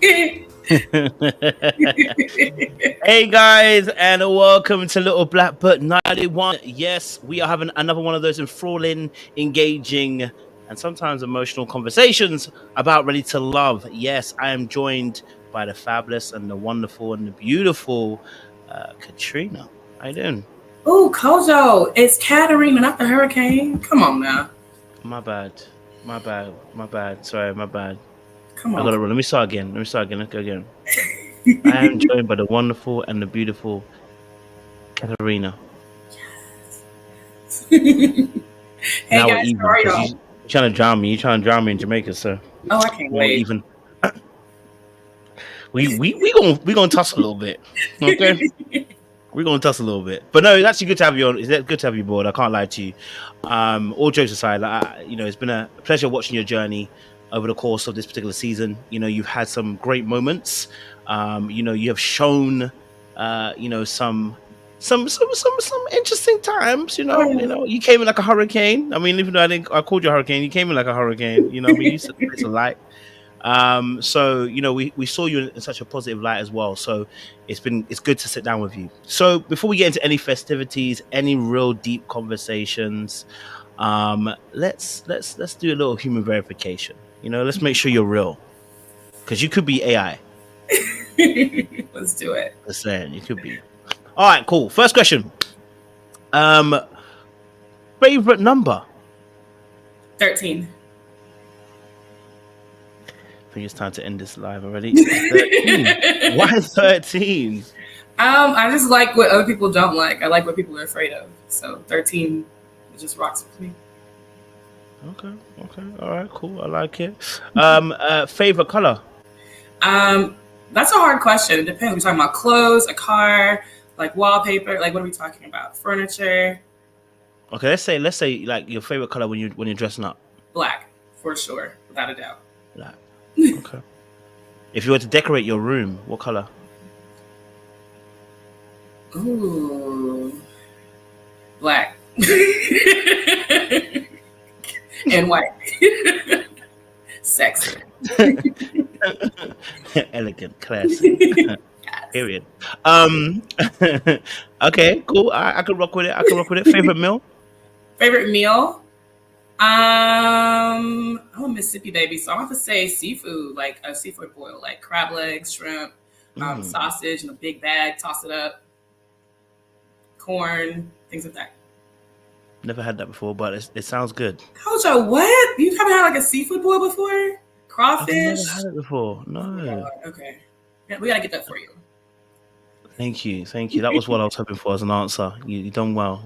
Hey guys, and welcome to Little Black Book 91. Yes, we are having another one of those enthralling, engaging, and sometimes emotional conversations about Ready to Love. Yes, I am joined by the fabulous and the wonderful and the beautiful Katrina. How you doing? Oh, Cojo, it's Katarina, not the hurricane. Come on now. My bad. My bad. Sorry, my bad. Come I on. gotta run. Let me start again. Let's go again. I am joined by the wonderful and the beautiful Katarina. Hey Now we're guys, how even are because y'all? you're trying to drown me. You're trying to drown me in Jamaica, so Oh, I can't now we're wait. even. We gonna tussle a little bit, okay? We're gonna tussle a little bit, but no, it's actually good to have you on. It's good to have you aboard. I can't lie to you. All jokes aside, it's been a pleasure watching your journey over the course of this particular season. You've had some great moments. You have shown, some interesting times. You came in like a hurricane. I mean, even though I called you a hurricane, you came in like a hurricane. I mean, you set the place alight. So we saw you in such a positive light as well. So it's good to sit down with you. So before we get into any festivities, any real deep conversations, let's do a little human verification. Let's make sure you're real, because you could be AI. Let's do it. Just saying, you could be. All right, cool. First question. Favorite number? 13. I think it's time to end this live already. 13. Why 13? I just like what other people don't like. I like what people are afraid of. So 13 just rocks with me. Okay. All right, cool. I like it. Favorite color? That's a hard question. It depends. We're talking about clothes, a car, like wallpaper. Like, what are we talking about? Furniture. Okay, let's say like your favorite color when you're dressing up. Black, for sure, without a doubt. Black. Okay. If you were to decorate your room, what color? Ooh, black and white. Sexy. Elegant, classy. Period. Okay, cool. I could rock with it. Favorite meal? Favorite meal? I'm a Mississippi baby, so I have to say seafood, like a seafood boil, like crab legs, shrimp, sausage in a big bag, toss it up, corn, things like that. Never had that before, but it sounds good. Kojo, what? You haven't had like a seafood boil before? Crawfish? I've never had it before. No. Oh, okay. Yeah, we gotta get that for you. Thank you. That was what I was hoping for as an answer. You done well,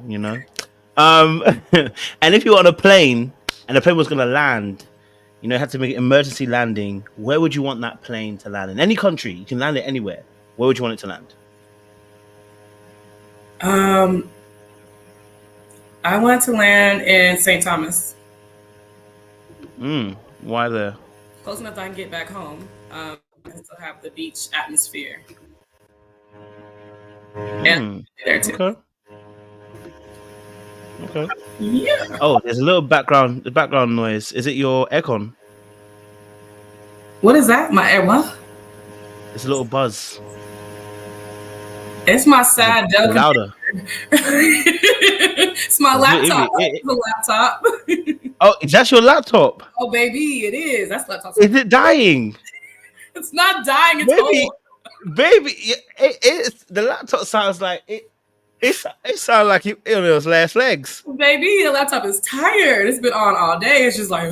And if you were on a plane and the plane was going to land, it had to make an emergency landing, where would you want that plane to land? In any country, you can land it anywhere. Where would you want it to land? I want to land in St. Thomas. Why there? Close enough that I can get back home. I still have the beach atmosphere. And there too. Okay. Yeah. Oh, there's a little background noise. Is it your aircon? What is that? My air what? It's a little buzz. It's my side Dell. Louder. It's my laptop. It's a laptop. Oh, that's your laptop? Oh, baby, it is. That's laptop. Is it dying? It's not dying. It's old. Baby, it's the laptop sounds like it sounds like it on its last legs. Baby, the laptop is tired. It's been on all day. It's just like,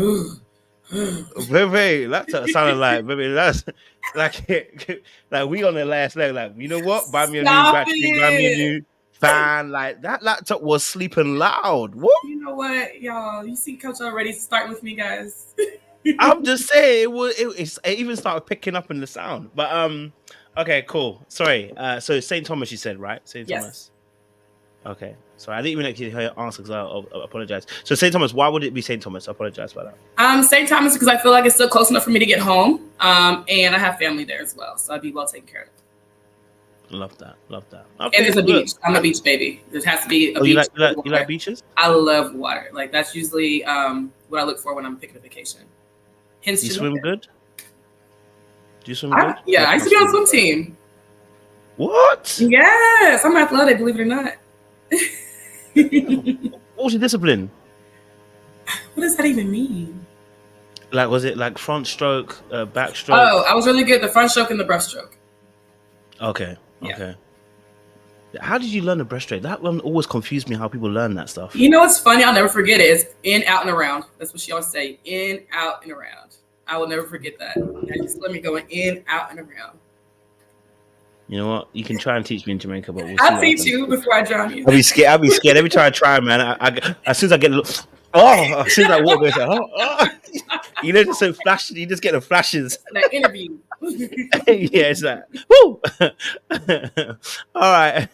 baby, laptop sounded like, baby, that's like we on the last leg. Like, you know what? Buy me a new battery, buy me a new fan. Like, that laptop was sleeping loud. What? You know what, y'all? You see Coach already starting with me, guys. I'm just saying it even started picking up in the sound. But okay, cool. Sorry. So St. Thomas, you said, right? St. Yes. Thomas. Okay. Sorry, I didn't even actually hear your answer, because I apologize. So St. Thomas, why would it be St. Thomas? I apologize about that. St. Thomas, because I feel like it's still close enough for me to get home. And I have family there as well, so I'd be well taken care of. Love that. Okay, and there's a beach. I'm a beach baby. There has to be a beach. You like beaches? I love water. Like, that's usually what I look for when I'm picking a vacation. Hence, do you swim good? Do you swim good? Yeah, I used to be on the swim team. What? Yes, I'm athletic, believe it or not. What was your discipline? What does that even mean? Like, was it like front stroke, backstroke? Oh, I was really good at the front stroke and the breaststroke. Okay. Yeah. Okay. How did you learn the breaststroke? That one always confused me. How people learn that stuff. You know what's funny? I'll never forget it. It's in, out, and around. That's what she always say. In, out, and around. I will never forget that. I just let me go in, out, and around. You know what? You can try and teach me in Jamaica, but we'll see. I'll teach you before I drown you. I'll be scared. Every time I try, man. I as soon as I get a little, as soon as I walk, it's like, you know, just so flash. You just get the flashes. That interview. Yeah, it's like, woo. All right,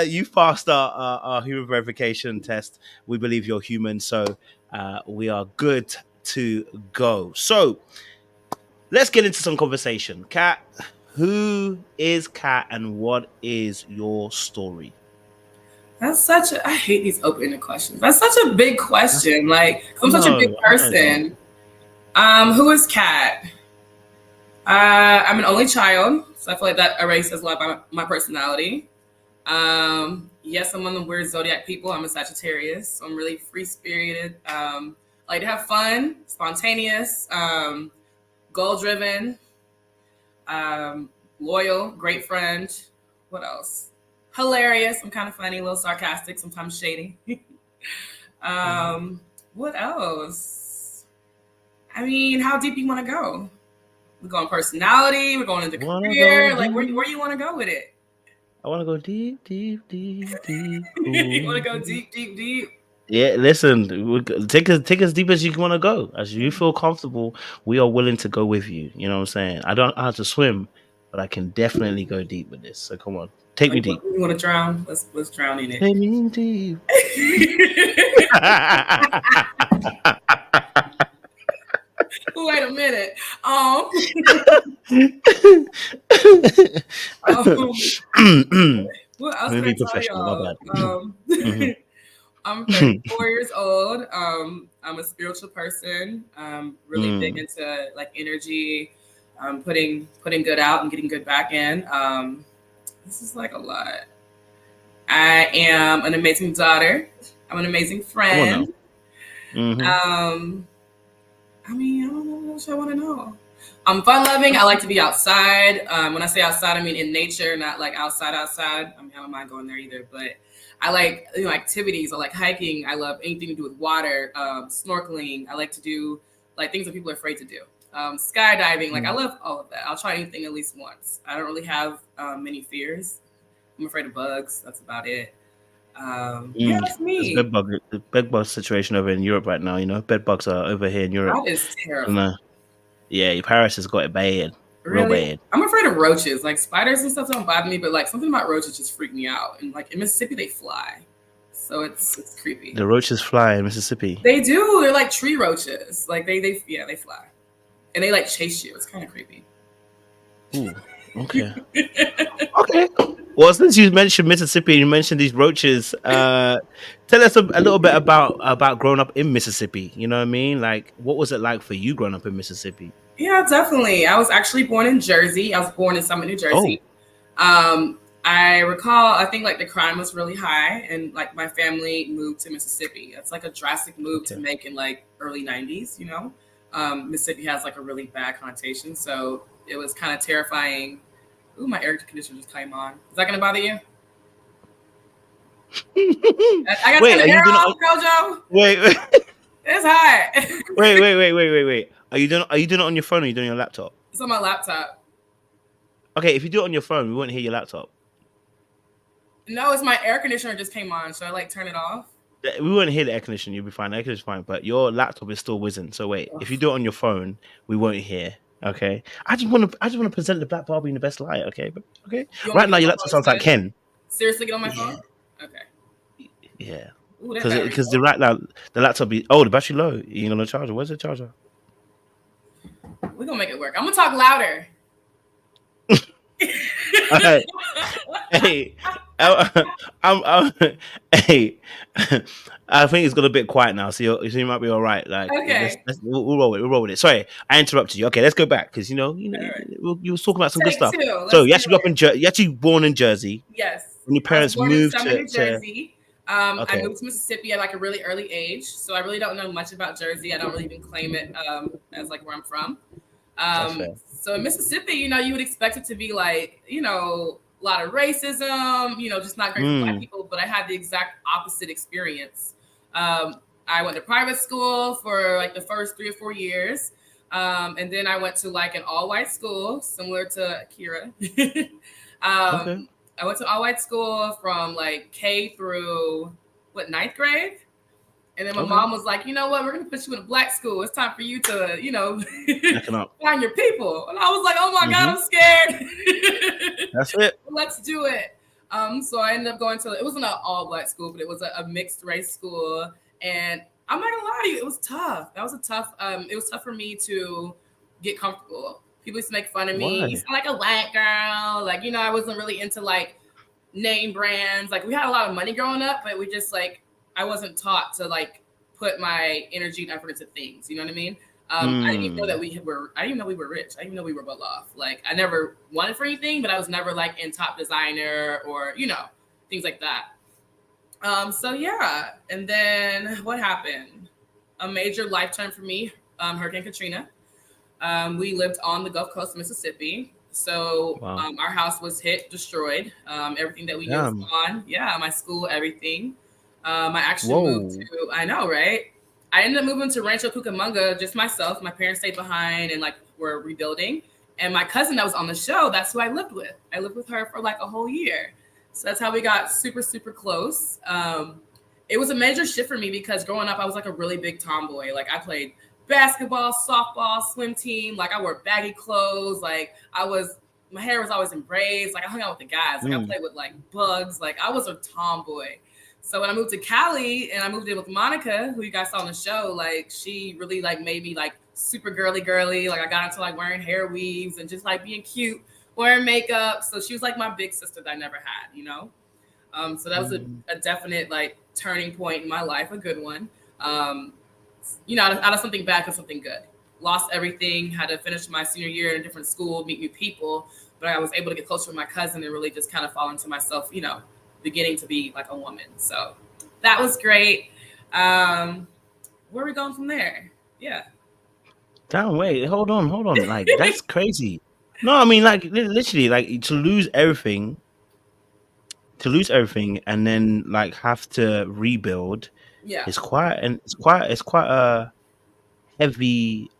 you passed our human verification test. We believe you're human, so we are good to go. So let's get into some conversation. Katt, who is Katt, and what is your story? That's I hate these open-ended questions. That's such a big question. Like, I'm such a big person. Who is Katt? I'm an only child, so I feel like that erases a lot about my personality. Yes, I'm one of the weird zodiac people. I'm a Sagittarius, so I'm really free-spirited. I like to have fun, spontaneous, goal-driven, loyal, great friend. What else? Hilarious. I'm kind of funny, a little sarcastic, sometimes shady. What else? I mean, how deep you want to go? We're going personality. We're going into career. Like, where you want to go with it? I want to go deep, deep, deep, deep. You want to go deep, deep, deep? Yeah, listen, take as deep as you want to go. As you feel comfortable, we are willing to go with you. You know what I'm saying? I don't know how to swim, but I can definitely go deep with this. So come on, take me deep. You want to drown? Let's drown in it. Take me deep. Wait a minute. What else can I tell y'all? I'm 34 years old. I'm a spiritual person. Really big into like energy, putting good out and getting good back in. This is like a lot. I am an amazing daughter. I'm an amazing friend. I mean, I don't know what else I want to know. I'm fun loving. I like to be outside. When I say outside, I mean in nature, not like outside. I mean, I don't mind going there either, but I like, activities. I like hiking. I love anything to do with water, snorkeling. I like to do like things that people are afraid to do. Skydiving. Like, I love all of that. I'll try anything at least once. I don't really have many fears. I'm afraid of bugs. That's about it. Yeah, that's me. The bed bug situation over in Europe right now. You know, bed bugs are over here in Europe. That is terrible. Yeah, Paris has got it bad. Really? Real bad. I'm afraid of roaches. Like, spiders and stuff don't bother me, but like something about roaches just freak me out. And like in Mississippi, they fly, so it's creepy. The roaches fly in Mississippi. They do. They're like tree roaches. Like they fly, and they like chase you. It's kind of creepy. Ooh. Okay. Okay. Well, since you mentioned Mississippi, you mentioned these roaches. Tell us a little bit about growing up in Mississippi. You know what I mean? Like, what was it like for you growing up in Mississippi? Yeah, definitely. I was actually born in Jersey. I was born in Summit, New Jersey. I recall, I think like the crime was really high, and like my family moved to Mississippi. It's like a drastic move to make in like early 90s. You know, Mississippi has like a really bad connotation, so it was kind of terrifying. Ooh, my air conditioner just came on. Is that going to bother you? I got to turn the air off, Cojo. Wait. It's hot. Wait. Are you doing it on your phone or are you doing it on your laptop? It's on my laptop. Okay, if you do it on your phone, we won't hear your laptop. No, it's my air conditioner just came on. Should I like turn it off? We won't hear the air conditioner. You'll be fine. The air conditioner's fine, but your laptop is still whizzing. So wait, if you do it on your phone, we won't hear. Okay, I just want to present the Black Barbie in the best light. Okay. Right now, your laptop sounds like Ken. Seriously, get on my phone. Okay. Yeah. Because the laptop be the battery low. You ain't gonna charge it. Where's the charger? We're gonna make it work. I'm gonna talk louder. All right. Hey, I'm hey, I think it's got a bit quiet now, so you might be all right. Like, Okay. we'll roll with it. We'll roll with it. Sorry, I interrupted you. Okay, let's go back because All right. you was talking about some good Take stuff. two. So Let's you do actually grew up it. you actually born in Jersey, Yes. and your I was parents born in moved Summer, New to Jersey. I okay, moved to Mississippi at like a really early age, so I really don't know much about Jersey. I don't really even claim it as like where I'm from. that's fair. So in Mississippi, you would expect it to be like, a lot of racism, just not great for Black Mm, people. But I had the exact opposite experience. I went to private school for like the first 3 or 4 years. And then I went to like an all white school, similar to Akira. okay, I went to all white school from like K through ninth grade. And then my okay, mom was like, you know what, we're going to put you in a Black school. It's time for you to, backing up. find your people. And I was like, oh my God, Hmm. I'm scared. That's it. Let's do it. So I ended up going to, it wasn't an all Black school, but it was a mixed race school. And I'm not gonna lie to you, it was tough. That was it was tough for me to get comfortable. People used to make fun of me. You Why? sound like a white girl. Like, I wasn't really into like name brands. Like, we had a lot of money growing up, but we just like, I wasn't taught to like put my energy and effort into things. You know what I mean? I didn't even know that Mm, I didn't even know we were rich. I didn't even know we were well off. Like, I never wanted for anything, but I was never like in top designer or, things like that. So yeah. And then what happened? A major life turn for me, Hurricane Katrina. We lived on the Gulf Coast of Mississippi. So wow. our house was hit, destroyed. Everything that we knew was Damn. gone. Yeah, my school, everything. I actually moved Whoa. to, I know, right? I ended up moving to Rancho Cucamonga, just myself. My parents stayed behind and like were rebuilding. And my cousin that was on the show, that's who I lived with. I lived with her for like a whole year. So that's how we got super, super close. It was a major shift for me because growing up, I was like a really big tomboy. Like, I played basketball, softball, swim team. Like, I wore baggy clothes. Like, my hair was always in braids. Like, I hung out with the guys. Like, I Mm, played with like bugs. Like, I was a tomboy. So when I moved to Cali and I moved in with Monica, who you guys saw on the show, like, she really like made me like super girly. Like, I got into like wearing hair weaves and just like being cute, wearing makeup. So she was like my big sister that I never had. So that was mm. a definite like turning point in my life, a good one. Um, out of something bad comes something good. Lost everything, had to finish my senior year in a different school, meet new people, but I was able to get closer with my cousin and really just kind of fall into myself, beginning to be like a woman. So that was great. Where are we going from there? Yeah. Damn, wait, hold on. Like, that's crazy. No, I mean, like, literally, like, to lose everything, and then like have to rebuild Yeah. is quite, and it's quite a heavy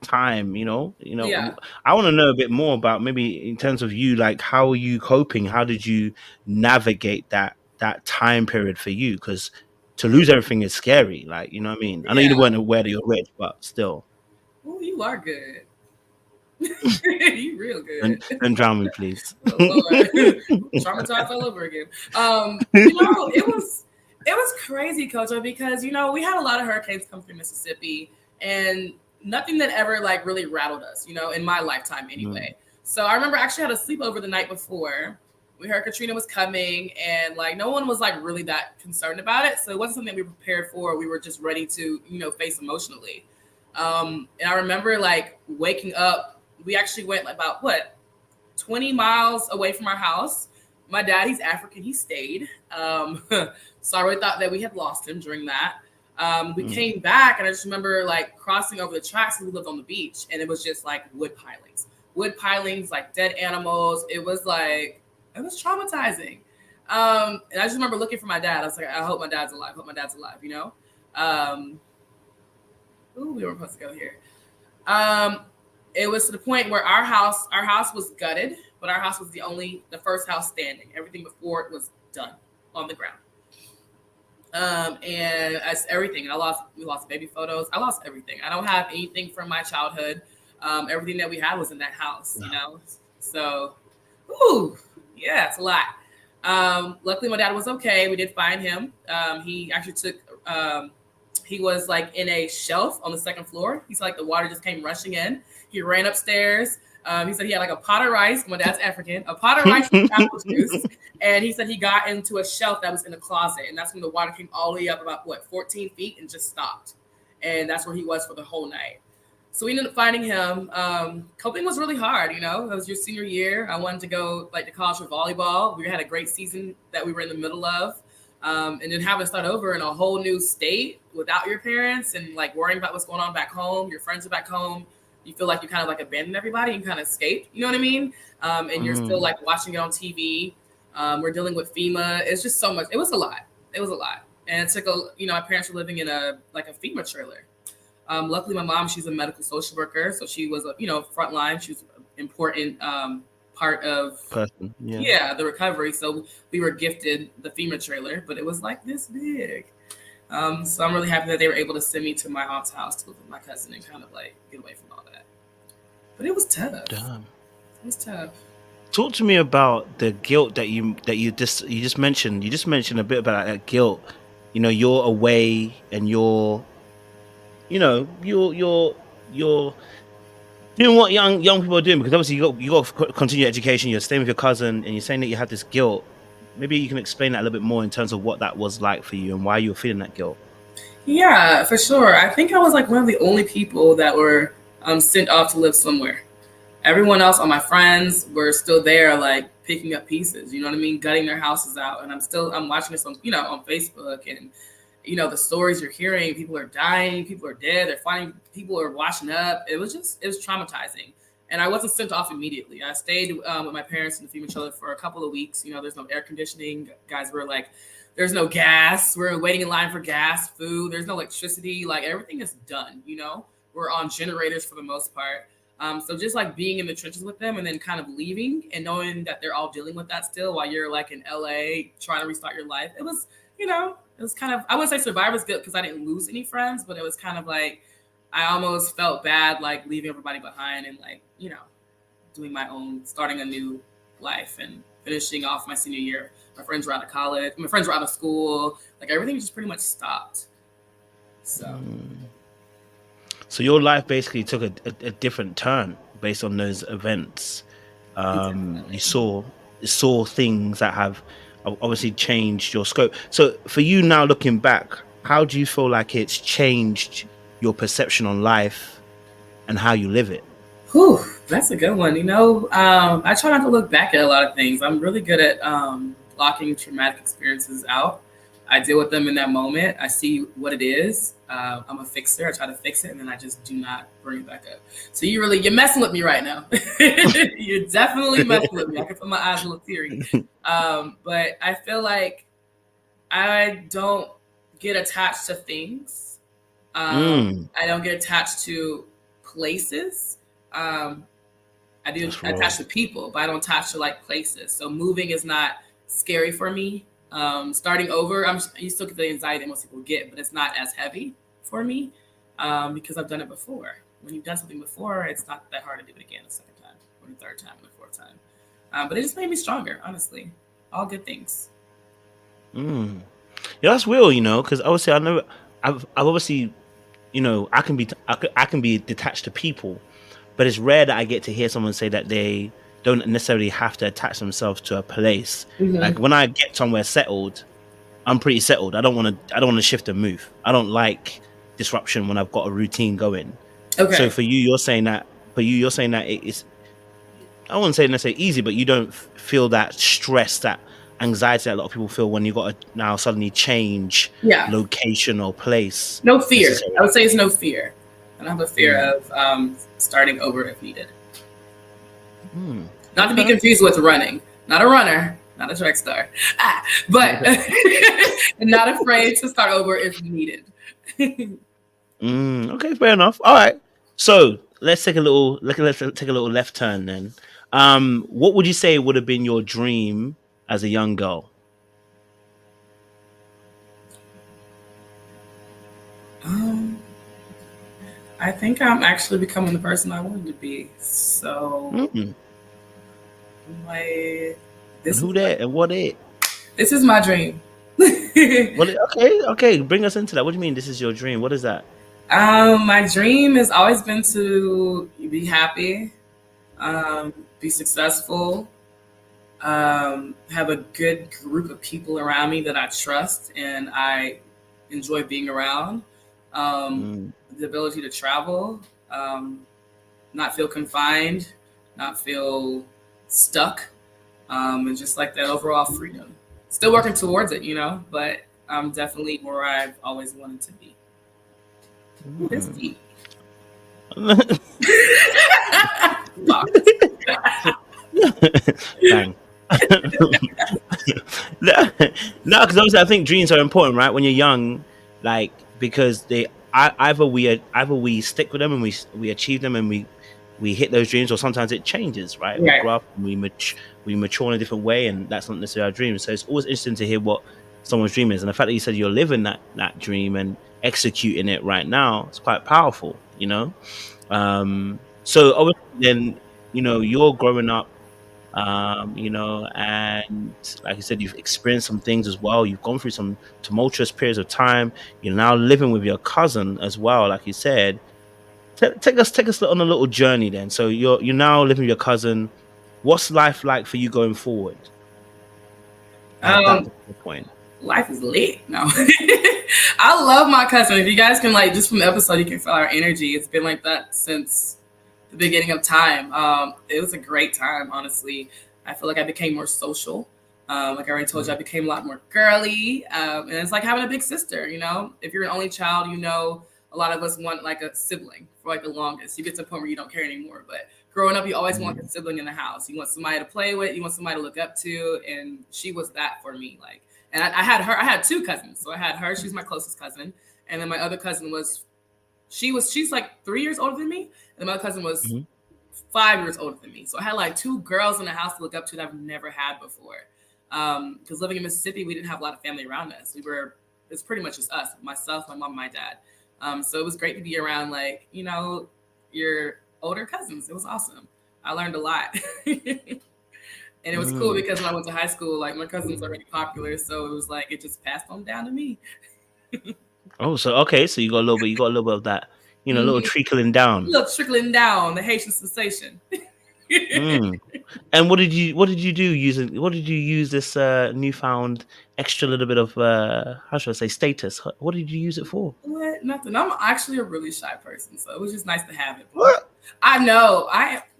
time. Yeah. I want to know a bit more about maybe in terms of you, like, how are you coping? How did you navigate that time period for you? Because to lose everything is scary. Like, you know what I mean? I know Yeah. you weren't aware that you're rich, but still. Oh, you are good. You real good. Don't drown me, please. Oh Lord, traumatized all over again. It was crazy, Cojo, because we had a lot of hurricanes come through Mississippi, and nothing that ever like really rattled us, in my lifetime Mm, anyway. So I remember I actually had a sleepover the night before. We heard Katrina was coming, and like no one was like really that concerned about it. So it wasn't something we were prepared for. We were just ready to face emotionally. And I remember like waking up. We actually went about 20 miles away from our house. My dad, he's African. He stayed. So I really thought that we had lost him during that. We mm, came back, and I just remember like crossing over the tracks. We lived on the beach, and it was just like wood pilings, like dead animals. It was traumatizing. And I just remember looking for my dad. I was like, I hope my dad's alive. I hope my dad's alive. Um, ooh, we were supposed to go here. Um, it was to the point where our house was gutted, but our house was the first house standing. Everything before it was done on the ground. And as everything, we lost baby photos. I lost everything. I don't have anything from my childhood. Everything that we had was in that house. So, ooh, yeah, it's a lot. Luckily, my dad was okay. We did find him. He actually he was like in a shelf on the second floor. He's like the water just came rushing in. He ran upstairs. He said he had like a pot of rice. My dad's African. A pot of rice with apple juice. And he said he got into a shelf that was in a closet. And that's when the water came all the way up about, 14 feet and just stopped. And that's where he was for the whole night. So we ended up finding him. Coping was really hard, It was your senior year. I wanted to go to college for volleyball. We had a great season that we were in the middle of. And then having to start over in a whole new state without your parents and worrying about what's going on back home. Your friends are back home. You feel like you kind of abandoned everybody and kind of escaped. You know what I mean? And you're still watching it on TV. We're dealing with FEMA. It's just so much. It was a lot. And it took my parents were living in a FEMA trailer. Luckily, my mom, she's a medical social worker. So she was, frontline. She was an important part of the recovery. So we were gifted the FEMA trailer, but it was this big. So I'm really happy that they were able to send me to my aunt's house to live with my cousin and kind of get away from all that. But it was tough. Damn. It was tough. Talk to me about the guilt that you just mentioned. You just mentioned a bit about that guilt. You're away and you're doing what young people are doing, because obviously you got to continue education. You're staying with your cousin, and you're saying that you have this guilt. Maybe you can explain that a little bit more in terms of what that was like for you and why you were feeling that guilt. Yeah, for sure. I think I was one of the only people that were sent off to live somewhere. Everyone else, all my friends, were still there, picking up pieces. You know what I mean? Gutting their houses out, and I'm watching this on on Facebook, and the stories you're hearing. People are dying. People are dead. They're finding. People are washing up. It was traumatizing. And I wasn't sent off immediately. I stayed with my parents in the FEMA trailer for a couple of weeks. There's no air conditioning. Guys were there's no gas. We're waiting in line for gas, food. There's no electricity. Everything is done, We're on generators for the most part. So just being in the trenches with them and then kind of leaving and knowing that they're all dealing with that still while you're in LA trying to restart your life. It was, it was kind of, I wouldn't say survivor's guilt because I didn't lose any friends, but it was kind of I almost felt bad, leaving everybody behind and doing my own, starting a new life and finishing off my senior year. My friends were out of college. My friends were out of school. Everything just pretty much stopped. So your life basically took a different turn based on those events. You saw things that have obviously changed your scope. So for you now, looking back, how do you feel like it's changed your perception on life and how you live it? Whew, that's a good one. I try not to look back at a lot of things. I'm really good at blocking traumatic experiences out. I deal with them in that moment. I see what it is. I'm a fixer. I try to fix it, and then I just do not bring it back up. So you're messing with me right now. You're definitely messing with me. I can put my eyes a little teary. But I feel like I don't get attached to things. I don't get attached to places. I do attach to people, but I don't attach to places. So moving is not scary for me. Starting over, you still get the anxiety that most people get, but it's not as heavy for me because I've done it before. When you've done something before, it's not that hard to do it again the second time, or the third time, or the fourth time. But it just made me stronger, honestly. All good things. Yeah, that's real, because obviously I know I've obviously, I can be detached to people, but it's rare that I get to hear someone say that they don't necessarily have to attach themselves to a place. Mm-hmm. When I get somewhere settled, I'm pretty settled. I don't want to shift and move. I don't like disruption when I've got a routine going. Okay. So for you, you're saying that. It's, I wouldn't say necessarily easy, but you don't feel that stress, that anxiety that a lot of people feel when you got to now suddenly change location or place. No fear. I would say it's no fear. I don't have a fear of starting over if needed. Not to be confused with running. Not a runner, not a track star. But not afraid to start over if needed. Okay, fair enough. All right. So let's take a little left turn then. What would you say would have been your dream as a young girl? I think I'm actually becoming the person I wanted to be. So, what it? This is my dream. Okay. Bring us into that. What do you mean? This is your dream. What is that? My dream has always been to be happy, Be successful, have a good group of people around me that I trust and I enjoy being around. Um, the ability to travel, not feel confined, not feel stuck, and just like that overall freedom. Still working towards it, but I'm definitely where I've always wanted to be. It's deep. Bang. No, because obviously I think dreams are important, right? When you're young, like because either we stick with them and we achieve them and we hit those dreams, or sometimes it changes, right? We grow up and we mature in a different way, and that's not necessarily our dream. So it's always interesting to hear what someone's dream is, and the fact that you said you're living that dream and executing it right now, it's quite powerful, So obviously then you're growing up, and like I said, you've experienced some things as well. You've gone through some tumultuous periods of time. You're now living with your cousin as well, like you said. Take us on a little journey then. So you're now living with your cousin. What's life like for you going forward? At that point, life is lit. No, I love my cousin. If you guys can just from the episode, you can feel our energy. It's been like that since the beginning of time. It was a great time, honestly. I feel like I became more social. Like I already told you, I became a lot more girly. And it's like having a big sister, If you're an only child, a lot of us want like a sibling for like the longest. You get to a point where you don't care anymore. But growing up, you always want a sibling in the house. You want somebody to play with. You want somebody to look up to. And she was that for me. And I had her. I had two cousins. So I had her. She's my closest cousin. And then my other cousin she's like 3 years older than me. And my cousin was 5 years older than me. So I had like two girls in the house to look up to that I've never had before. Because living in Mississippi, we didn't have a lot of family around us. It's pretty much just us, myself, my mom, my dad. So it was great to be around your older cousins. It was awesome. I learned a lot. And it was cool because when I went to high school, my cousin was already popular. So it was it just passed on down to me. Oh, so okay, so you got a little bit of that, a little trickling down. A little trickling down, the Haitian sensation. And what did you do what did you use this newfound extra little bit of how should I say status? What did you use it for? What? Nothing. I'm actually a really shy person, so it was just nice to have it. What? I know.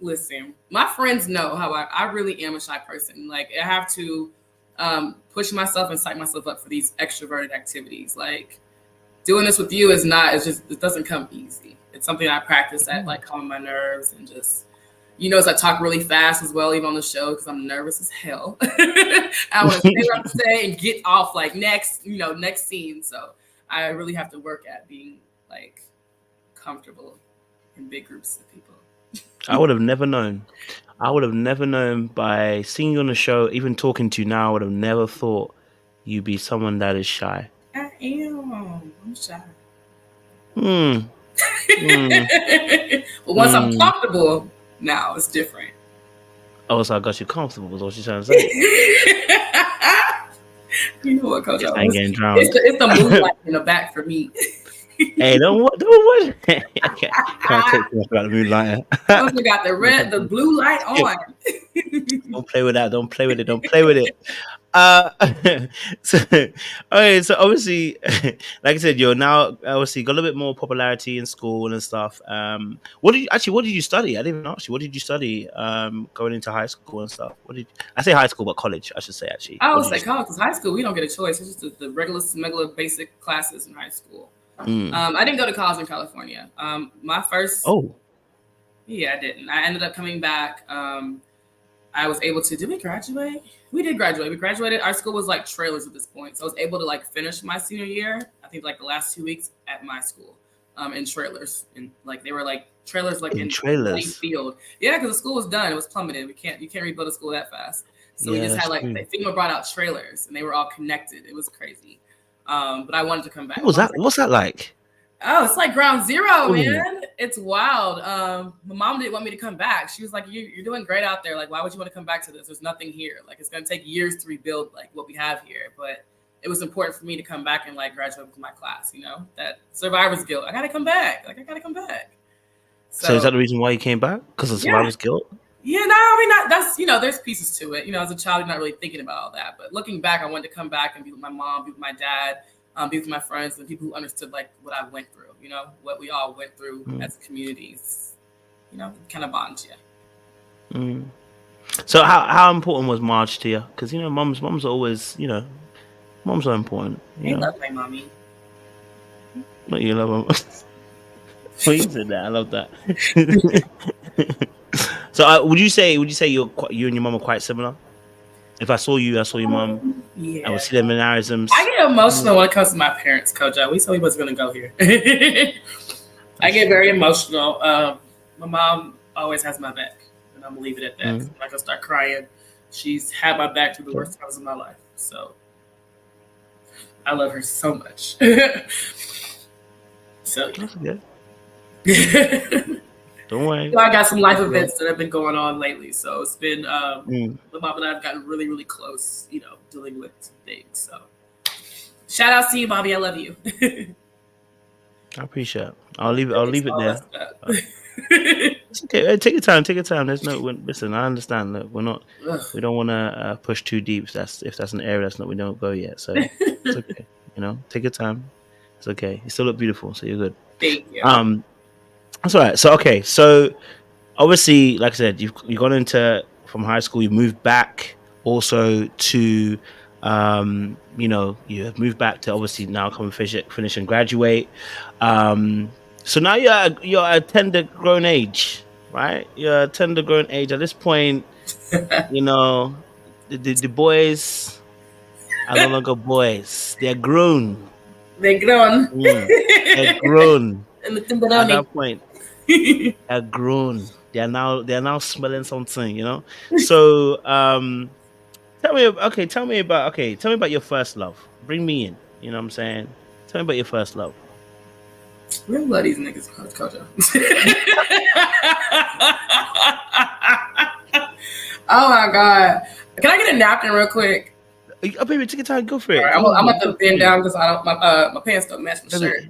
Listen. My friends know how I really am a shy person. I have to push myself and psych myself up for these extroverted activities. Doing this with you it doesn't come easy. It's something I practice at calming my nerves and just, as I talk really fast as well, even on the show, because I'm nervous as hell. I want to say what I have to say and get off next scene. So I really have to work at being comfortable in big groups of people. I would have never known. By seeing you on the show, even talking to you now, I would have never thought you'd be someone that is shy. I am. I'm shy. But once I'm comfortable, now it's different. Oh, so I got you comfortable is what you're trying to say. You know what, Cojo? I ain't getting drowned. It's the moonlight in the back for me. Hey, don't what? Can't take too much about the moonlight. We got the blue light on. Don't play with that. Don't play with it. So obviously, like I said, you're now obviously got a little bit more popularity in school and stuff. What did you study? I didn't even ask you. What did you study going into high school and stuff? I say high school, but college, I should say actually. I would say college, because high school we don't get a choice. It's just the regular basic classes in high school. I didn't go to college in California. My first. Oh. Yeah, I didn't. I ended up coming back. I was able to. Did we graduate? We did graduate. We graduated. Our school was trailers at this point, so I was able to finish my senior year. I think the last 2 weeks at my school, in trailers, and they were trailers in trailers field. Yeah, because the school was done. It was plummeted. You can't rebuild a school that fast. So we just had FEMA brought out trailers, and they were all connected. It was crazy. But I wanted to come back. What was that? What's that like? Oh, it's like ground zero, man. It's wild. My mom didn't want me to come back. She was like, you're doing great out there. Why would you want to come back to this? There's nothing here. It's going to take years to rebuild what we have here. But it was important for me to come back and graduate with my class, that survivor's guilt. I got to come back. I got to come back. So is that the reason why you came back? Because of survivor's guilt? Yeah, no, I mean that's there's pieces to it. As a child, you're not really thinking about all that. But looking back, I wanted to come back and be with my mom, be with my dad, be with my friends, and people who understood like what I went through. What we all went through as communities. Kind of bonds you. Mm. So how important was Marge to you? Because moms are always moms are important. I love my mommy. But you love them. Well, you said that. I love that. So would you say you and your mom are quite similar? If I saw your mom, yeah, I would see the mannerisms. I get emotional when it comes to my parents, Cojo. We said we wasn't gonna go here. I get very emotional. My mom always has my back, and I'm gonna leave it at that. I'm not gonna start crying. She's had my back through the worst times of my life, so I love her so much. So that's good. Don't worry. I got some life events that have been going on lately, so it's been my mom and I have gotten really, really close. Dealing with some things. So shout out to you, Bobby. I love you. I appreciate it. I'll leave it there. It's okay. Take your time. There's no. Listen, I understand that we don't want to push too deep. If that's an area we don't go yet. So it's okay. Take your time. It's okay. You still look beautiful, so you're good. Thank you. That's all right. So okay. So obviously, like I said, you've gone into from high school. You moved back also to, you have moved back to obviously now come and finish and graduate. So now you're a tender grown age, right? You're a tender grown age at this point. The boys are no longer boys. They're grown. They're grown. They're grown. At that point, they're grown. They're now smelling something. So tell me about your first love. Bring me in. You know what I'm saying? Tell me about your first love. We love these niggas, Cojo. Oh my god! Can I get a napkin real quick? Oh, baby, take your time. Go for it. Right, I'm about to bend down because my pants don't match my shirt.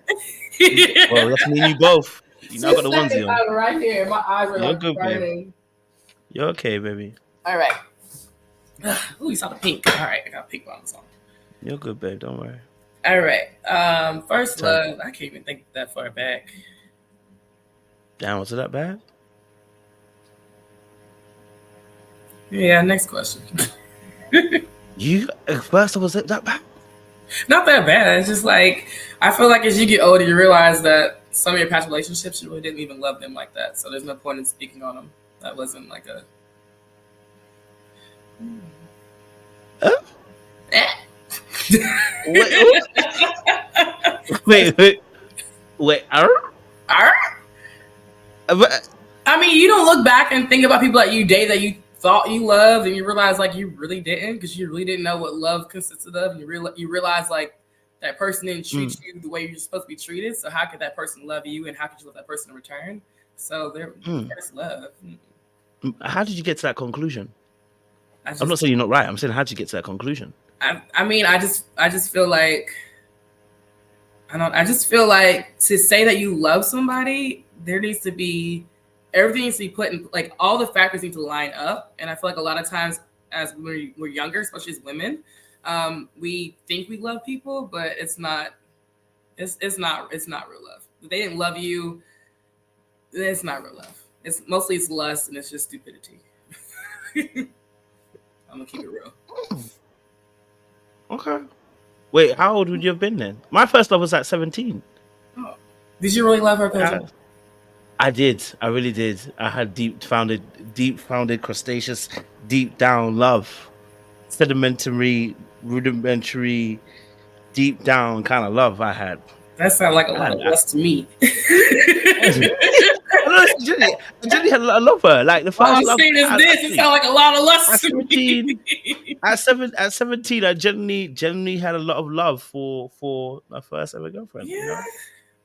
Well, that's me and you both. You now got the onesie on. Right here. My eyes are good, burning. Babe. You're okay, baby. All right. Ooh, you saw the pink. All right, I got pink bottoms on. You're good, babe. Don't worry. All right. First love. I can't even think that far back. Damn, was it that bad? Yeah. Next question. You first was it that bad? Not that bad. It's just like I feel like as you get older, you realize that some of your past relationships, you really didn't even love them like that. So there's no point in speaking on them. That wasn't like a. Wait. I mean, you don't look back and think about people that you date that you thought you loved, and you realize like you really didn't, because you really didn't know what love consisted of, and you realize like that person didn't treat you the way you're supposed to be treated. So how could that person love you, and how could you love that person in return? So there's love. How did you get to that conclusion? I'm not saying you're not right. I'm saying how did you get to that conclusion? I mean, I just feel like I just feel like to say that you love somebody, there needs to be everything needs to be put in, like all the factors need to line up. And I feel like a lot of times as we're younger, especially as women, we think we love people, but it's not real love. If they didn't love you, it's not real love. It's lust, and it's just stupidity. I'm gonna keep it real. Okay. Wait, how old would you have been then? My first love was at 17. Oh. Did you really love her? I did. I really did. I had deep-founded, crustaceous, deep down love. Sedimentary, rudimentary, deep down kind of love I had. That sounds like a lot of lust to me. Jenny had a lot of her. Like the first I'm love. saying it sounds like a lot of lust to me. At 17, I genuinely had a lot of love for my first ever girlfriend. Yeah.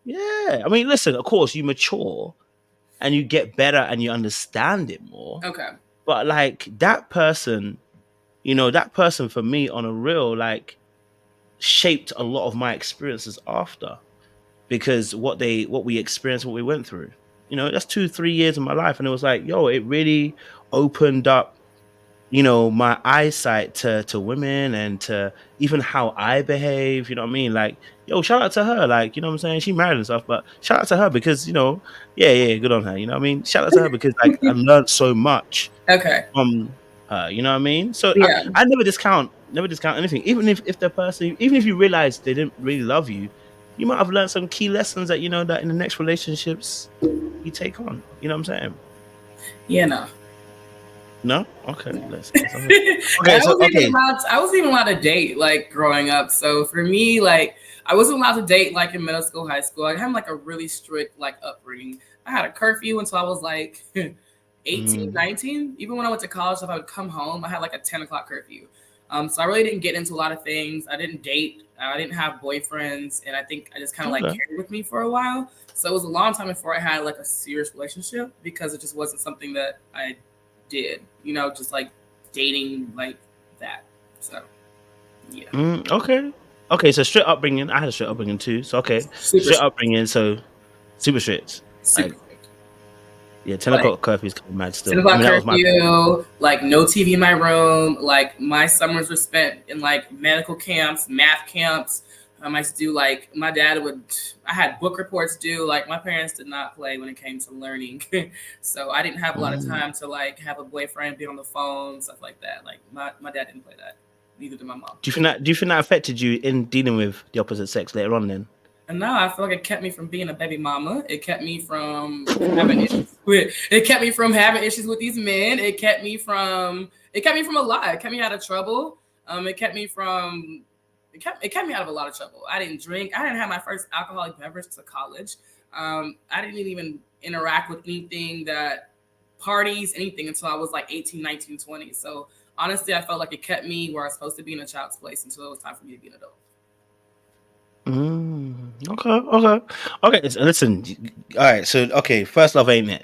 Yeah. I mean, listen, of course, you mature and you get better and you understand it more. Okay. But like that person for me on a real, like, shaped a lot of my experiences after, because what we experienced, what we went through. that's 2-3 years of my life, and it was like, yo, it really opened up, my eyesight to women and to even how I behave. You know what I mean? Like, yo, shout out to her. Like, you know what I'm saying? She married and stuff, but shout out to her because, yeah, good on her. You know what I mean? Shout out to her because like I learned so much Okay. from her. You know what I mean? So Yeah. I never discount anything. Even if the person, even if you realize they didn't really love you, you might have learned some key lessons that that in the next relationships you take on. You know what I'm saying? Yeah, no. No? Okay. No. Okay, so I wasn't even allowed to date like growing up. So for me, like I wasn't allowed to date like in middle school, high school. I had like a really strict like upbringing. I had a curfew until I was like 18, 19. Even when I went to college, if I would come home, I had like a 10 o'clock curfew. So I really didn't get into a lot of things. I didn't date. I didn't have boyfriends. And I think I just kind of like carried with me for a while. So it was a long time before I had like a serious relationship because it just wasn't something that I did, just like dating like that. So yeah. Okay, so straight upbringing. I had a straight upbringing too. So okay. Straight upbringing, so super strict. Super strict. Yeah, 10 o'clock curfew is kind of mad still. 10 o'clock curfew, like no TV in my room. Like my summers were spent in like medical camps, math camps. I used to do like I had book reports due. Like my parents did not play when it came to learning. So I didn't have a lot of time to like have a boyfriend, be on the phone, stuff like that. Like my dad didn't play that. Neither did my mom. Do you think that affected you in dealing with the opposite sex later on then? And now I feel like it kept me from being a baby mama. It kept me from having issues with these men. It kept me from a lot. It kept me out of trouble. It kept me out of a lot of trouble. I didn't drink. I didn't have my first alcoholic beverage to college. I didn't even interact with anything anything until I was like 18, 19, 20. So honestly, I felt like it kept me where I was supposed to be in a child's place until it was time for me to be an adult. Okay. So listen, all right. So okay, first love ain't it?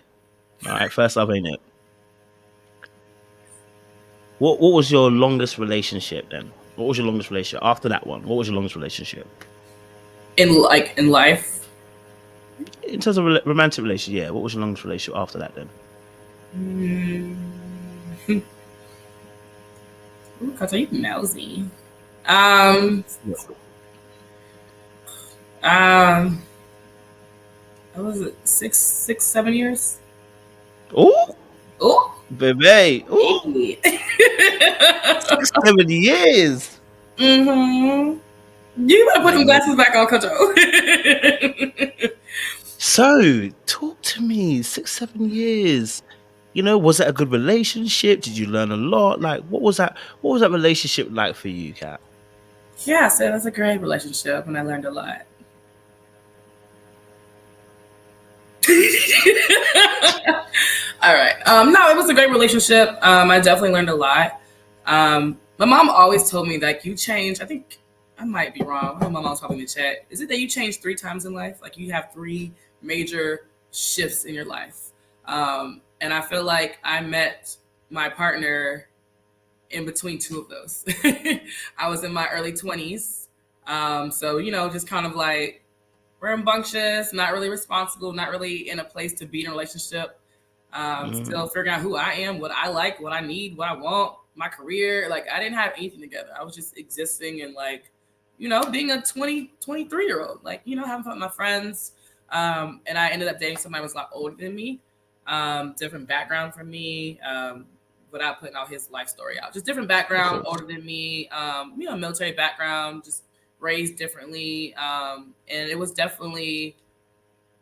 All right, first love ain't it? What was your longest relationship then? What was your longest relationship after that one? What was your longest relationship in life? In terms of romantic relationship, yeah. What was your longest relationship after that then? Ooh, Cojo, you nosy. What was it? 7 years? Oh, baby. Ooh. 6, 7 years. You better put them glasses back on, Cojo. So, talk to me. 6, 7 years. Was it a good relationship? Did you learn a lot? Like, what was that relationship like for you, Katt? Yeah, so it was a great relationship, and I learned a lot. All right. No, it was a great relationship. I definitely learned a lot. My mom always told me that you change. I think I might be wrong. I know my mom's probably in the chat. Is it that you change 3 times in life? Like you have 3 major shifts in your life. And I feel like I met my partner in between 2 of those. I was in my early 20s. So, just kind of like rambunctious, not really responsible, not really in a place to be in a relationship. Still figuring out who I am, what I like, what I need, what I want, my career. Like I didn't have anything together. I was just existing and like, being a 23-year-old, like, having fun with my friends. And I ended up dating somebody who was a lot older than me, different background from me, without putting out his life story out. Just different background, older than me, military background, just raised differently. And it was definitely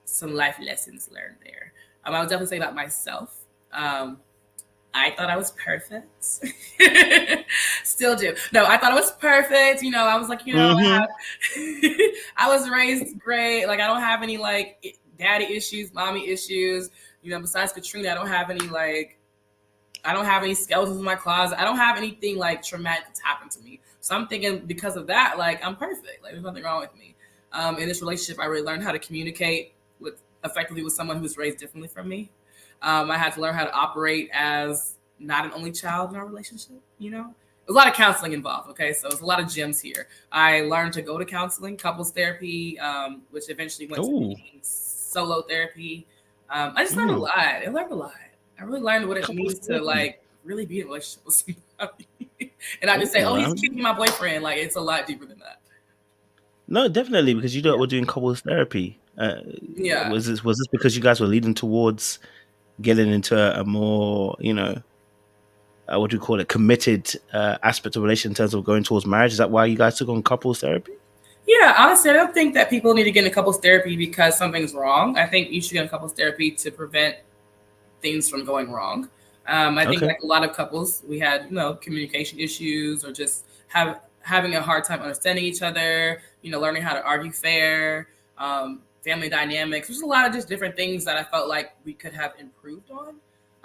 some life lessons learned there. I would definitely say about myself. I thought I was perfect. Still do. No, I thought I was perfect. I was like, I was raised great. Like, I don't have any like daddy issues, mommy issues. Besides Katrina, I don't have any skeletons in my closet. I don't have anything like traumatic that's happened to me. So I'm thinking because of that, like I'm perfect. Like there's nothing wrong with me. In this relationship, I really learned how to communicate effectively with someone who's raised differently from me. I had to learn how to operate as not an only child in our relationship. There's a lot of counseling involved. Okay, so there's a lot of gems here. I learned to go to counseling, couples therapy, which eventually went to solo therapy. I just learned a lot. I learned a lot. I really learned what it Couples means to therapy. like really be in a relationship with somebody. And I just say, oh, he's keeping my boyfriend. Like, it's a lot deeper than that. No, definitely, because you Yeah. were doing couples therapy. Yeah. Was this because you guys were leading towards getting into a more, what do you call it, committed aspect of relation in terms of going towards marriage? Is that why you guys took on couples therapy? Yeah, honestly, I don't think that people need to get into couples therapy because something's wrong. I think you should get into couples therapy to prevent things from going wrong. I think Okay. like a lot of couples, we had communication issues or just having a hard time understanding each other. Learning how to argue fair, family dynamics. There's a lot of just different things that I felt like we could have improved on.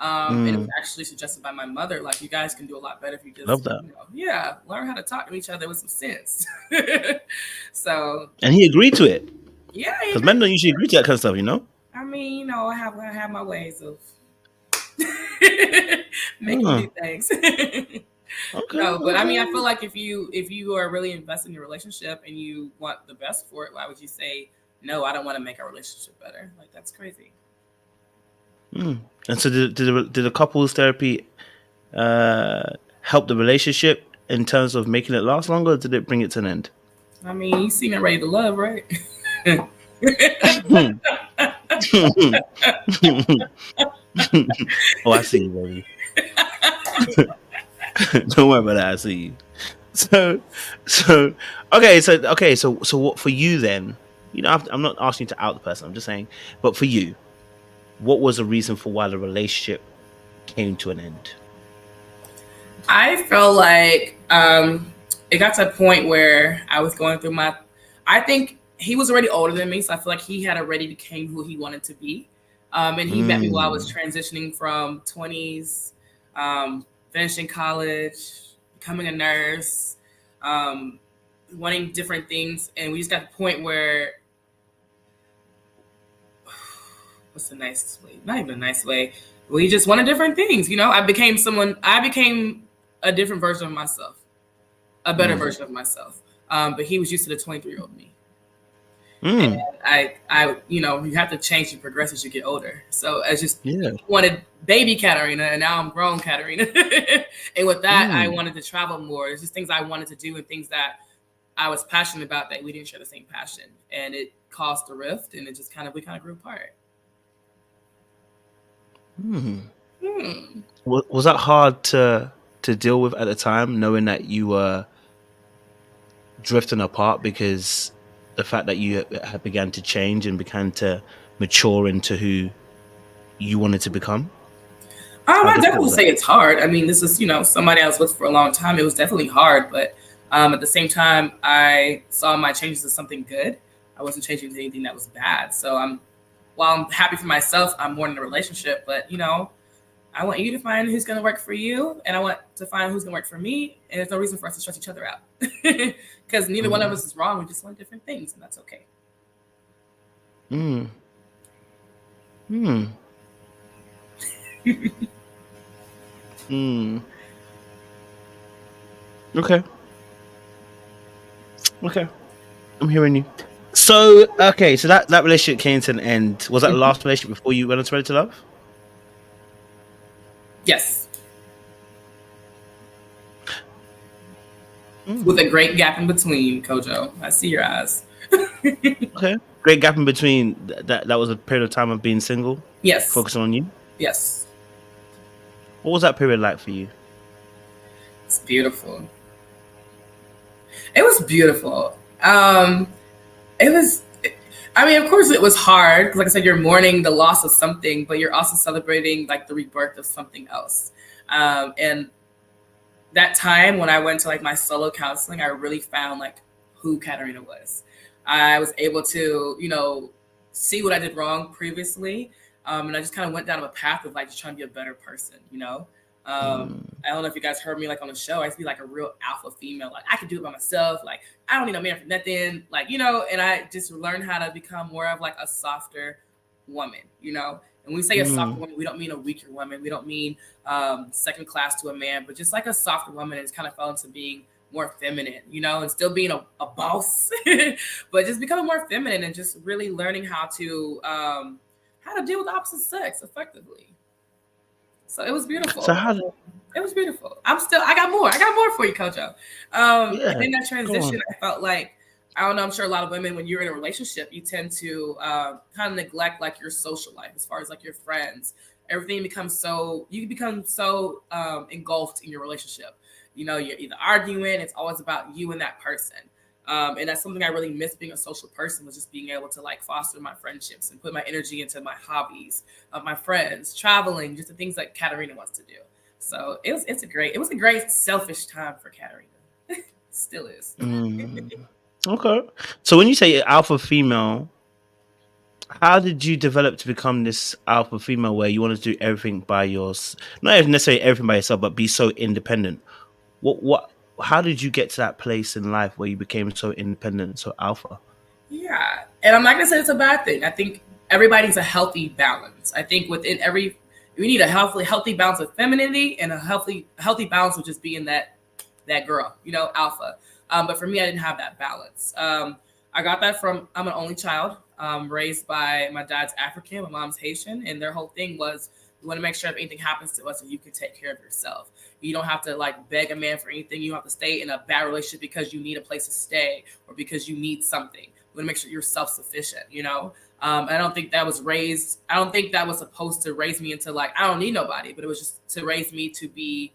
And it was actually suggested by my mother, like, you guys can do a lot better if you Love just, that. learn how to talk to each other with some sense. So And he agreed to it. yeah, Because men don't usually agree to that kind of stuff, I mean, I have my ways of making Huh. do things. Okay. No, but I mean, I feel like if you are really invested in your relationship and you want the best for it, why would you say no? I don't want to make our relationship better. Like, that's crazy. And so did the couples therapy help the relationship in terms of making it last longer, or did it bring it to an end? I mean, you seem ready to love, right? Oh, I see you, baby. Don't worry about that. I see you. So, so what for you then? I'm not asking you to out the person. I'm just saying, but for you, what was the reason for why the relationship came to an end? I felt like it got to a point where I was going through my. I think he was already older than me, so I feel like he had already became who he wanted to be. And he met me while I was transitioning from 20s, finishing college, becoming a nurse, wanting different things, and we just got to the point where what's the nicest way? Not even a nice way. We just wanted different things. I became a different version of myself, a better version of myself. But he was used to the 23-year-old me. And you have to change and progress as you get older. So I just wanted baby Katarina, and now I'm grown Katarina. And with that, I wanted to travel more. It's just things I wanted to do and things that I was passionate about that we didn't share the same passion. And it caused a rift, and we kind of grew apart. Was that hard to deal with at the time, knowing that you were drifting apart because the fact that you had began to change and began to mature into who you wanted to become? I definitely say it's hard. I mean, this is somebody I was with for a long time. It was definitely hard, but at the same time, I saw my changes as something good. I wasn't changing to anything that was bad. So while I'm happy for myself, I'm more in a relationship. But I want you to find who's going to work for you, and I want to find who's going to work for me. And there's no reason for us to stress each other out because neither one of us is wrong. We just want different things, and that's okay. Okay, I'm hearing you. So that relationship came to an end. Was that the last relationship before you went into Ready to Love? Yes. With a great gap in between, Cojo. I see your eyes. Okay. Great gap in between. That was a period of time of being single? Yes. Focusing on you? Yes. What was that period like for you? It's beautiful. It was beautiful. It was, I mean, of course it was hard. Because like I said, you're mourning the loss of something, but you're also celebrating like the rebirth of something else. And that time when I went to like my solo counseling, I really found like who Katarina was. I was able to, see what I did wrong previously. And I just kind of went down a path of like just trying to be a better person, I don't know if you guys heard me like on the show. I used to be like a real alpha female. Like, I could do it by myself. Like, I don't need a man for nothing. Like, and I just learned how to become more of like a softer woman, And when we say a softer woman, we don't mean a weaker woman. We don't mean second class to a man, but just like a softer woman. And just kind of fell into being more feminine, and still being a boss, but just becoming more feminine and just really learning how to how to deal with the opposite sex effectively. So it was beautiful. So how did, It was beautiful. I got more for you, Cojo. yeah, And in that go transition, on. I felt like, I don't know, I'm sure a lot of women, when you're in a relationship, you tend to kind of neglect like your social life as far as like your friends. Everything becomes so, you become so engulfed in your relationship. You know, you're either arguing, it's always about you and that person. And that's something I really miss being a social person, was just being able to like foster my friendships and put my energy into my hobbies, my friends, traveling, just the things that Katarina wants to do. So it was a great selfish time for Katarina. Still is. Mm, okay. So when you say alpha female, how did you develop to become this alpha female where you want to do everything by yours, not even necessarily everything by yourself, but be so independent? What how did you get to that place in life where you became so independent and so alpha? Yeah. And I'm not gonna say it's a bad thing. I think everybody needs a healthy balance. I think within every, we need a healthy balance of femininity and a healthy balance of just being that girl, you know, alpha. But for me, I didn't have that balance. I got that from, I'm an only child, raised by, my dad's African, my mom's Haitian, and their whole thing was, we want to make sure if anything happens to us, that you can take care of yourself. You don't have to like beg a man for anything. You don't have to stay in a bad relationship because you need a place to stay or because you need something. We want to make sure you're self-sufficient, you know? I don't think that was raised, I don't think that was supposed to raise me into like, I don't need nobody, but it was just to raise me to be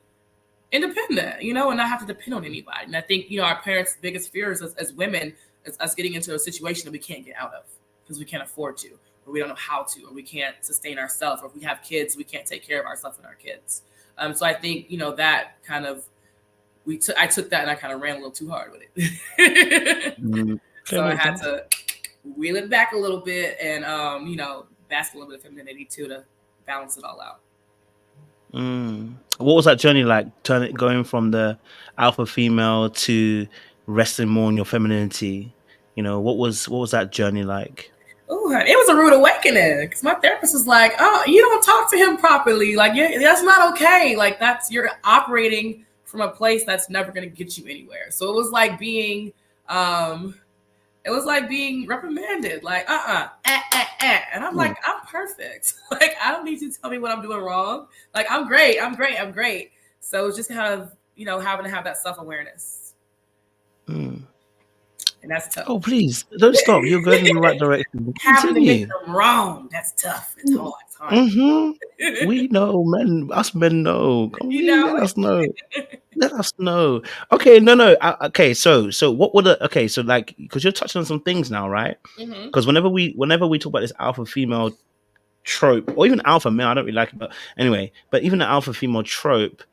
independent, you know, and not have to depend on anybody. And I think, you know, our parents' biggest fears as women is us getting into a situation that we can't get out of because we can't afford to, or we don't know how to, or we can't sustain ourselves, or if we have kids, we can't take care of ourselves and our kids. So I think, you know, that kind of, I took that and I kind of ran a little too hard with it. Mm, okay, So I makes had sense. to wheel it back a little bit and, you know, bask a little bit of femininity too to balance it all out. What was that journey like? Going from the alpha female to resting more on your femininity. You know, what was that journey like? Ooh, it was a rude awakening because my therapist was like, "Oh, you don't talk to him properly. Like, that's not okay. Like, you're operating from a place that's never going to get you anywhere." So um, it was like being reprimanded. Like, and I'm Mm, like, I'm perfect. Like, I don't need you to tell me what I'm doing wrong. Like, I'm great. I'm great. I'm great. So it's just kind of, you know, having to have that self awareness, mm. and that's tough. Oh, please don't stop. You're going in the right direction. Having to admit Continue. that I'm wrong. That's tough. It's hard. It's hard. Mm-hmm. We know, men. Us men know. Can You we know. let us know? Let us know. Okay, no, no. Okay, so what would okay? So like, because you're touching on some things now, right? Mm-hmm. Because whenever we talk about this alpha female trope, or even alpha male, I don't really like it, but anyway, but even the alpha female trope,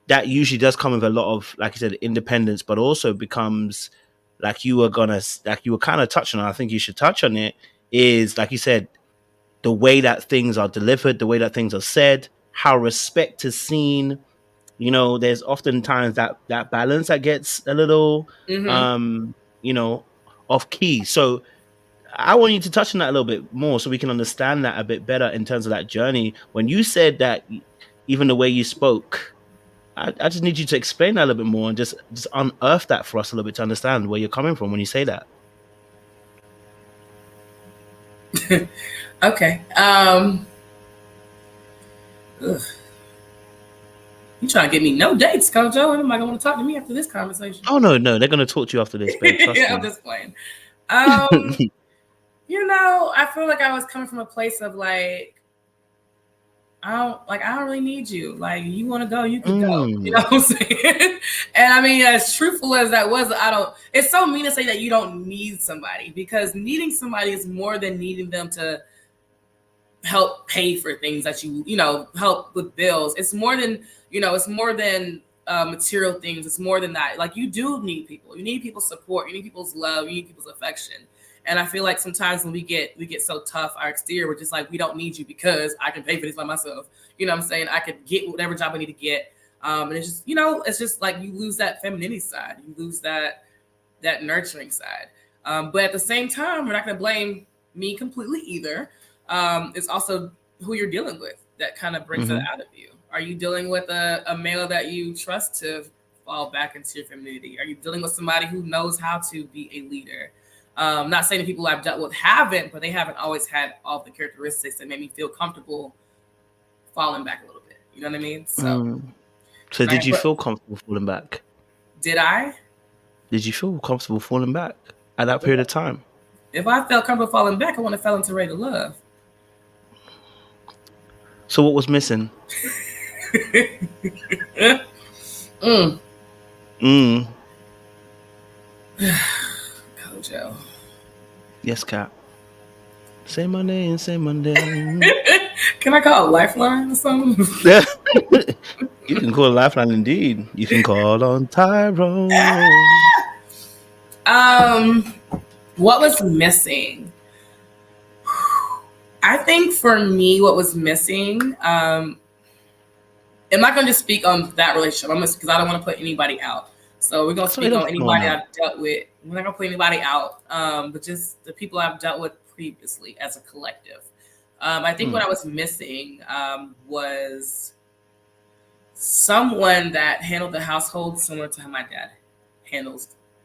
that usually does come with a lot of, like you said, independence, but also becomes like like you were kind of touching on. I think you should touch on it. Is like you said, the way that things are delivered, the way that things are said, how respect is seen. You know, there's oftentimes that balance that gets a little, Mm-hmm. um, you know, off key. So I want you to touch on that a little bit more so we can understand that a bit better in terms of that journey. When you said that, even the way you spoke, I just need you to explain that a little bit more and just unearth that for us a little bit to understand where you're coming from when you say that. Okay. Ugh. You trying to get me no dates, Cojo? Anybody gonna want to talk to me after this conversation? Oh no, no, they're gonna talk to you after this, babe. Trust I'm me. just playing. Um, you know, I feel like I was coming from a place of like, I don't really need you. Like, you want to go, you could go. You know Mm, what I'm saying? And I mean, as truthful as that was, I don't. It's so mean to say that you don't need somebody, because needing somebody is more than needing them to help pay for things that you know, help with bills. It's more than, you know, it's more than material things. It's more than that. Like, you do need people. You need people's support. You need people's love. You need people's affection. And I feel like sometimes when we get so tough, our exterior, we're just like, we don't need you because I can pay for this by myself. You know what I'm saying? I could get whatever job I need to get. And it's just, you know, it's just like you lose that femininity side. You lose that nurturing side. But at the same time, we're not going to blame me completely either. It's also who you're dealing with that kind of brings that hmm out of you. Are you dealing with a male that you trust to fall back into your femininity? Are you dealing with somebody who knows how to be a leader? Not saying the people I've dealt with haven't, but they haven't always had all the characteristics that made me feel comfortable falling back a little bit. You know what I mean? So did you feel comfortable falling back? Did I? Did you feel comfortable falling back at that period of time? If I felt comfortable falling back, I wouldn't have fell into Ready to Love. So what was missing? Cojo. Yes, Katt. Say my name, say my name. Can I call a lifeline or something? You can call a lifeline indeed. You can call on Tyrone. What was missing? I think for me, what was missing, I'm not going to speak on that relationship because I don't want to put anybody out. So we're going to speak on anybody I've dealt with. We're not going to put anybody out, but just the people I've dealt with previously as a collective. I think what I was missing was someone that handled the household similar to how my dad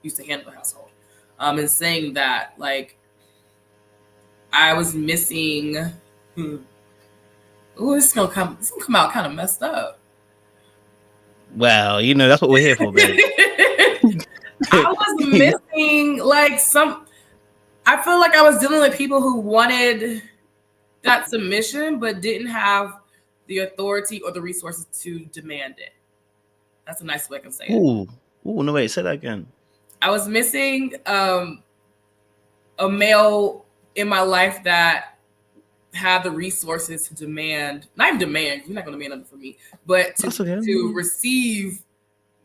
used to handle the household. And saying that, like, I was missing. Ooh, this is gonna come out kind of messed up. Well, you know, that's what we're here for, baby. I was missing I feel like I was dealing with people who wanted that submission, but didn't have the authority or the resources to demand it. That's a nice way I can say it. Ooh, no, wait, say that again. I was missing a male in my life that had the resources to demand, not even demand, you're not going to demand nothing from me, but to receive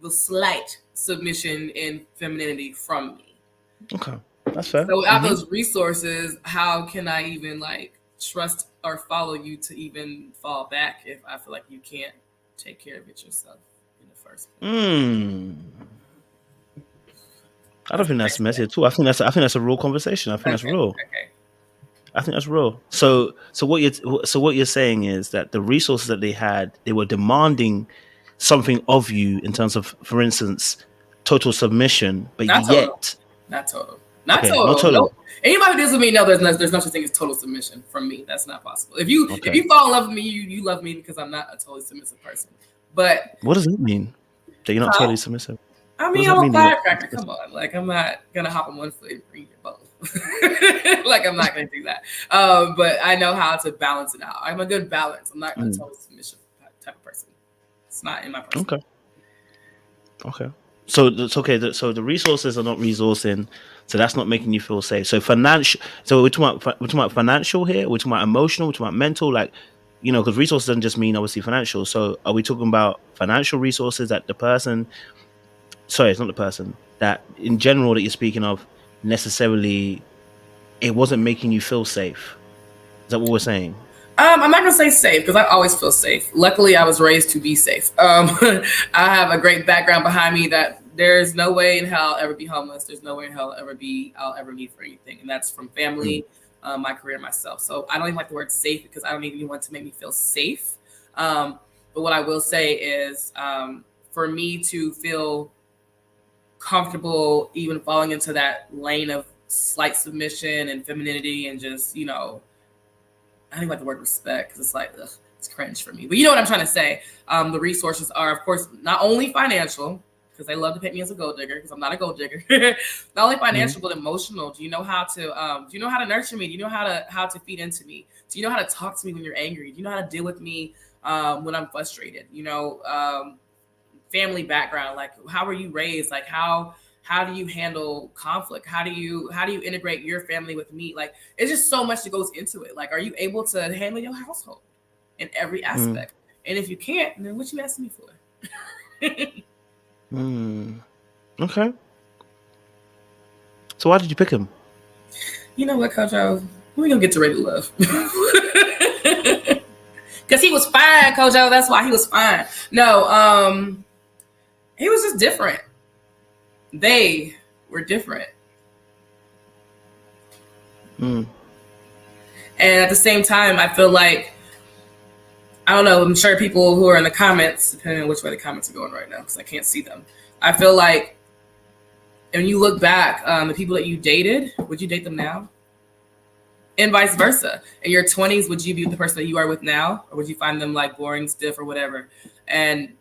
the slight submission and femininity from me. Okay, that's fair. So without those resources, how can I even trust or follow you to even fall back if I feel like you can't take care of it yourself in the first place? I don't think that's messy at all. I think that's a real conversation. I think that's real. Okay. I think that's real. So what you're saying is that the resources that they had, they were demanding something of you in terms of, for instance, total submission, but not total. Not total. Nope. Anybody who deals with me know there's no such thing as total submission from me. That's not possible. If you fall in love with me, you love me because I'm not a totally submissive person. But what does it mean that you're not totally submissive? I mean, I'm a firecracker. Come on, I'm not gonna hop on one foot and bring you both. I'm not gonna do that. But I know how to balance it out. I'm a good balance. I'm not a total submissive type of person. It's not in my person. Okay. So it's okay. So the resources are not resourcing. So that's not making you feel safe. So financial. So we're talking about financial here. We're talking about emotional. We're talking about mental. Because resources doesn't just mean obviously financial. So are we talking about financial resources that the person? Sorry, it's not the person. That in general that you're speaking of necessarily, it wasn't making you feel safe. Is that what we're saying? I'm not gonna say safe because I always feel safe. Luckily, I was raised to be safe. I have a great background behind me that there's no way in hell I'll ever be homeless. There's no way in hell I'll ever need for anything, and that's from family, my career, myself. So I don't even like the word safe because I don't even want to make me feel safe. But what I will say is, for me to feel comfortable even falling into that lane of slight submission and femininity and just, I don't even like the word respect because it's it's cringe for me. But you know what I'm trying to say. The resources are, of course, not only financial, because they love to paint me as a gold digger because I'm not a gold digger. Not only financial, but emotional. Do you know how to nurture me? Do you know how to feed into me? Do you know how to talk to me when you're angry? Do you know how to deal with me when I'm frustrated? Family background, how were you raised? How do you handle conflict? How do you integrate your family with me? It's just so much that goes into it. Are you able to handle your household in every aspect? And if you can't, then what you asking me for? Okay. So why did you pick him? You know what, Cojo? We're gonna get to Ready to Love. Because he was fine, Cojo. That's why he was fine. No, he was just different. They were different. And at the same time, I feel like, I don't know, I'm sure people who are in the comments, depending on which way the comments are going right now, because I can't see them, I feel like And you look back, the people that you dated, would you date them now? And vice versa. In your 20s, would you be the person that you are with now? Or would you find them like boring, stiff, or whatever? And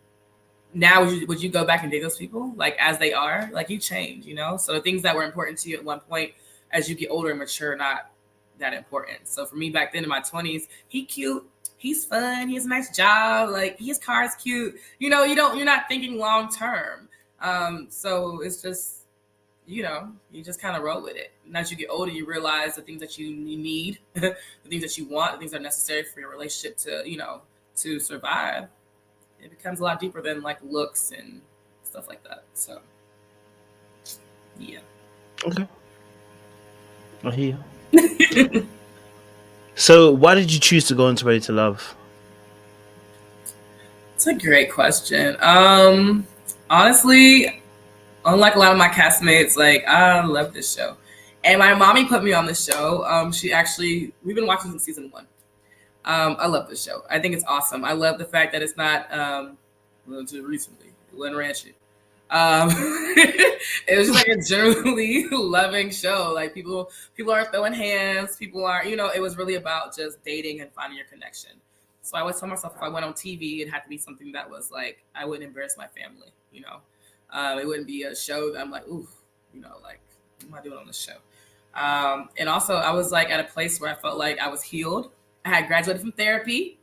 now would you go back and date those people like as they are? Like you change, you know? So the things that were important to you at one point, as you get older and mature, not that important. So for me back then in my 20s, he cute, he's fun, he has a nice job, like his car is cute. You know, you're not thinking long term. So it's just, you know, you just kind of roll with it. And as you get older, you realize the things that you need, the things that you want, the things that are necessary for your relationship to, you know, to survive. It becomes a lot deeper than like looks and stuff like that. So, yeah. Okay. I hear you. So, why did you choose to go into Ready to Love? It's a great question. Honestly, unlike a lot of my castmates, like I love this show, and my mommy put me on this show. We've been watching since season 1. I love this show. I think it's awesome. I love the fact that it's not until recently, it wasn't ratchet. It was just like a generally loving show. Like people are throwing hands. People are, you know, it was really about just dating and finding your connection. So I always tell myself if I went on TV, it had to be something that was like I wouldn't embarrass my family. You know. It wouldn't be a show that I'm like, ooh, you know, like, what am I doing on this show? And also, I was like at a place where I felt like I was healed. I had graduated from therapy.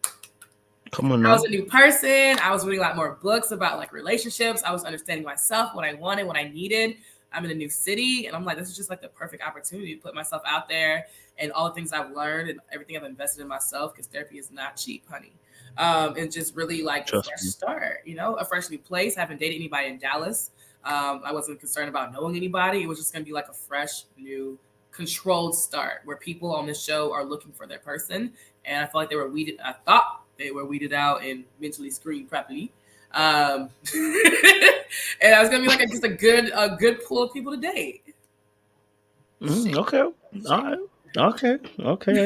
Come on now. I was a new person. I was reading a lot more books about like relationships. I was understanding myself, what I wanted, what I needed. I'm in a new city. And I'm like, this is just like the perfect opportunity to put myself out there and all the things I've learned and everything I've invested in myself, because therapy is not cheap, honey. And just really like a fresh start, you know, a fresh new place. I haven't dated anybody in Dallas. I wasn't concerned about knowing anybody. It was just going to be like a fresh, new, controlled start where people on this show are looking for their person. And I felt like I thought they were weeded out and mentally screened properly. And I was going to be like just a good pool of people to date. Okay. All right. Okay.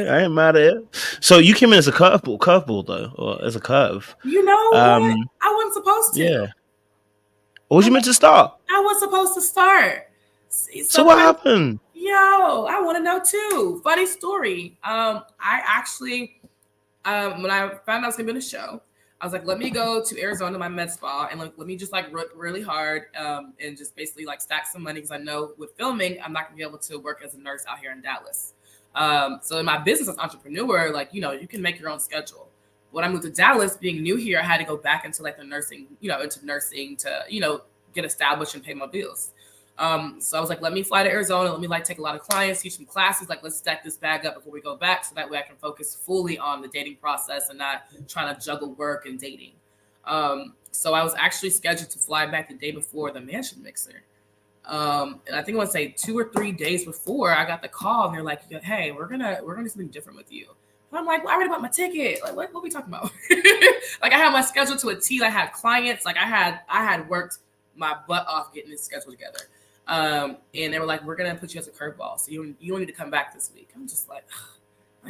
I ain't mad at it. So you came in as a curveball though, or as a curve. You know what? I wasn't supposed to. Yeah. What was you meant to start? I was supposed to start. So what happened? Yo, I want to know too. Funny story. I actually, when I found out I was gonna be on the show, I was like, let me go to Arizona, my med spa, and let me just like work really hard and just basically like stack some money, because I know with filming, I'm not gonna be able to work as a nurse out here in Dallas. So in my business as an entrepreneur, like, you know, you can make your own schedule. When I moved to Dallas, being new here, I had to go back into like the nursing, you know, into nursing to, you know, get established and pay my bills. So I was like, let me fly to Arizona. Let me like take a lot of clients, teach some classes. Like, let's stack this bag up before we go back, so that way I can focus fully on the dating process and not trying to juggle work and dating. So I was actually scheduled to fly back the day before the mansion mixer. And I think I want to say 2 or 3 days before, I got the call and they're like, hey, we're gonna do something different with you. And I'm like, well, I already bought my ticket. Like, what are we talking about? Like, I had my schedule to a T. I had clients. Like, I had worked my butt off getting this schedule together. And they were like, we're gonna put you as a curveball, so you don't need to come back this week. I'm just like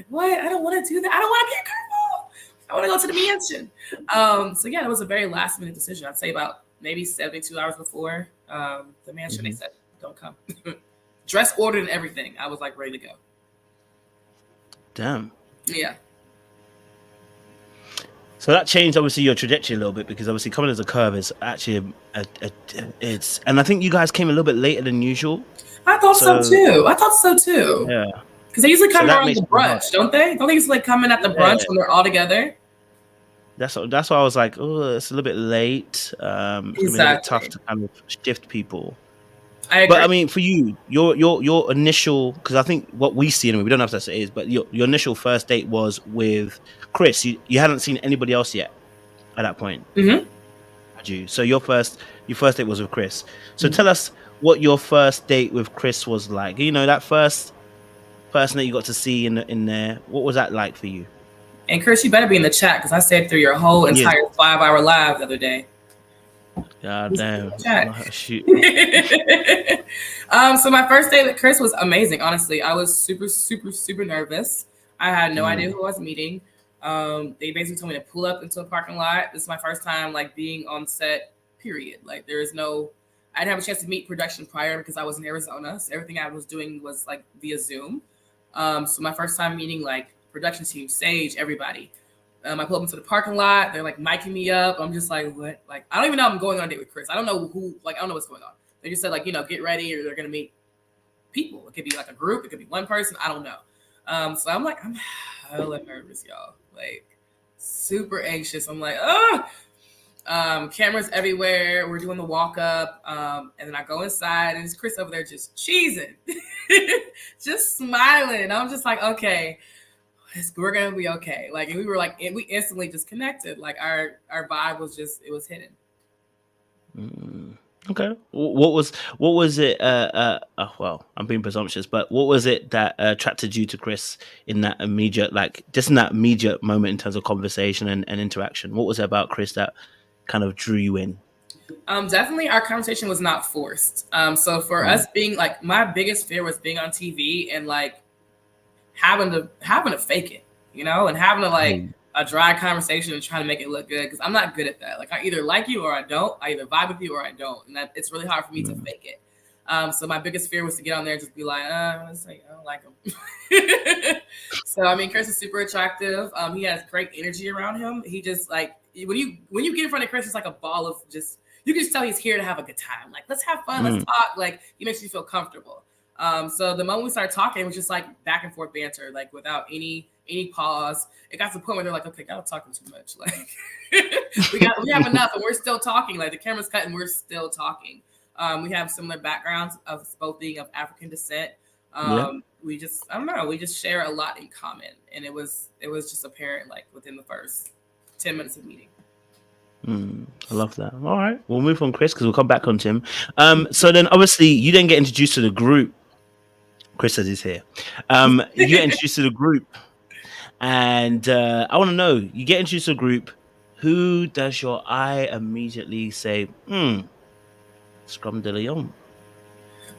what? I don't want to do that. I don't want to be a curveball. I want to go to the mansion. So yeah, it was a very last minute decision. I'd say about maybe 72 hours before the mansion. They said, don't come. Dress ordered and everything. I was like ready to go. Damn. Yeah. So that changed obviously your trajectory a little bit, because obviously coming as a curve is actually it's, and I think you guys came a little bit later than usual. I thought so too. Yeah. Because they usually come around the brunch, don't they? Don't they usually like come in at the brunch when they're all together? That's why I was like, oh, it's a little bit late. It's gonna be a bit tough to kind of shift people. I agree. But I mean, for you, your initial, because I think what we see, anyway, we don't know if that's what it is, but your initial first date was with Chris. You hadn't seen anybody else yet at that point. Mm-hmm. Had you? So your first date was with Chris. So tell us what your first date with Chris was like. You know, that first person that you got to see in there. What was that like for you? And Chris, you better be in the chat, because I stayed through your whole entire 5-hour live the other day. God damn. Shoot. So my first date with Chris was amazing. Honestly, I was super, super, super nervous. I had no idea who I was meeting. They basically told me to pull up into a parking lot. This is my first time like being on set, period. Like there is no I didn't have a chance to meet production prior because I was in Arizona. So everything I was doing was like via Zoom. So my first time meeting like production team, Sage, everybody. I pull up into the parking lot. They're like micing me up. I'm just like, what? Like, I don't even know I'm going on a date with Chris. I don't know who, like, I don't know what's going on. They just said, like, get ready or they're going to meet people. It could be like a group. It could be one person. I don't know. So I'm like, I'm hella nervous, y'all. Like, super anxious. I'm like, cameras everywhere. We're doing the walk up. And then I go inside and it's Chris over there just cheesing, just smiling. I'm just like, okay, we're going to be okay. Like, and we were like, we instantly just connected. Like our vibe was just, it was hidden. Okay. What was it? Well, I'm being presumptuous, but what was it that attracted you to Chris in that immediate, like just in that immediate moment in terms of conversation and interaction? What was it about Chris that kind of drew you in? Definitely our conversation was not forced. So for us being like, my biggest fear was being on TV and like having to fake it, and having to like a dry conversation and trying to make it look good. Cause I'm not good at that. Like I either like you or I don't. I either vibe with you or I don't. And that it's really hard for me to fake it. So my biggest fear was to get on there and just be like, I don't like him. So, I mean, Chris is super attractive. He has great energy around him. He just like, when you get in front of Chris, it's like a ball of just, you can just tell he's here to have a good time. Like, let's have fun. Let's talk. Like, he makes you feel comfortable. So the moment we started talking, it was just like back and forth banter, like without any pause. It got to the point where they're like, okay, y'all talking too much. Like we have enough and we're still talking. Like the camera's cut and we're still talking. We have similar backgrounds of both being of African descent. We just, I don't know, we just share a lot in common. And it was just apparent like within the first 10 minutes of meeting. I love that. All right, we'll move on, Chris, because we'll come back on Tim. So then obviously you didn't get introduced to the group. Chris says he's here. You get introduced to the group. And I want to know, you get introduced to a group, who does your eye immediately say, Scrum de Leon?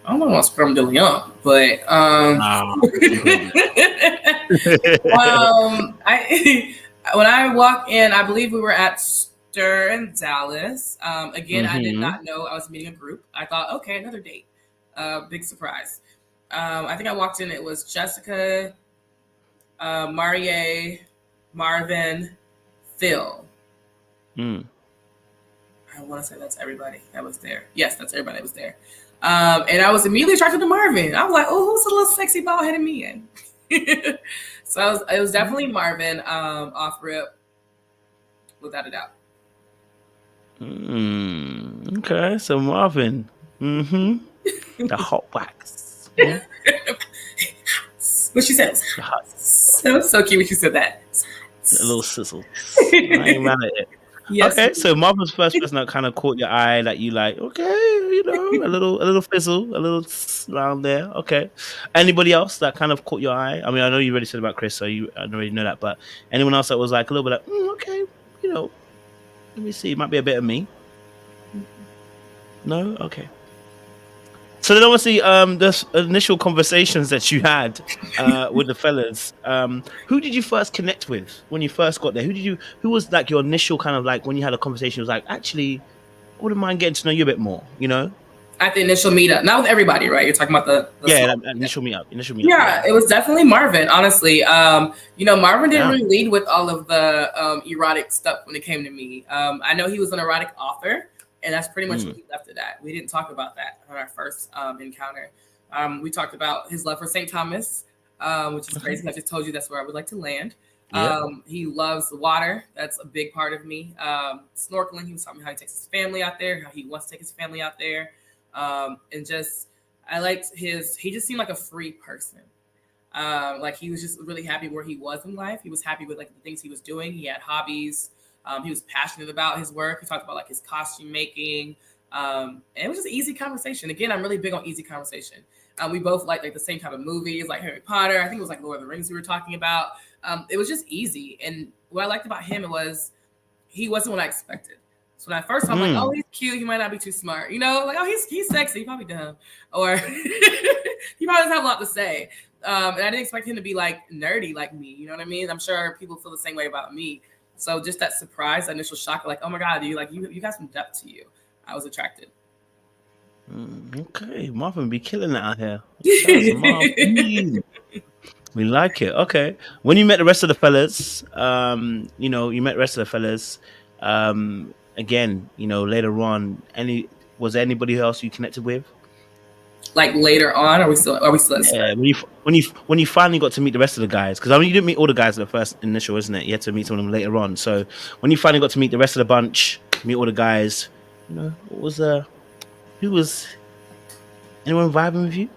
I don't know about Scrum de Leon, but when I walk in, I believe we were at Stir in Dallas. Again, I did not know I was meeting a group. I thought, okay, another date. Big surprise. I think I walked in, it was Jessica, Marie, Marvin, Phil. I want to say that's everybody that was there. Yes, that's everybody that was there. And I was immediately attracted to Marvin. I was like, oh, who's the little sexy bald headed man? So it was definitely Marvin off rip, without a doubt. Okay, so Marvin. The hot wax. What she said was so cute when she said that. A little sizzle. I ain't mad at it. Yes. Okay, so Marvin's first person that kind of caught your eye, that you like, okay, a little fizzle, a little around there. Okay. Anybody else that kind of caught your eye? I mean, I know you already said about Chris, so I already know that, but anyone else that was like a little bit like, okay, let me see, it might be a bit of me. No? Okay. So then obviously the initial conversations that you had with the fellas, who did you first connect with when you first got there? Who was like your initial kind of like when you had a conversation, was like, actually, I wouldn't mind getting to know you a bit more, At the initial meetup, not with everybody, right? You're talking about the initial meetup. Yeah, it was definitely Marvin, honestly. Marvin didn't really lead with all of the erotic stuff when it came to me. I know he was an erotic author. And that's pretty much what he left it at. We didn't talk about that on our first encounter. We talked about his love for St. Thomas, which is crazy. I just told you that's where I would like to land. He loves the water. That's a big part of me. Snorkeling, he was talking about how he takes his family out there, how he wants to take his family out there. And just, I liked he just seemed like a free person. Like he was just really happy where he was in life. He was happy with like the things he was doing. He had hobbies. He was passionate about his work. He talked about like his costume making. And it was just an easy conversation. Again, I'm really big on easy conversation. We both like the same type of movies, like Harry Potter. I think it was like Lord of the Rings we were talking about. It was just easy. And what I liked about him was he wasn't what I expected. So when I first saw him, like, oh, he's cute. He might not be too smart. Like, oh, he's sexy. He probably dumb. Or he probably doesn't have a lot to say. And I didn't expect him to be like nerdy like me. You know what I mean? I'm sure people feel the same way about me. So just that surprise, that initial shock, like, oh my God, you got some depth to you. I was attracted. Okay, Marvin be killing it out here. Shout out to Marvin. We like it. Okay. When you met the rest of the fellas, you met the rest of the fellas. Again, later on, was there anybody else you connected with? Like later on, are we still at Yeah, start? when you finally got to meet the rest of the guys, because I mean you didn't meet all the guys at the first initial, isn't it? You had to meet some of them later on. So when you finally got to meet the rest of the bunch, meet all the guys, what was who was anyone vibing with you?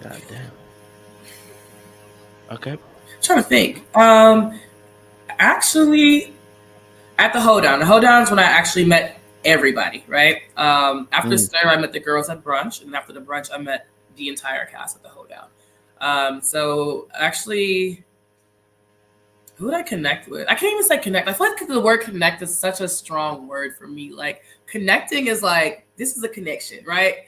God damn. Okay. Trying to think. Actually, at the hoedown. The hoedown is when I actually met everybody. Right. After Mm. Stir, I met the girls at brunch, and after the brunch, I met the entire cast at the hoedown. So actually, who did I connect with? I can't even say connect. I feel like the word connect is such a strong word for me. Like connecting is like this is a connection, right?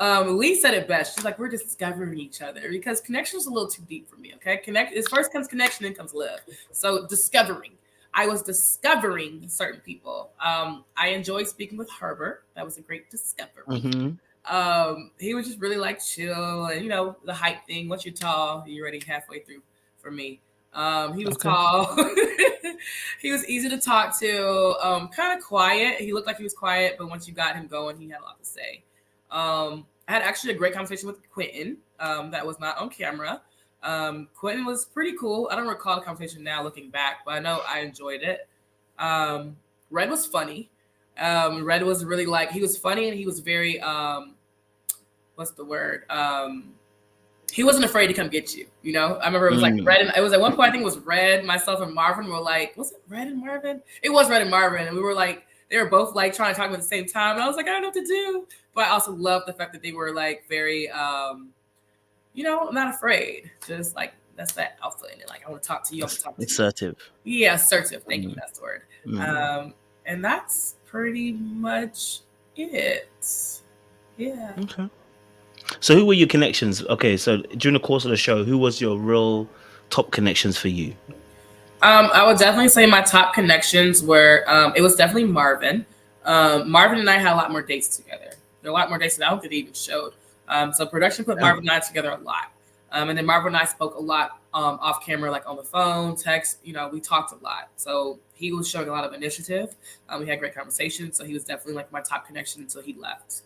Lee said it best. She's like, we're discovering each other because connection is a little too deep for me. Okay, connect is first comes connection, then comes love. So discovering. I was discovering certain people. I enjoyed speaking with Herbert. That was a great discovery. Mm-hmm. He was just really like chill and the height thing. Once you're tall, you're already halfway through for me. He was Okay. tall. He was easy to talk to. Kind of quiet. He looked like he was quiet, but once you got him going, he had a lot to say. I had actually a great conversation with Quentin. That was not on camera. Quentin was pretty cool. I don't recall the conversation now looking back, but I know I enjoyed it. Red was funny. Red was really he was funny and he was very what's the word? He wasn't afraid to come get you. I remember it was like Red, and it was at one point I think it was Red, myself, and Marvin were like, was it Red and Marvin? It was Red and Marvin, and we were like, they were both like trying to talk at the same time, and I was like, I don't know what to do. But I also loved the fact that they were like very, not afraid. Just like that's that alpha in it. Like I want to talk to you. I want to talk to Assertive. you. Yeah, assertive. Thank you. That's the word. And that's pretty much it. Yeah. Okay. So who were your connections? Okay, so during the course of the show, who was your real top connections for you? I would definitely say my top connections were it was definitely Marvin. Marvin and I had a lot more dates together. There were a lot more dates that I don't think they even showed. So production put Marvin and I together a lot. And then Marvin and I spoke a lot off camera, like on the phone, text. We talked a lot. So he was showing a lot of initiative. We had great conversations. So he was definitely like my top connection until he left.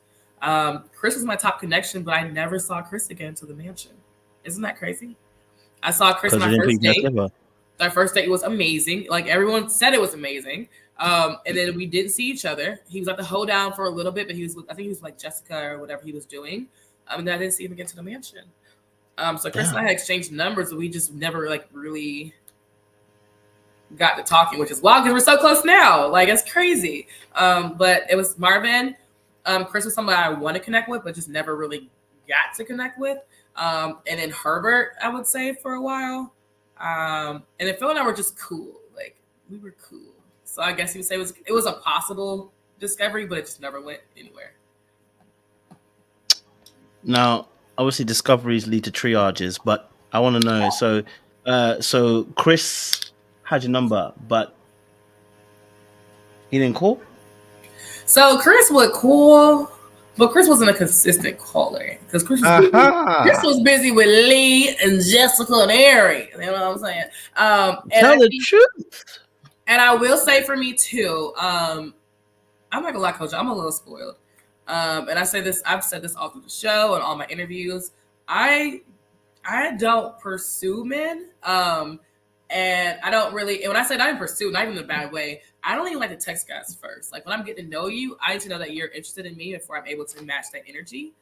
Chris was my top connection, but I never saw Chris again until the mansion. Isn't that crazy? I saw Chris on my first date. Our first date was amazing. Like everyone said it was amazing. And then we didn't see each other. He was at the hoedown for a little bit, but I think he was like Jessica or whatever he was doing. And then I didn't see him again to the mansion. So Chris and I had exchanged numbers, but we just never like really got to talking, which is wild because we're so close now. Like it's crazy. But it was Marvin. Chris was somebody I want to connect with, but just never really got to connect with. And then Herbert, I would say for a while. And then Phil and I were just cool. Like we were cool. So I guess you would say it was a possible discovery, but it just never went anywhere. Now, obviously, discoveries lead to triages, but I want to know. So Chris had your number, but he didn't call. So Chris would call, but Chris wasn't a consistent caller because Chris was busy with Lee and Jessica and Ari. You know what I'm saying? Tell the truth. And I will say for me too, I'm not gonna lie, Cojo, I'm a little spoiled. And I've said this all through the show and all my interviews. I don't pursue men. And I don't really, and when I say I didn't pursue, not even in a bad way, I don't even like to text guys first. Like when I'm getting to know you, I need to know that you're interested in me before I'm able to match that energy.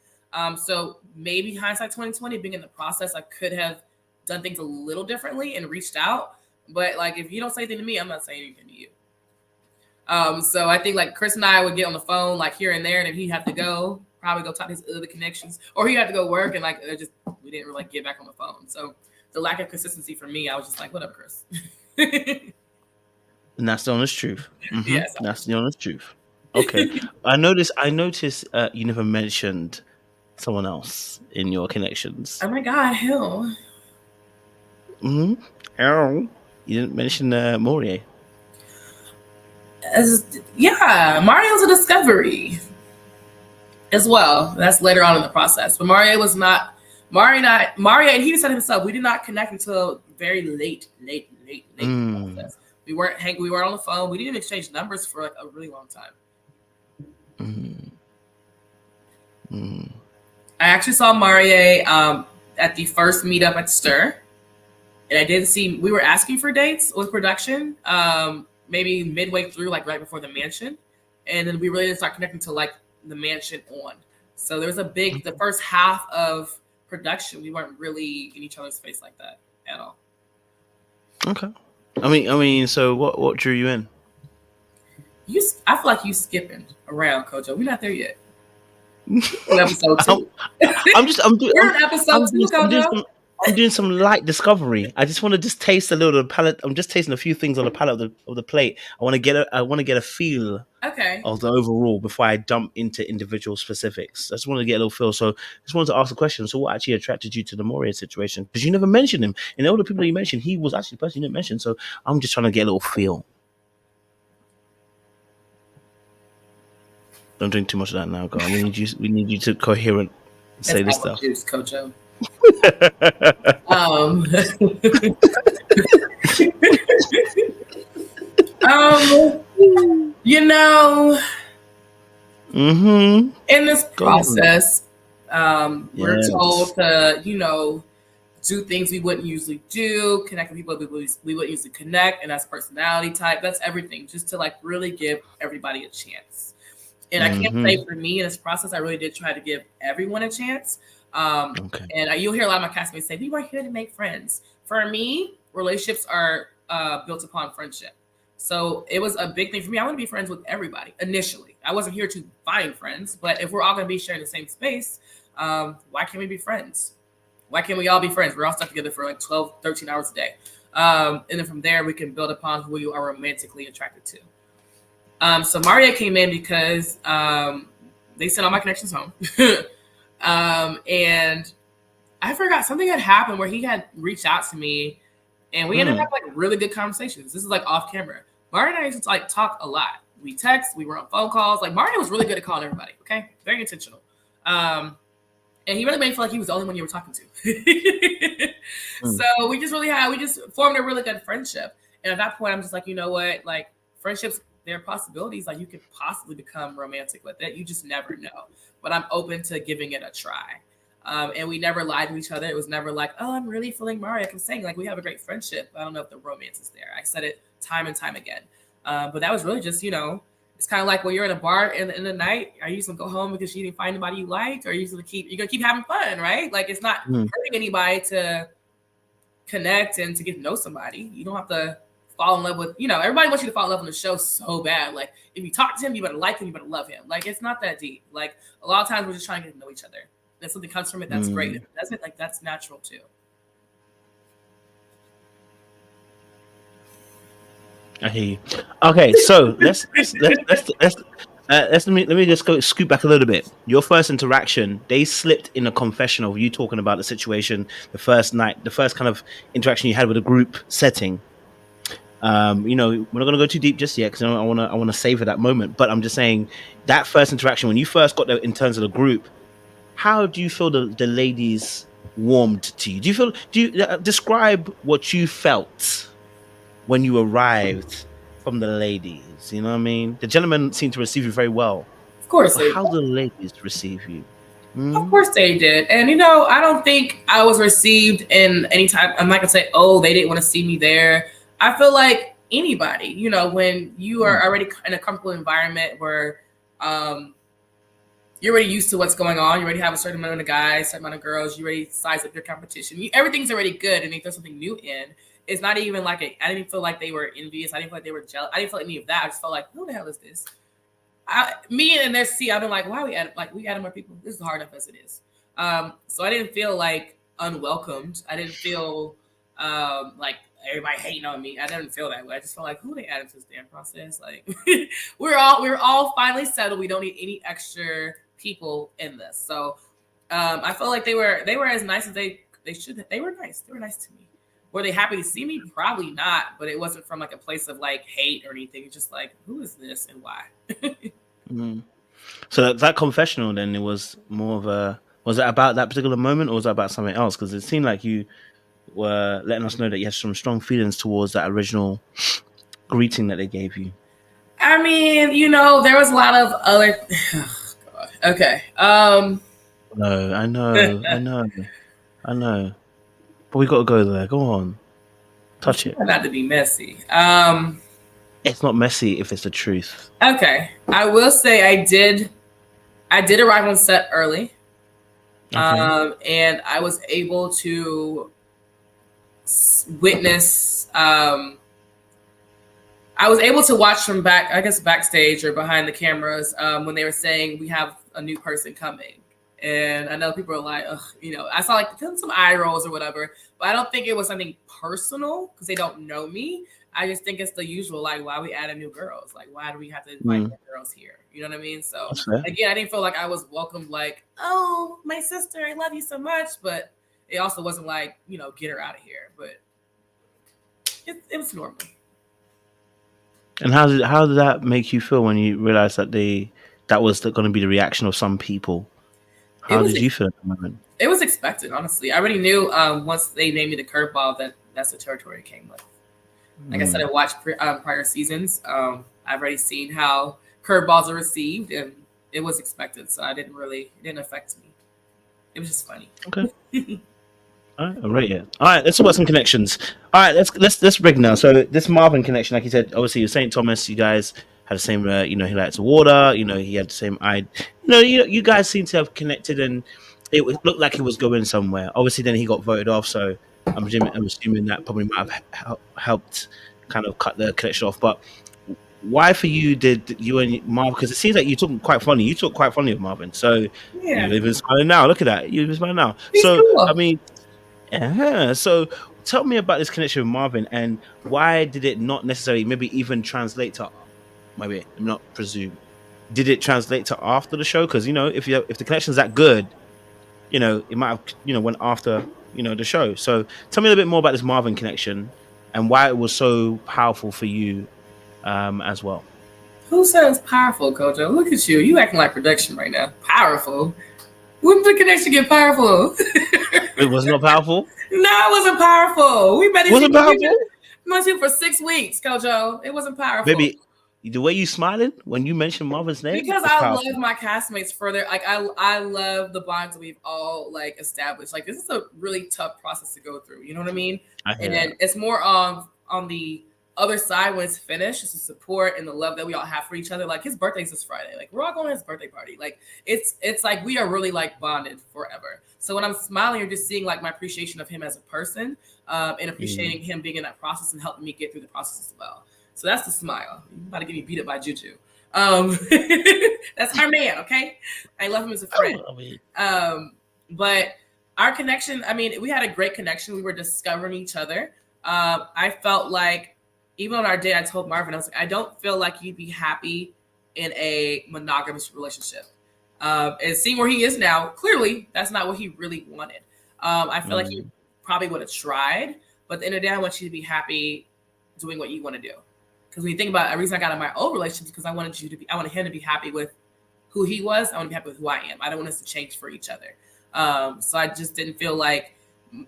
So maybe hindsight 2020, being in the process, I could have done things a little differently and reached out. But like, if you don't say anything to me, I'm not saying anything to you. So I think like Chris and I would get on the phone like here and there, and if he'd have to probably go talk to his other connections, or he had to go work, and like we didn't really get back on the phone. So the lack of consistency for me, I was just like, whatever, Chris. And that's the honest truth. Mm-hmm. Yes, that's the honest truth. Okay. I noticed you never mentioned someone else in your connections. Oh my God, who? Mm-hmm. You didn't mention Morier. Yeah, Mario's a discovery as well. That's later on in the process. But Mario, and he said himself, we did not connect until very late in the process. We weren't on the phone. We didn't even exchange numbers for like a really long time. I actually saw Mario at the first meetup at Stir. And I did see, we were asking for dates with production, maybe midway through, like right before the mansion. And then we really didn't start connecting to like the mansion on. So there was the first half of production, we weren't really in each other's face like that at all. Okay. I mean, so what drew you in? I feel like you skipping around, Cojo. We're not there yet. We're on episode 2. We're on episode 2, Cojo. I'm doing some light discovery. I just want to just taste a little of the palate. I'm just tasting a few things on the palate of the plate. I want to get a feel of the overall before I dump into individual specifics. I just want to get a little feel. So I just wanted to ask a question. So what actually attracted you to the Moria situation? Because you never mentioned him. And all the people you mentioned, he was actually the person you didn't mention. So I'm just trying to get a little feel. Don't drink too much of that now, girl. We need you to coherent say this stuff. Juice, Cojo. You know, in this process, we're told to, do things we wouldn't usually do, connect with people we wouldn't usually connect, and that's personality type. That's everything, just to like really give everybody a chance. And I can't say for me in this process, I really did try to give everyone a chance. And you'll hear a lot of my castmates say, we weren't here to make friends. For me, relationships are built upon friendship. So it was a big thing for me. I want to be friends with everybody initially. I wasn't here to find friends, but if we're all going to be sharing the same space, why can't we be friends? Why can't we all be friends? We're all stuck together for like 12, 13 hours a day. And then from there, we can build upon who you are romantically attracted to. So Maria came in because they sent all my connections home. And I forgot something had happened where he had reached out to me and we ended up having like really good conversations. This is like off camera. Maria and I used to like talk a lot. We text, we were on phone calls. Like Maria was really good at calling everybody. Okay. Very intentional. And he really made me feel like he was the only one you were talking to. So we just formed a really good friendship. And at that point, I'm just like, you know what? Like friendships, there are possibilities. Like you could possibly become romantic with it. You just never know. But I'm open to giving it a try. And we never lied to each other. It was never like, oh, I'm really feeling Maria. I'm saying like we have a great friendship. I don't know if the romance is there. I said it time and time again. But that was really just, it's kind of like when you're in a bar in the night, are you just gonna go home because you didn't find anybody you liked, or you're gonna keep having fun, right? Like it's not hurting anybody to connect and to get to know somebody. You don't have to fall in love with, everybody wants you to fall in love on the show so bad. Like if you talk to him, you better like him, you better love him. Like it's not that deep. Like a lot of times we're just trying to get to know each other. If something comes from it, that's great. If it doesn't, like that's natural too. I hear you. Okay, so let me just go scoot back a little bit. Your first interaction, they slipped in a confession of you talking about the situation, the first night, the first kind of interaction you had with a group setting. We're not going to go too deep just yet because I want to savor that moment. But I'm just saying that first interaction when you first got there in terms of the group, how do you feel the ladies warmed to you? Do you describe what you felt when you arrived from the ladies? You know what I mean? The gentlemen seem to receive you very well. Of course. How do the ladies receive you? Of course they did. And, I don't think I was received in any type. I'm not going to say, oh, they didn't want to see me there. I feel like anybody, when you are already in a comfortable environment where you're already used to what's going on. You already have a certain amount of guys, certain amount of girls. You already size up your competition. Everything's already good. And if there's something new in, it's not even like I didn't feel like they were envious. I didn't feel like they were jealous. I didn't feel any of that. I just felt like, who the hell is this? Me and their C, I've been like, why we added more people? This is hard enough as it is. So I didn't feel like unwelcomed. I didn't feel like everybody hating on me. I didn't feel that way. I just felt like, who they added to this damn process? Like we're all finally settled. We don't need any extra people in this. So I felt like they were as nice as they should. They were nice. They were nice to me. Were they happy to see me? Probably not, but it wasn't from like a place of like hate or anything. It's just like, who is this and why? So that confessional, then, it was more of a. Was it about that particular moment, or was it about something else? Because it seemed like you were letting us know that you had some strong feelings towards that original greeting that they gave you. I mean, you know, there was a lot of other. Oh, God. Okay. No, I know. But we got to go there. Go on, touch it. Not to be messy. It's not messy if it's the truth. Okay, I will say I did arrive on set early, and I was able to witness. I was able to watch from backstage or behind the cameras when they were saying we have a new person coming. And I know people are like, ugh, you know, I saw like some eye rolls or whatever, but I don't think it was something personal because they don't know me. I just think it's the usual, like, why we adding new girls? Like, why do we have to invite new girls here? You know what I mean? So again, I didn't feel like I was welcomed like, oh, my sister, I love you so much. But it also wasn't like, you know, get her out of here. But it was normal. And how did that make you feel when you realized that that was going to be the reaction of some people? How did you feel at the moment? It was expected, honestly. I already knew once they named me the curveball that's the territory it came with. Like I said, I watched prior seasons. I've already seen how curveballs are received, and it was expected. So it didn't affect me. It was just funny. Okay. All right, I'm ready. All right, let's talk about some connections. All right, let's break now. So this Marvin connection, like you said, obviously you're St. Thomas. You guys had the same, you know, he likes water. You know, he had the same eye. You guys seem to have connected, and it looked like it was going somewhere. Obviously, then he got voted off, so I'm assuming that probably might have helped kind of cut the connection off. But why for you did you and Marvin? Because it seems like you took quite funny. You took quite funny of Marvin. So you're even smiling now. Look at that. You're even smiling now. He's cool. I mean, so tell me about this connection with Marvin, and why did it not necessarily maybe even translate to, maybe I'm not presume, did it translate to after the show? Because, you know, if the connection's that good, you know, it might have, you know, went after, you know, the show. So tell me a little bit more about this Marvin connection and why it was so powerful for you as well. Who said it's powerful, Cojo? Look at you. You acting like production right now. Powerful. When did the connection get powerful? It was not powerful? No, it wasn't powerful. We met wasn't powerful? you for 6 weeks, Cojo. It wasn't powerful. Maybe the way you smiling when you mentioned Marvin's name. Because I love my castmates further. Like I love the bonds that we've all like established. Like this is a really tough process to go through. You know what I mean? And then it's more on the other side when it's finished. It's the support and the love that we all have for each other. Like his birthday's this Friday. Like we're all going to his birthday party. Like it's like we are really like bonded forever. So when I'm smiling, you're just seeing like my appreciation of him as a person and appreciating him being in that process and helping me get through the process as well. So that's the smile. You're about to get me beat up by Juju. That's our man, okay? I love him as a friend. But our connection, I mean, we had a great connection. We were discovering each other. I felt like, even on our date, I told Marvin, I was like, I don't feel like you'd be happy in a monogamous relationship. And seeing where he is now, clearly, that's not what he really wanted. I feel like he probably would have tried, but at the end of the day, I want you to be happy doing what you want to do. Because when you think about it, the reason I got in my old relationship is because I wanted him to be happy with who he was. I want to be happy with who I am. I don't want us to change for each other. So I just didn't feel like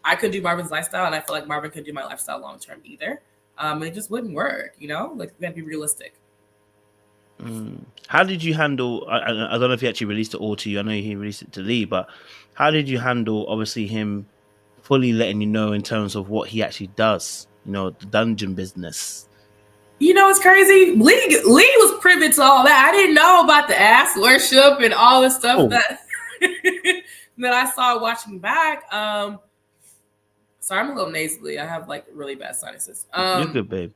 I could do Marvin's lifestyle, and I feel like Marvin could do my lifestyle long term either. And it just wouldn't work, you know? Like, we gotta be realistic. How did you handle, I don't know if he actually released it all to you. I know he released it to Lee, but how did you handle, obviously, him fully letting you know in terms of what he actually does, you know, the dungeon business? You know, it's crazy. Lee was privy to all that. I didn't know about the ass worship and all the stuff that I saw watching back. Sorry, I'm a little nasally. I have like really bad sinuses. You're good, babe.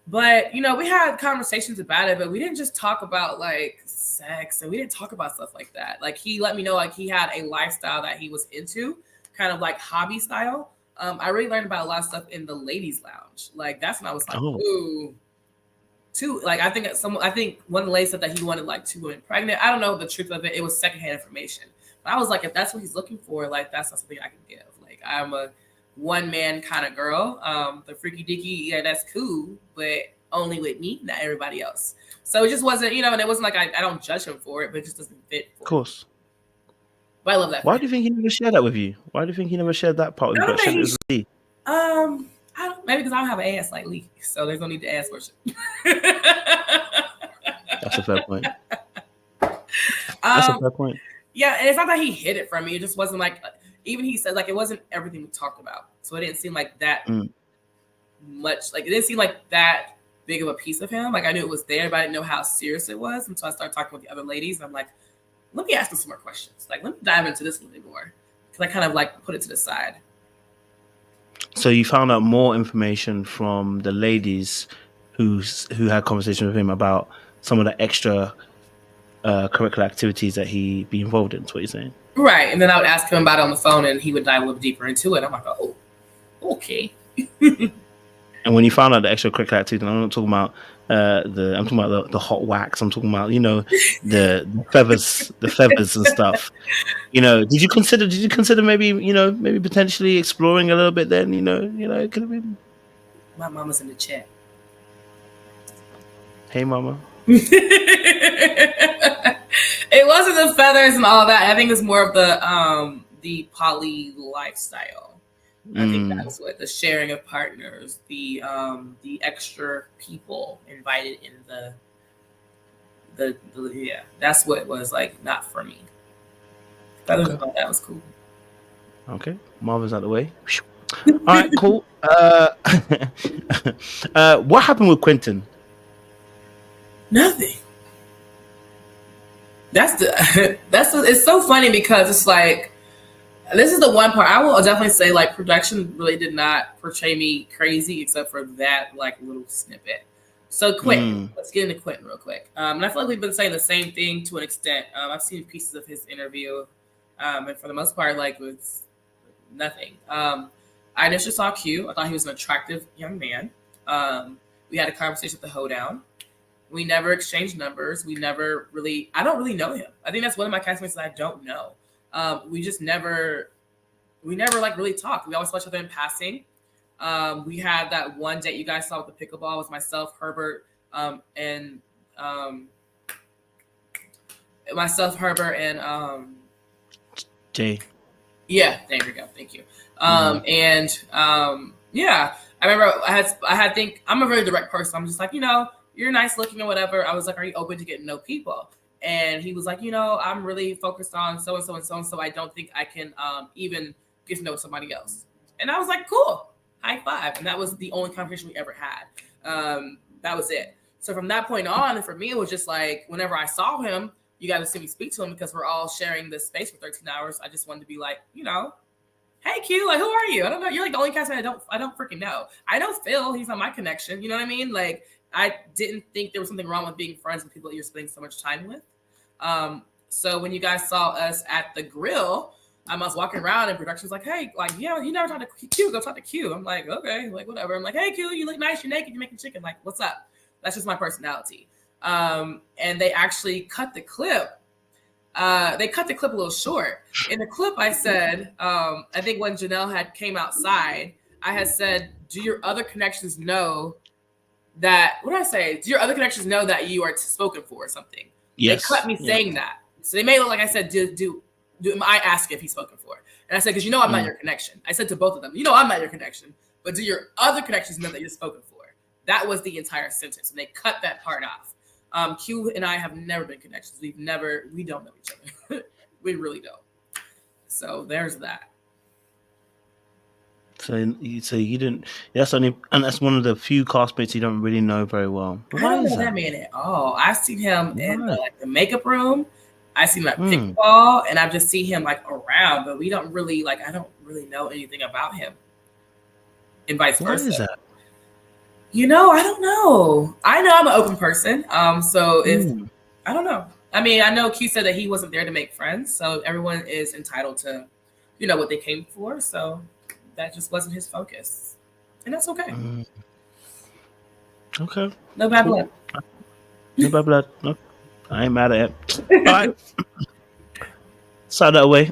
But, you know, we had conversations about it, but we didn't just talk about like sex, and we didn't talk about stuff like that. Like, he let me know like he had a lifestyle that he was into, kind of like hobby style. I really learned about a lot of stuff in the ladies' lounge. Like, that's when I was like, ooh. Like, I think one of the ladies said that he wanted like 2 women pregnant. I don't know the truth of it. It was secondhand information. But I was like, if that's what he's looking for, like, that's not something I can give. Like, one man kind of girl. The freaky deaky, yeah, that's cool, but only with me, not everybody else. So it just wasn't, and it wasn't like I don't judge him for it, but it just doesn't fit. Of course. But I love that. Why do you think he never shared that with you? Why do you think he never shared that part with you? But shared it with Lee? Maybe because I don't have an ass like Lee, so there's no need to ass worship. That's a fair point. That's a fair point. Yeah, and it's not that he hid it from me. It just wasn't like, even he said, like, it wasn't everything we talked about. So it didn't seem like that much. Like, it didn't seem like that big of a piece of him. Like, I knew it was there, but I didn't know how serious it was. And so I started talking with the other ladies. And I'm like, let me ask them some more questions. Like, let me dive into this a little bit more. Because I kind of, like, put it to the side. So you found out more information from the ladies who had conversation with him about some of the extra curricular activities that he be involved in. That's what you're saying, right? And then I would ask him about it on the phone, and he would dive a little deeper into it. I'm like, oh, okay. And when you found out the extracurricular activity, I'm not talking about I'm talking about the hot wax. I'm talking about the feathers and stuff. Did you consider maybe potentially exploring a little bit? Then it could have been. My mama's in the chat. Hey, mama. It wasn't the feathers and all that. I think it's more of the poly lifestyle. I think that's what the sharing of partners, the extra people invited in the that's what was like not for me. Feathers and all that was cool. Okay, Marvin's out the way. All right, cool. What happened with Quentin? Nothing. It's so funny because it's like, this is the one part I will definitely say, like, production really did not portray me crazy except for that like little snippet. So Quentin, let's get into Quentin real quick. And I feel like we've been saying the same thing to an extent. I've seen pieces of his interview, and for the most part, like, it's nothing. I initially saw Q. I thought he was an attractive young man. We had a conversation at the hoedown. We never exchanged numbers. I don't really know him. I think that's one of my castmates that I don't know. We never like really talked. We always saw each other in passing. We had that one date you guys saw with the pickleball. It was myself, Herbert, and Jay. Yeah, there we go. Thank you. Yeah, I remember I'm a very direct person. I'm just like, you're nice looking or whatever. I was like, are you open to getting to know people? And he was like, I'm really focused on so and so and so and so. I don't think I can even get to know somebody else. And I was like, cool, high five. And that was the only conversation we ever had. That was it. So from that point on, for me, it was just like, whenever I saw him, you got to see me speak to him because we're all sharing this space for 13 hours. I just wanted to be like, hey Q, like, who are you? I don't know. You're like the only castmate I don't freaking know. I know Phil. He's not my connection. You know what I mean? Like, I didn't think there was something wrong with being friends with people that you're spending so much time with. So when you guys saw us at the grill, I was walking around and production's like, hey, like, you never talked to Q, go talk to Q. I'm like, okay, like, whatever. I'm like, hey Q, you look nice, you're naked, you're making chicken. Like, what's up? That's just my personality. And they actually cut the clip. They cut the clip a little short. In the clip, I said, I think when Janelle came outside, I had said, do your other connections know that, what did I say? Do your other connections know that you are spoken for or something? Yes. They cut me saying that. So they made it look like I said, I ask if he's spoken for? And I said, because I'm not your connection. I said to both of them, I'm not your connection, but do your other connections know that you're spoken for? That was the entire sentence. And they cut that part off. Q and I have never been connections. We don't know each other. We really don't. So there's that. So you didn't. That's one of the few castmates you don't really know very well. I don't know that man at all. I've seen him in the makeup room. I've seen him at pickleball, and I've just seen him like around. But we don't really I don't really know anything about him. And vice versa. What is that? I don't know. I know I'm an open person. So if I don't know. I mean, I know Q said that he wasn't there to make friends, so everyone is entitled to, what they came for. So that just wasn't his focus, and that's okay. Okay. No bad blood. No bad blood. No, I ain't mad at it. All right. Side that away.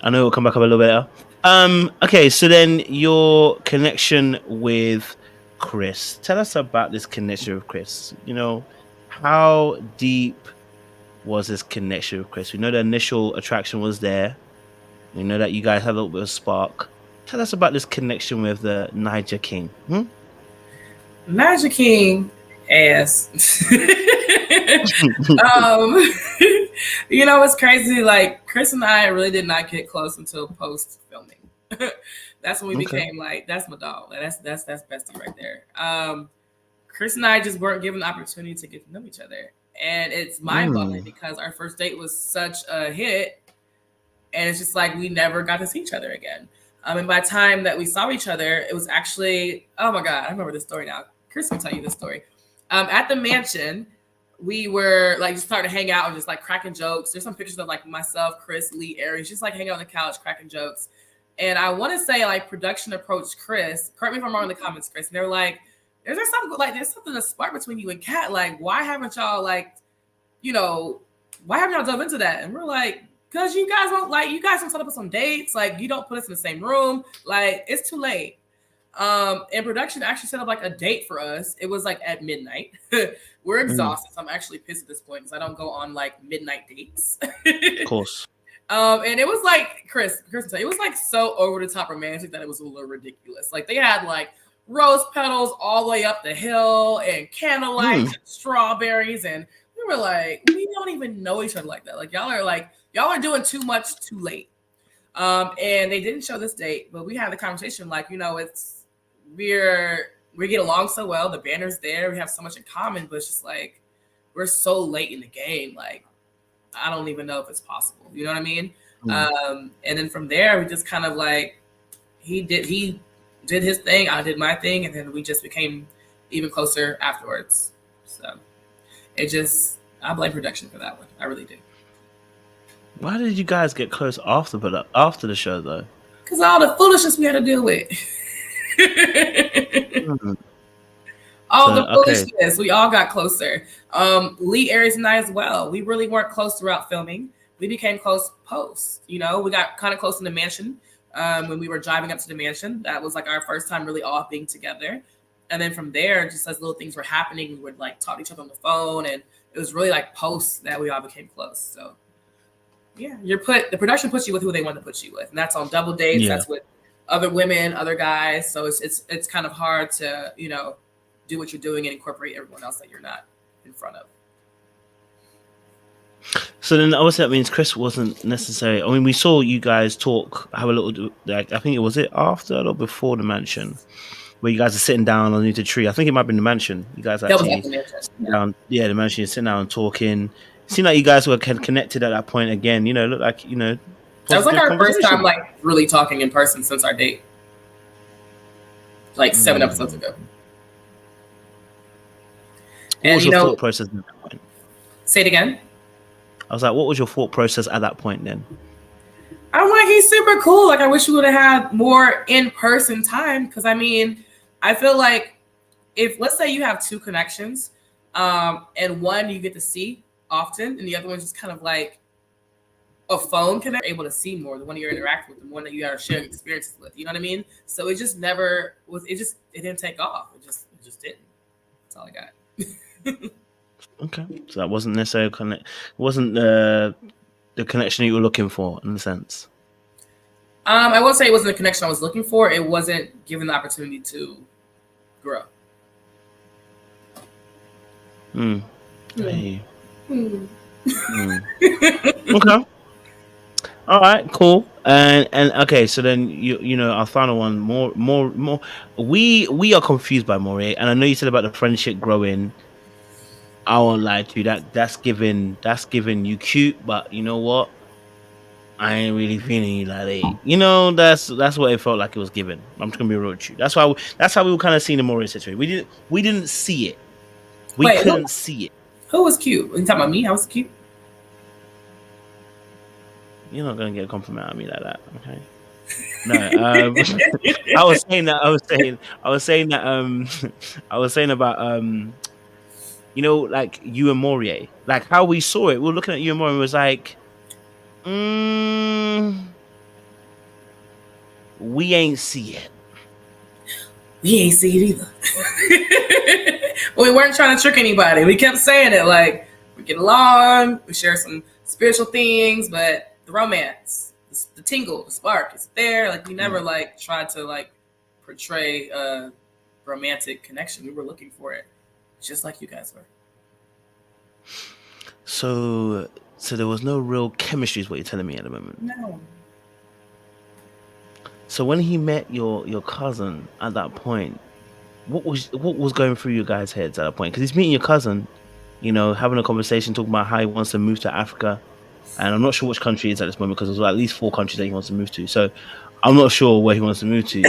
I know it'll come back up a little bit later. Okay, so then your connection with Chris. Tell us about this connection with Chris. How deep was this connection with Chris? We know the initial attraction was there. We know that you guys had a little bit of spark. Tell us about this connection with the Niger King. Niger King ass. It's crazy. Like Chris and I really did not get close until post filming. That's when we became like, that's my dog. That's bestie right there. Chris and I just weren't given the opportunity to get to know each other. And it's mind-blowing because our first date was such a hit, and it's just like we never got to see each other again. And by the time that we saw each other, it was actually, oh my God, I remember this story now. Chris can tell you this story. At the mansion, we were like just starting to hang out and just like cracking jokes. There's some pictures of like myself, Chris, Lee, Aries, just like hanging out on the couch, cracking jokes. And I want to say like production approached Chris. Correct me if I'm wrong in the comments, Chris. And they were like, there's something to spark between you and Katt. Like, why haven't y'all why haven't y'all dove into that? And we're like, because you guys don't set up some dates. Like, you don't put us in the same room. Like, it's too late. And production actually set up like a date for us. It was like at midnight. We're exhausted. So I'm actually pissed at this point because I don't go on like midnight dates. Of course. And it was like Chris, it was like so over the top romantic that it was a little ridiculous. Like they had like rose petals all the way up the hill and candlelight and strawberries, and we were like, we don't even know each other like that. Like y'all are doing too much too late. And they didn't show this date, but we had the conversation like, we get along so well, the banner's there, we have so much in common, but it's just like we're so late in the game, like I don't even know if it's possible. You know what I mean? And then from there, we just kind of like he did his thing, I did my thing, and then we just became even closer afterwards. So I blame production for that one. I really do. Why did you guys get close after the show though? Because all the foolishness we had to deal with. The foolishness. We all got closer. Lee, Aries, and I as well. We really weren't close throughout filming. We became close post. We got kind of close in the mansion when we were driving up to the mansion. That was like our first time really all being together. And then from there, just as little things were happening, we would like talk to each other on the phone, and it was really like post that we all became close. So yeah, the production puts you with who they want to put you with, and that's on double dates. Yeah. That's with other women, other guys. So it's kind of hard to do what you're doing and incorporate everyone else that you're not in front of. So then obviously that means Chris wasn't necessary. I mean, we saw you guys have a little, like, I think it was after or before the mansion where you guys are sitting down underneath a tree. I think it might have been the mansion. You guys actually down, the mansion, you're sitting down and talking. It seemed like you guys were connected at that point again. Looked like, that was like our first time like really talking in person since our date. Like 7 episodes ago. What was your thought process at that point? Say it again. I was like, what was your thought process at that point then? I'm like, he's super cool. Like, I wish we would have had more in-person time. Because, I mean, I feel like if, let's say you have two connections, and one you get to see often, and the other one's just kind of like a phone connection, able to see more, the one you're interacting with, the one that you are sharing experiences with. You know what I mean? So it just never was, it didn't take off. It just didn't. That's all I got. Okay, so that wasn't necessarily wasn't the connection you were looking for in a sense. I won't say it wasn't the connection I was looking for. It wasn't given the opportunity to grow. Hey. Okay. All right. Cool. And okay. So then our final one. More. We are confused by Maury, and I know you said about the friendship growing. I won't lie to you. That's giving you cute, but you know what? I ain't really feeling you like that. That's what it felt like it was given. I'm just gonna be real with you. That's how we were kind of seeing the Maury situation. We didn't see it. We couldn't see it. Who was cute? Are you talking about me? I was cute. You're not gonna get a compliment out of me like that, okay? No. I was saying about like you and Maury, like how we saw it. We were looking at you and Maury and was like, we ain't see it. We ain't see it either. We weren't trying to trick anybody. We kept saying it like we get along, we share some spiritual things, but the romance, the tingle, the spark is there. Like we never like tried to like portray a romantic connection. We were looking for it, just like you guys were. So there was no real chemistry, is what you're telling me at the moment. No. So when he met your cousin at that point, what was going through your guys' heads at that point? Because he's meeting your cousin, having a conversation, talking about how he wants to move to Africa, and I'm not sure which country it is at this moment because there's at least 4 countries that he wants to move to. So I'm not sure where he wants to move to,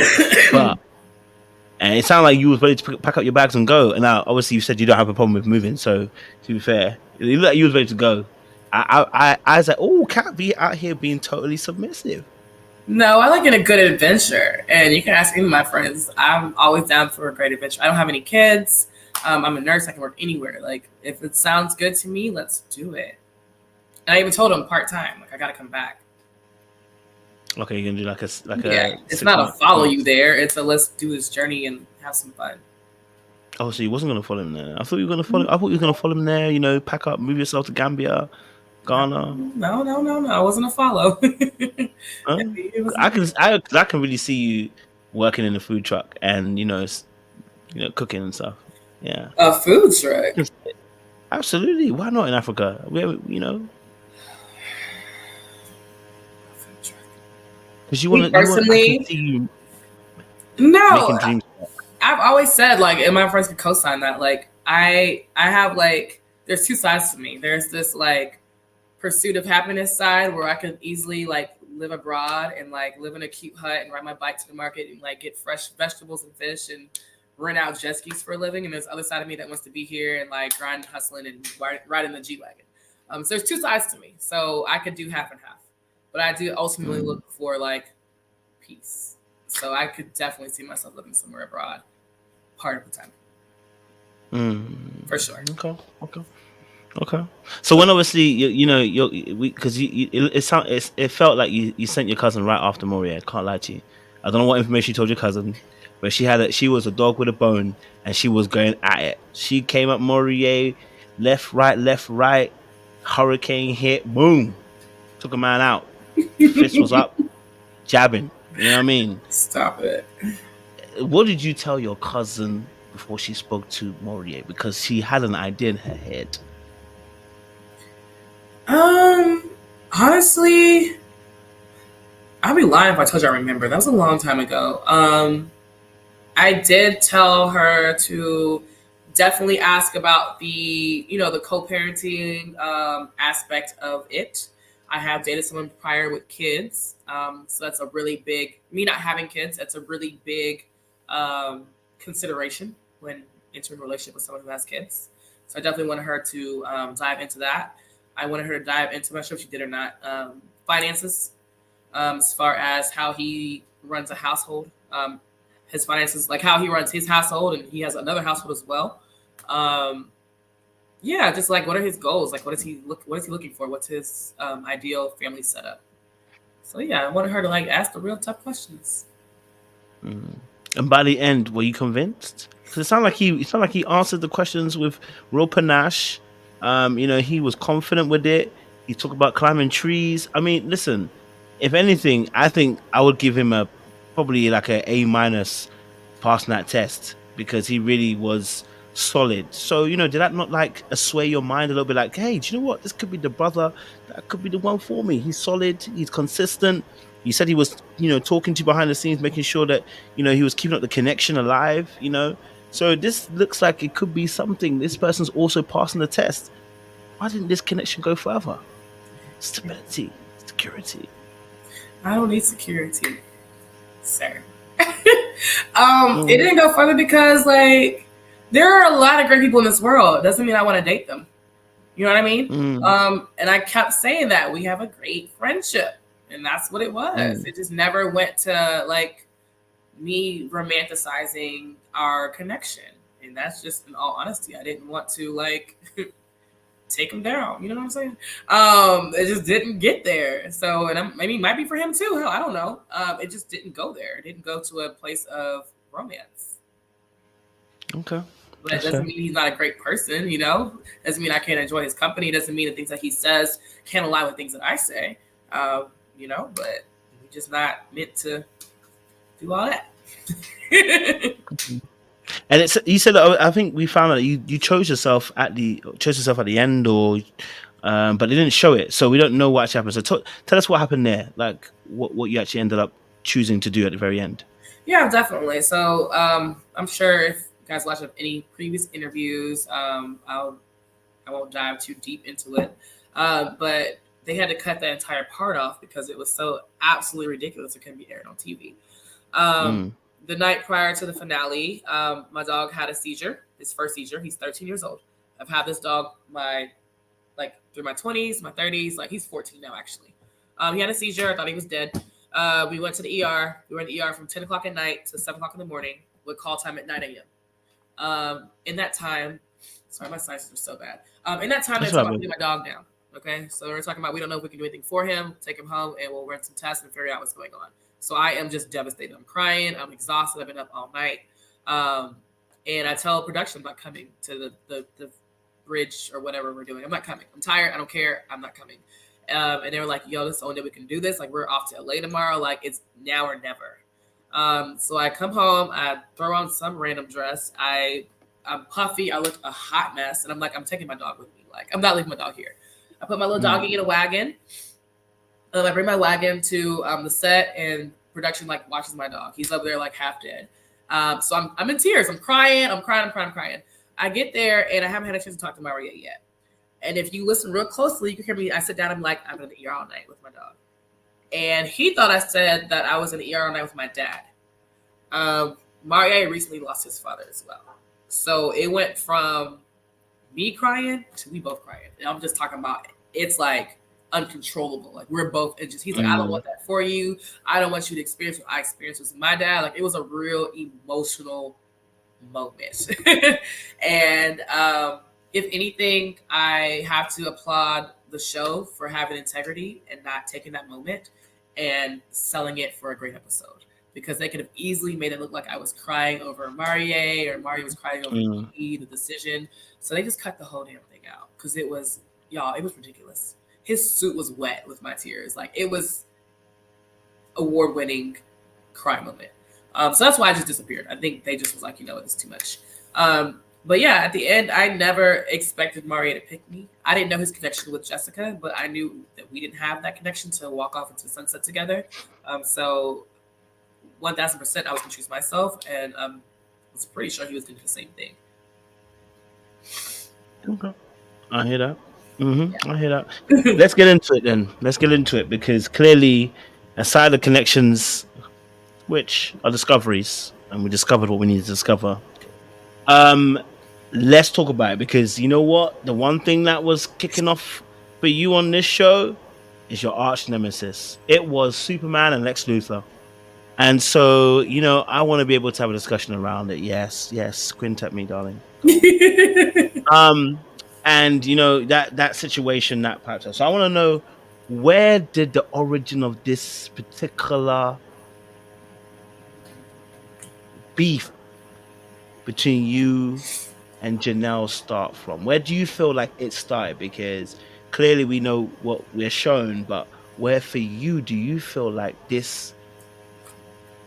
and it sounded like you was ready to pack up your bags and go. And now, obviously, you said you don't have a problem with moving. So to be fair, it looked like you was ready to go. I was like, oh, Katt be out here being totally submissive. No, I like a good adventure. And you can ask any of my friends. I'm always down for a great adventure. I don't have any kids. I'm a nurse. I can work anywhere. Like, if it sounds good to me, let's do it. And I even told him part-time. Like, I got to come back. Okay, you're going to do yeah, it's not a follow you there. It's a let's do this journey and have some fun. Oh, so you wasn't going to follow him there. I thought you were going to follow. I thought you were going to follow him there. Pack up, move yourself to Gambia, Ghana. No. I wasn't a follow. I can really see you working in a food truck and cooking and stuff. Yeah. A food truck. Absolutely. Why not in Africa? Because you want to personally. No, I've always said like, and my friends could co-sign that. Like, I have like, there's 2 sides to me. There's this like pursuit of happiness side where I could easily like live abroad and like live in a cute hut and ride my bike to the market and like get fresh vegetables and fish and rent out jet skis for a living. And there's the other side of me that wants to be here and like grind, hustling, and ride in the G-Wagon. So there's 2 sides to me. So I could do half and half, but I do ultimately look for like peace. So I could definitely see myself living somewhere abroad part of the time. For sure. Okay. So when obviously it felt like you sent your cousin right after Morier. I can't lie to you. I don't know what information you told your cousin, but she was a dog with a bone and she was going at it. She came up Morier, left, right, hurricane hit, boom, took a man out. Fist was up, jabbing. You know what I mean? Stop it. What did you tell your cousin before she spoke to Morier? Because she had an idea in her head. Honestly, I'd be lying if I told you I remember. That was a long time ago. I did tell her to definitely ask about the co-parenting aspect of it. I have dated someone prior with kids. So that's a really big, me not having kids, that's a really big consideration when entering a relationship with someone who has kids. So I definitely wanted her to dive into that. I wanted her to dive into, I'm not sure if she did or not, finances, as far as how he runs a household, his finances, like how he runs his household, and he has another household as well. Just like what are his goals? Like what is he looking for? What's his ideal family setup? So I wanted her to like ask the real tough questions. And by the end, were you convinced? Because it sounded like he answered the questions with real panache. He was confident with it. He talked about climbing trees. I mean, listen, if anything, I think I would give him probably like a A- passing that test because he really was solid. So, did that not like sway your mind a little bit? Like, hey, do you know what? This could be the brother. That could be the one for me. He's solid. He's consistent. You said he was, talking to you behind the scenes, making sure that, he was keeping up the connection alive, So this looks like it could be something. This person's also passing the test. Why didn't this connection go further? Stability, security. I don't need security, sir. It didn't go further because, like, there are a lot of great people in this world. It doesn't mean I want to date them. You know what I mean? And I kept saying that we have a great friendship, and that's what it was. It just never went to like me romanticizing our connection, and that's just in all honesty. I didn't want to like take him down. You know what I'm saying? It just didn't get there. So, and maybe it might be for him too. Hell, I don't know. It just didn't go there. It didn't go to a place of romance. Okay. But it doesn't mean he's not a great person, you know? Doesn't mean I can't enjoy his company. Doesn't mean the things that he says can't align with things that I say. You know, but we're just not meant to do all that. And it's, you said, I think we found out you chose yourself at the end, or but they didn't show it, so we don't know what actually happened. So tell us what happened there, like what you actually ended up choosing to do at the very end. Yeah, definitely. So I'm sure if you guys watched any previous interviews, I won't dive too deep into it, but they had to cut that entire part off because it was so absolutely ridiculous it couldn't be aired on TV. The night prior to the finale, my dog had a seizure, his first seizure. He's 13 years old. I've had this dog through my 20s, my 30s. Like, he's 14 now, actually. He had a seizure. I thought he was dead. We went to the ER. We were in the ER from 10 o'clock at night to 7 o'clock in the morning with call time at 9 a.m. In that time, sorry, my sinuses are so bad. In that time, they were talking about putting my dog down. Okay, so we're talking about we don't know if we can do anything for him. Take him home, and we'll run some tests and figure out what's going on. So I am just devastated. I'm crying. I'm exhausted. I've been up all night. And I tell production I'm not coming to the bridge or whatever we're doing. I'm not coming. I'm tired. I don't care. I'm not coming. And they were like, yo, this is the only day we can do this. Like, we're off to LA tomorrow. Like, it's now or never. So I come home. I throw on some random dress. I'm puffy. I look a hot mess. And I'm like, I'm taking my dog with me. Like, I'm not leaving my dog here. I put my little doggy in a wagon. I bring my wagon to the set, and production like watches my dog. He's up there like half dead. So I'm in tears. I'm crying. I'm crying. I get there, and I haven't had a chance to talk to Maria yet. And if you listen real closely, you can hear me. I sit down. I'm like, I'm in the ER all night with my dog. And he thought I said that I was in the ER all night with my dad. Maria recently lost his father as well. So it went from me crying to we both crying. And I'm just talking about it's like uncontrollable. Like, we're both, and just he's like, I don't want that for you. I don't want you to experience what I experienced with my dad. Like, it was a real emotional moment. And if anything, I have to applaud the show for having integrity and not taking that moment and selling it for a great episode, because they could have easily made it look like I was crying over Maria or Maria was crying over the decision. So they just cut the whole damn thing out because it was ridiculous. His suit was wet with my tears. Like, it was award-winning cry moment. So that's why I just disappeared. I think they just was like, you know, it's too much. But yeah, at the end, I never expected Maria to pick me. I didn't know his connection with Jessica, but I knew that we didn't have that connection to walk off into the sunset together. So 1,000% I was going to choose myself, and I was pretty sure he was going to do the same thing. Okay. I hear that. I hear that. Let's get into it then. Let's get into it, because clearly, aside the connections, which are discoveries, and we discovered what we need to discover, let's talk about it, because you know what? The one thing that was kicking off for you on this show is your arch nemesis. It was Superman and Lex Luthor. And so, you know, I want to be able to have a discussion around it. Yes, squint at me, darling. And you know, that situation that popped up. So I want to know, where did the origin of this particular beef between you and Janelle start from? Where do you feel like it started? Because clearly we know what we're shown, but where for you do you feel like this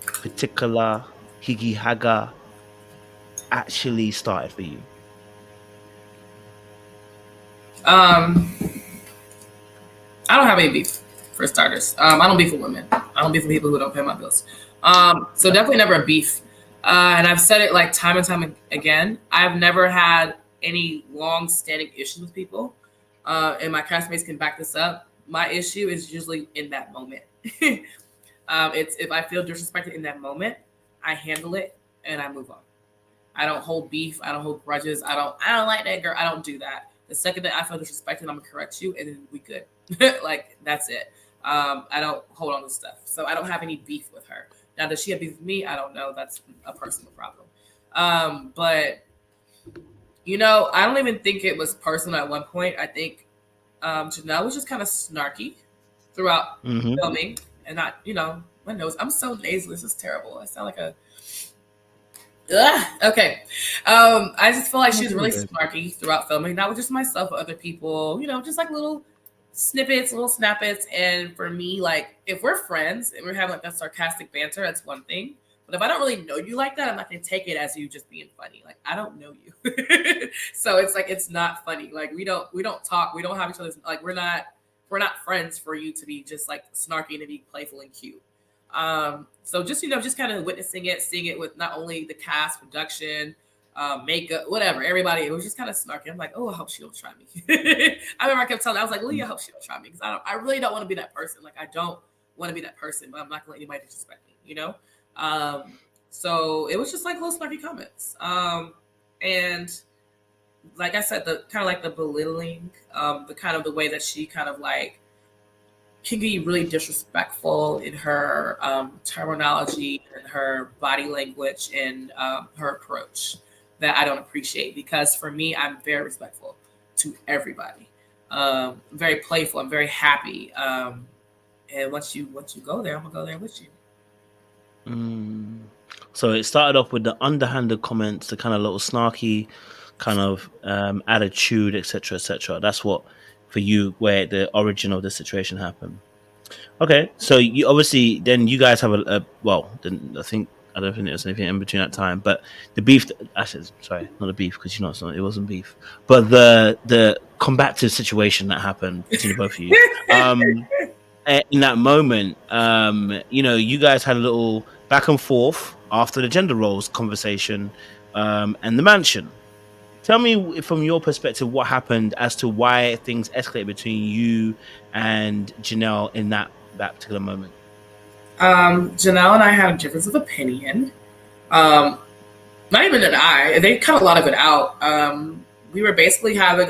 particular Higgy Haga actually started for you? I don't have any beef, for starters. I don't beef with women. I don't beef with people who don't pay my bills. So definitely never a beef. And I've said it like time and time again. I've never had any long-standing issues with people. And my castmates can back this up. My issue is usually in that moment. It's if I feel disrespected in that moment, I handle it and I move on. I don't hold beef. I don't hold grudges. I don't like that girl. I don't do that. The second that I feel disrespected, I'm gonna correct you, and then we good. Like, that's it. I don't hold on to stuff, so I don't have any beef with her. Now, does she have beef with me? I don't know. That's a personal problem. But You know, I don't even think it was personal at one point. I think Janelle was just kind of snarky throughout Mm-hmm. filming, and not, you know, my nose. I'm so nasal. This is terrible. I sound like a. Ugh, okay. I just feel like she was really snarky throughout filming, not with just myself, but other people. You know, just like little snippets, little snappets. And for me, like, if we're friends and we're having like that sarcastic banter, that's one thing. But if I don't really know you like that, I'm not gonna take it as you just being funny. Like, I don't know you, so it's like it's not funny. Like we don't talk. We don't have each other's, like, we're not friends for you to be just like snarky and to be playful and cute. So just, you know, just kind of witnessing it, seeing it with not only the cast, production, makeup, whatever, everybody. It was just kind of snarky. I'm like, oh, I hope she don't try me. I remember I kept telling her, I was like, Leah, I hope she don't try me, because I really don't want to be that person. Like, I don't want to be that person, but I'm not gonna let anybody disrespect me, you know. So it was just like little snarky comments, and like I said, the kind of like the belittling, the kind of the way that she kind of like can be really disrespectful in her terminology and her body language and her approach, that I don't appreciate, because for me, I'm very respectful to everybody. Very playful. I'm very happy. And once you go there, I'm gonna go there with you. So it started off with the underhanded comments, the kind of little snarky kind of attitude, etc., etc. That's what, for you, where the origin of the situation happened. Okay, so you obviously then you guys have well, then I don't think there was anything in between that time, but the beef. Actually, sorry, not the beef, because you know it wasn't beef, but the combative situation that happened between the both of you. In that moment, you know, you guys had a little back and forth after the gender roles conversation, and the mansion. Tell me from your perspective what happened as to why things escalated between you and Janelle in that particular moment. Janelle and I had a difference of opinion. Not even an I. They cut a lot of it out. We were basically having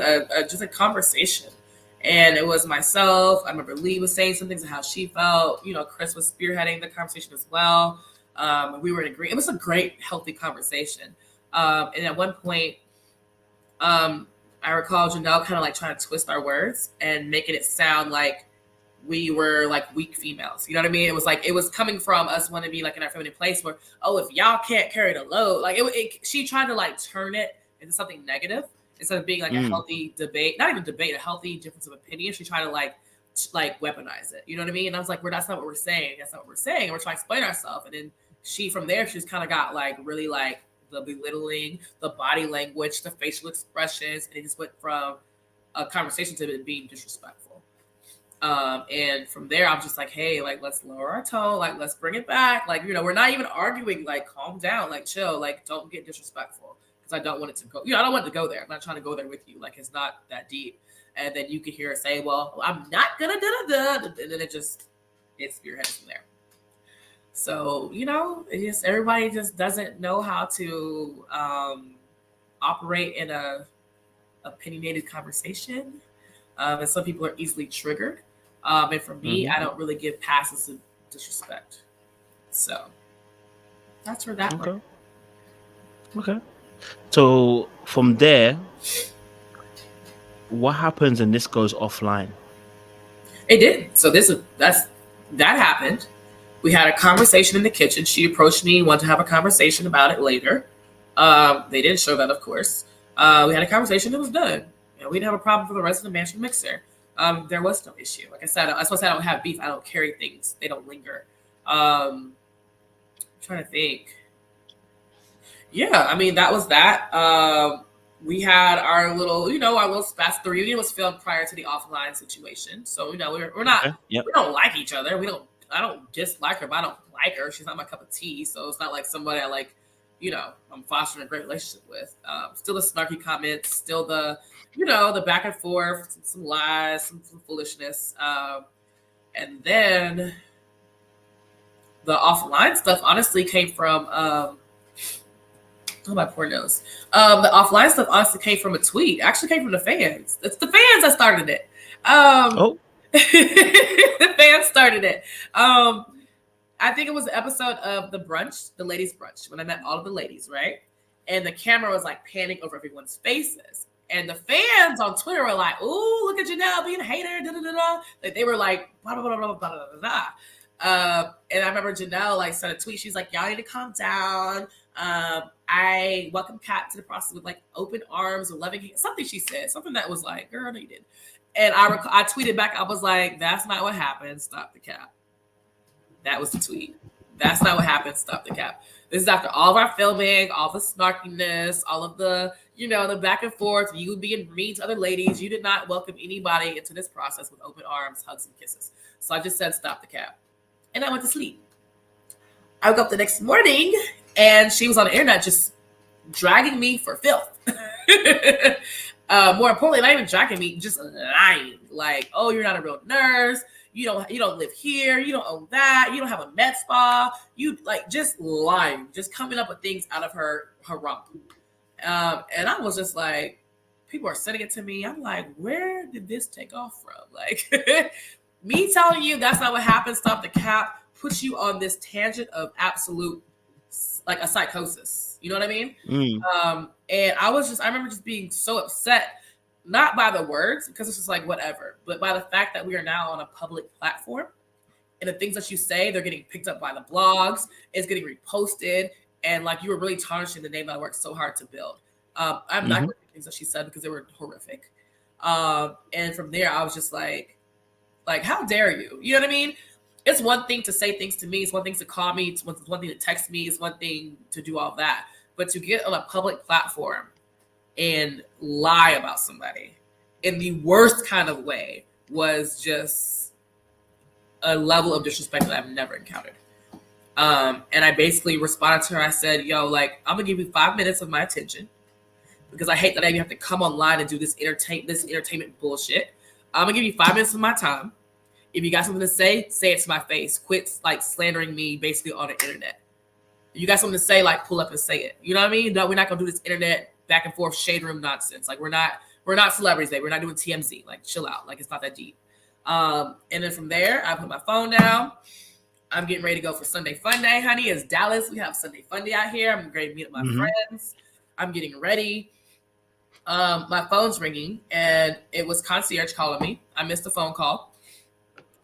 just a conversation, and it was myself. I remember Lee was saying some things of how she felt. You know, Chris was spearheading the conversation as well. We were in agreement. It was a great, healthy conversation. And at one point, I recall Janelle kind of like trying to twist our words and making it sound like we were like weak females. You know what I mean? It was like, it was coming from us wanting to be like in our feminine place where, oh, if y'all can't carry the load, like she tried to like turn it into something negative instead of being like a healthy debate, not even debate, a healthy difference of opinion. She tried to like weaponize it. You know what I mean? And I was like, that's not what we're saying. That's not what we're saying. And we're trying to explain ourselves. And then she, from there, she just kind of got like really like the belittling, the body language, the facial expressions. And it just went from a conversation to it being disrespectful. And from there, I'm just like, hey, like, let's lower our tone. Like, let's bring it back. Like, you know, we're not even arguing. Like, calm down. Like, chill. Like, don't get disrespectful, because I don't want it to go. You know, I don't want it to go there. I'm not trying to go there with you. Like, it's not that deep. And then you can hear her say, well, I'm not gonna da-da-da. And then it spearheads from there. So, you know, everybody just doesn't know how to operate in a opinionated conversation. And some people are easily triggered. And for me, I don't really give passes of disrespect. So that's where that went. Okay. So from there, what happens and this goes offline? It did. So that happened. We had a conversation in the kitchen. She approached me, wanted to have a conversation about it later. They didn't show that, of course. We had a conversation. It was done. You know, we didn't have a problem for the rest of the mansion mixer. There was no issue. Like I said, I suppose I don't have beef. I don't carry things. They don't linger. I'm trying to think. Yeah, I mean, that was that. We had our little, you know, our little spats. The reunion was filmed prior to the offline situation. So, you know, we're not, we don't like each other. I don't dislike her, but I don't like her. She's not my cup of tea. So it's not like somebody I like, you know, I'm fostering a great relationship with. Still the snarky comments, still the, you know, the back and forth, some lies, some foolishness. And then the offline stuff honestly came from, oh, my poor nose. The offline stuff honestly came from a tweet. It actually came from the fans. It's the fans that started it. The fans started it. I think it was the episode of the brunch, the ladies' brunch, when I met all of the ladies, right? and the camera was like panning over everyone's faces. And the fans on Twitter were like, "Ooh, look at Janelle being a hater." Da, da, da, da. Like they were like, blah, blah, blah, blah, blah, blah, blah, blah. And I remember Janelle like sent a tweet. She's like, "Y'all need to calm down. I welcome Katt to the process with like open arms, with loving hands." Something she said, something that was like, "Girl, no, you did." And I tweeted back. I was like, "That's not what happened. Stop the cap." That was the tweet. That's not what happened. Stop the cap. This is after all of our filming, all the snarkiness, all of the, the back and forth, you being mean to other ladies. You did not welcome anybody into this process with open arms, hugs, and kisses. So I just said, stop the cap. And I went to sleep. I woke up the next morning and she was on the internet just dragging me for filth. More importantly, not even dragging me, just lying. Like, "Oh, you're not a real nurse. You don't live here. You don't own that. You don't have a med spa." You like just lying, just coming up with things out of her rump. And I was just like, people are sending it to me. I'm like, where did this take off from? Like, me telling you that's not what happened. Stop the cap. Puts you on this tangent of absolute, like a psychosis. You know what I mean? And I remember just being so upset. Not by the words, because it's just like whatever, but by the fact that we are now on a public platform and the things that you say, they're getting picked up by the blogs, it's getting reposted, and like you were really tarnishing the name that I worked so hard to build. I'm not going to the things that she said because they were horrific. And from there, I was just like, how dare you? You know what I mean? It's one thing to say things to me. It's one thing to call me. It's one thing to text me. It's one thing to do all that. But to get on a public platform and lie about somebody in the worst kind of way was just a level of disrespect that I've never encountered. And I basically responded to her. I said, "Yo, like, I'm gonna give you 5 minutes of my attention because I hate that I even have to come online and do this entertainment bullshit. I'm gonna give you 5 minutes of my time. If you got something to say it to my face. Quit like slandering me basically on the internet. If you got something to say, like, pull up and say it. You know what I mean? No, we're not gonna do this internet back and forth shade room nonsense. Like we're not celebrities, babe. We're not doing TMZ. Like, chill out. Like, it's not that deep." And then from there, I put my phone down. I'm getting ready to go for Sunday Fun Day, honey. It's Dallas. We have Sunday Fun Day out here. I'm ready to meet up with my friends. I'm getting ready. My phone's ringing, and it was concierge calling me. I missed the phone call.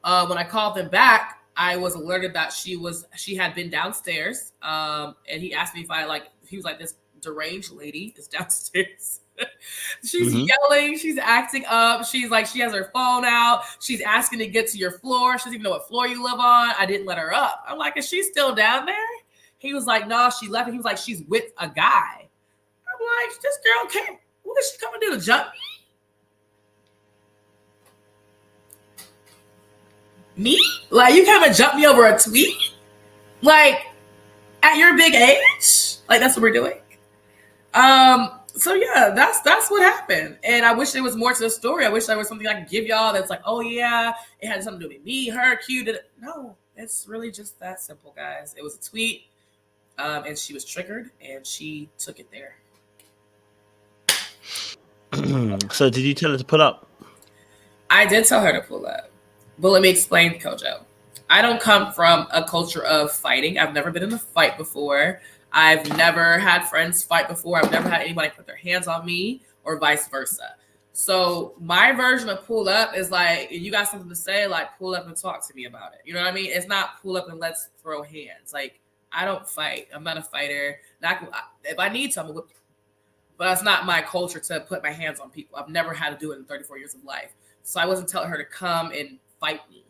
When I called them back, I was alerted that she had been downstairs. And he asked me if he was like, "This deranged lady is downstairs." She's yelling, she's acting up, she's like, she has her phone out, she's asking to get to your floor, she doesn't even know what floor you live on. I didn't let her up. I'm like, "Is she still down there?" He was like, "No, she left." He was like, "She's with a guy." I'm like, "This girl came, what did she come and do, to jump me? Like, you come and jump me over a tweet? Like, at your big age? Like, that's what we're doing?" So yeah, that's what happened. And I wish there was more to the story. I wish there was something I could give y'all that's like, "Oh yeah, it had something to do with me, her, Q did it." No, it's really just that simple, guys. It was a tweet, and she was triggered and she took it there. So did you tell her to pull up? I did tell her to pull up. But let me explain, Cojo. I don't come from a culture of fighting. I've never been in a fight before. I've never had friends fight before. I've never had anybody put their hands on me or vice versa. So my version of pull up is like, if you got something to say, like, pull up and talk to me about it. You know what I mean? It's not pull up and let's throw hands. Like, I don't fight. I'm not a fighter. If I need to, I'm gonna whip you. But that's not my culture to put my hands on people. I've never had to do it in 34 years of life. So I wasn't telling her to come and fight me.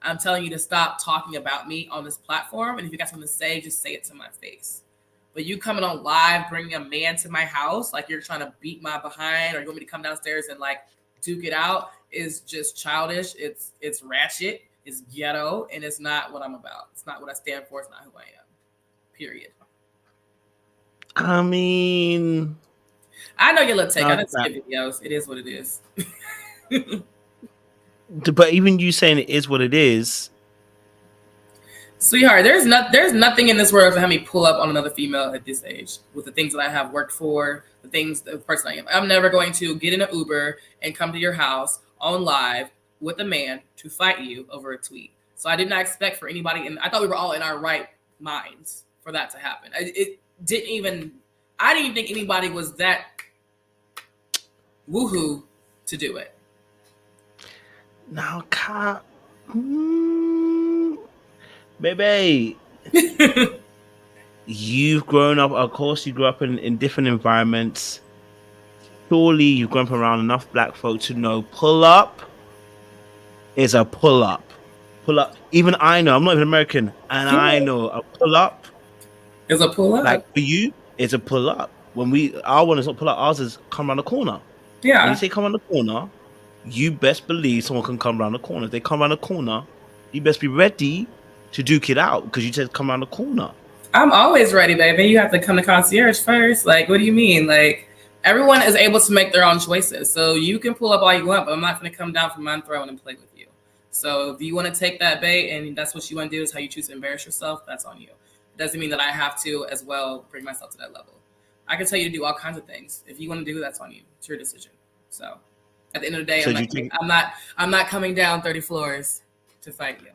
I'm telling you to stop talking about me on this platform. And if you got something to say, just say it to my face. But you coming on live, bringing a man to my house, like you're trying to beat my behind, or you want me to come downstairs and like duke it out, is just childish. It's ratchet. It's ghetto, and it's not what I'm about. It's not what I stand for. It's not who I am. Period. I mean, I know your little take. I didn't see videos. It is what it is. But even you saying it is what it is, sweetheart, there's nothing in this world to have me pull up on another female at this age with the things that I have worked for, the person I am. I'm never going to get in an Uber and come to your house on live with a man to fight you over a tweet. So I did not expect for anybody, and I thought we were all in our right minds for that to happen. It didn't even I didn't think anybody was that woohoo to do it. Now, Katt, baby, you've grown up. Of course, you grew up in different environments. Surely, you've grown up around enough black folk to know pull up is a pull up. Pull up. Even I know. I'm not even American, and I know a pull up. It's a pull Like up. for you, it's a pull up. Our one is not pull up. Ours is come around the corner. Yeah. When you say come around the corner, you best believe someone can come around the corner. If they come around the corner, you best be ready to duke it out because you said come around the corner. I'm always ready, baby. You have to come to concierge first. Like, what do you mean? Like, everyone is able to make their own choices. So you can pull up all you want, but I'm not going to come down from my throne and play with you. So if you want to take that bait and that's what you want to do, is how you choose to embarrass yourself, that's on you. It doesn't mean that I have to as well bring myself to that level. I can tell you to do all kinds of things. If you want to do, that's on you. It's your decision. So at the end of the day, So I'm not coming down 30 floors to fight you.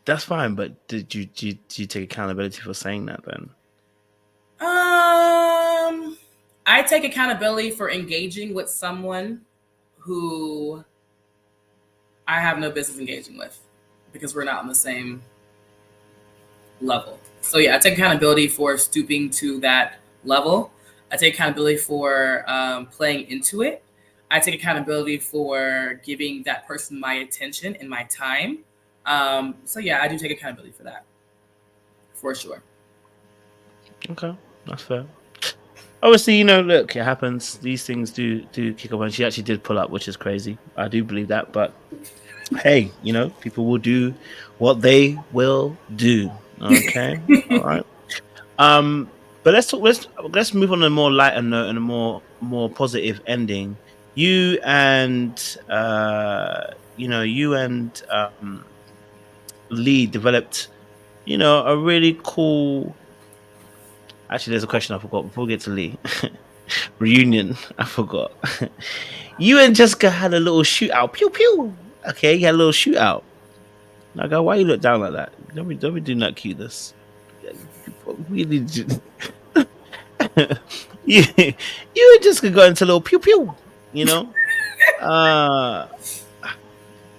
That's fine, but did you take accountability for saying that then? I take accountability for engaging with someone who I have no business engaging with because we're not on the same level. So yeah, I take accountability for stooping to that level. I take accountability for playing into it. I take accountability for giving that person my attention and my time. So yeah, I do take accountability for that, for sure. Okay, that's fair. Obviously, look, it happens. These things do kick up, and she actually did pull up, which is crazy. I do believe that, but hey, people will do what they will do. Okay, all right. But let's move on a more lighter note and a more positive ending. You and Lee developed, a really cool. Actually, there's a question I forgot before we get to Lee. Reunion, I forgot. You and Jessica had a little shootout. Pew pew. Okay, you had a little shootout. Now, go. Why you look down like that? Don't be doing that cuteness. Really, you and Jessica got into a little pew pew.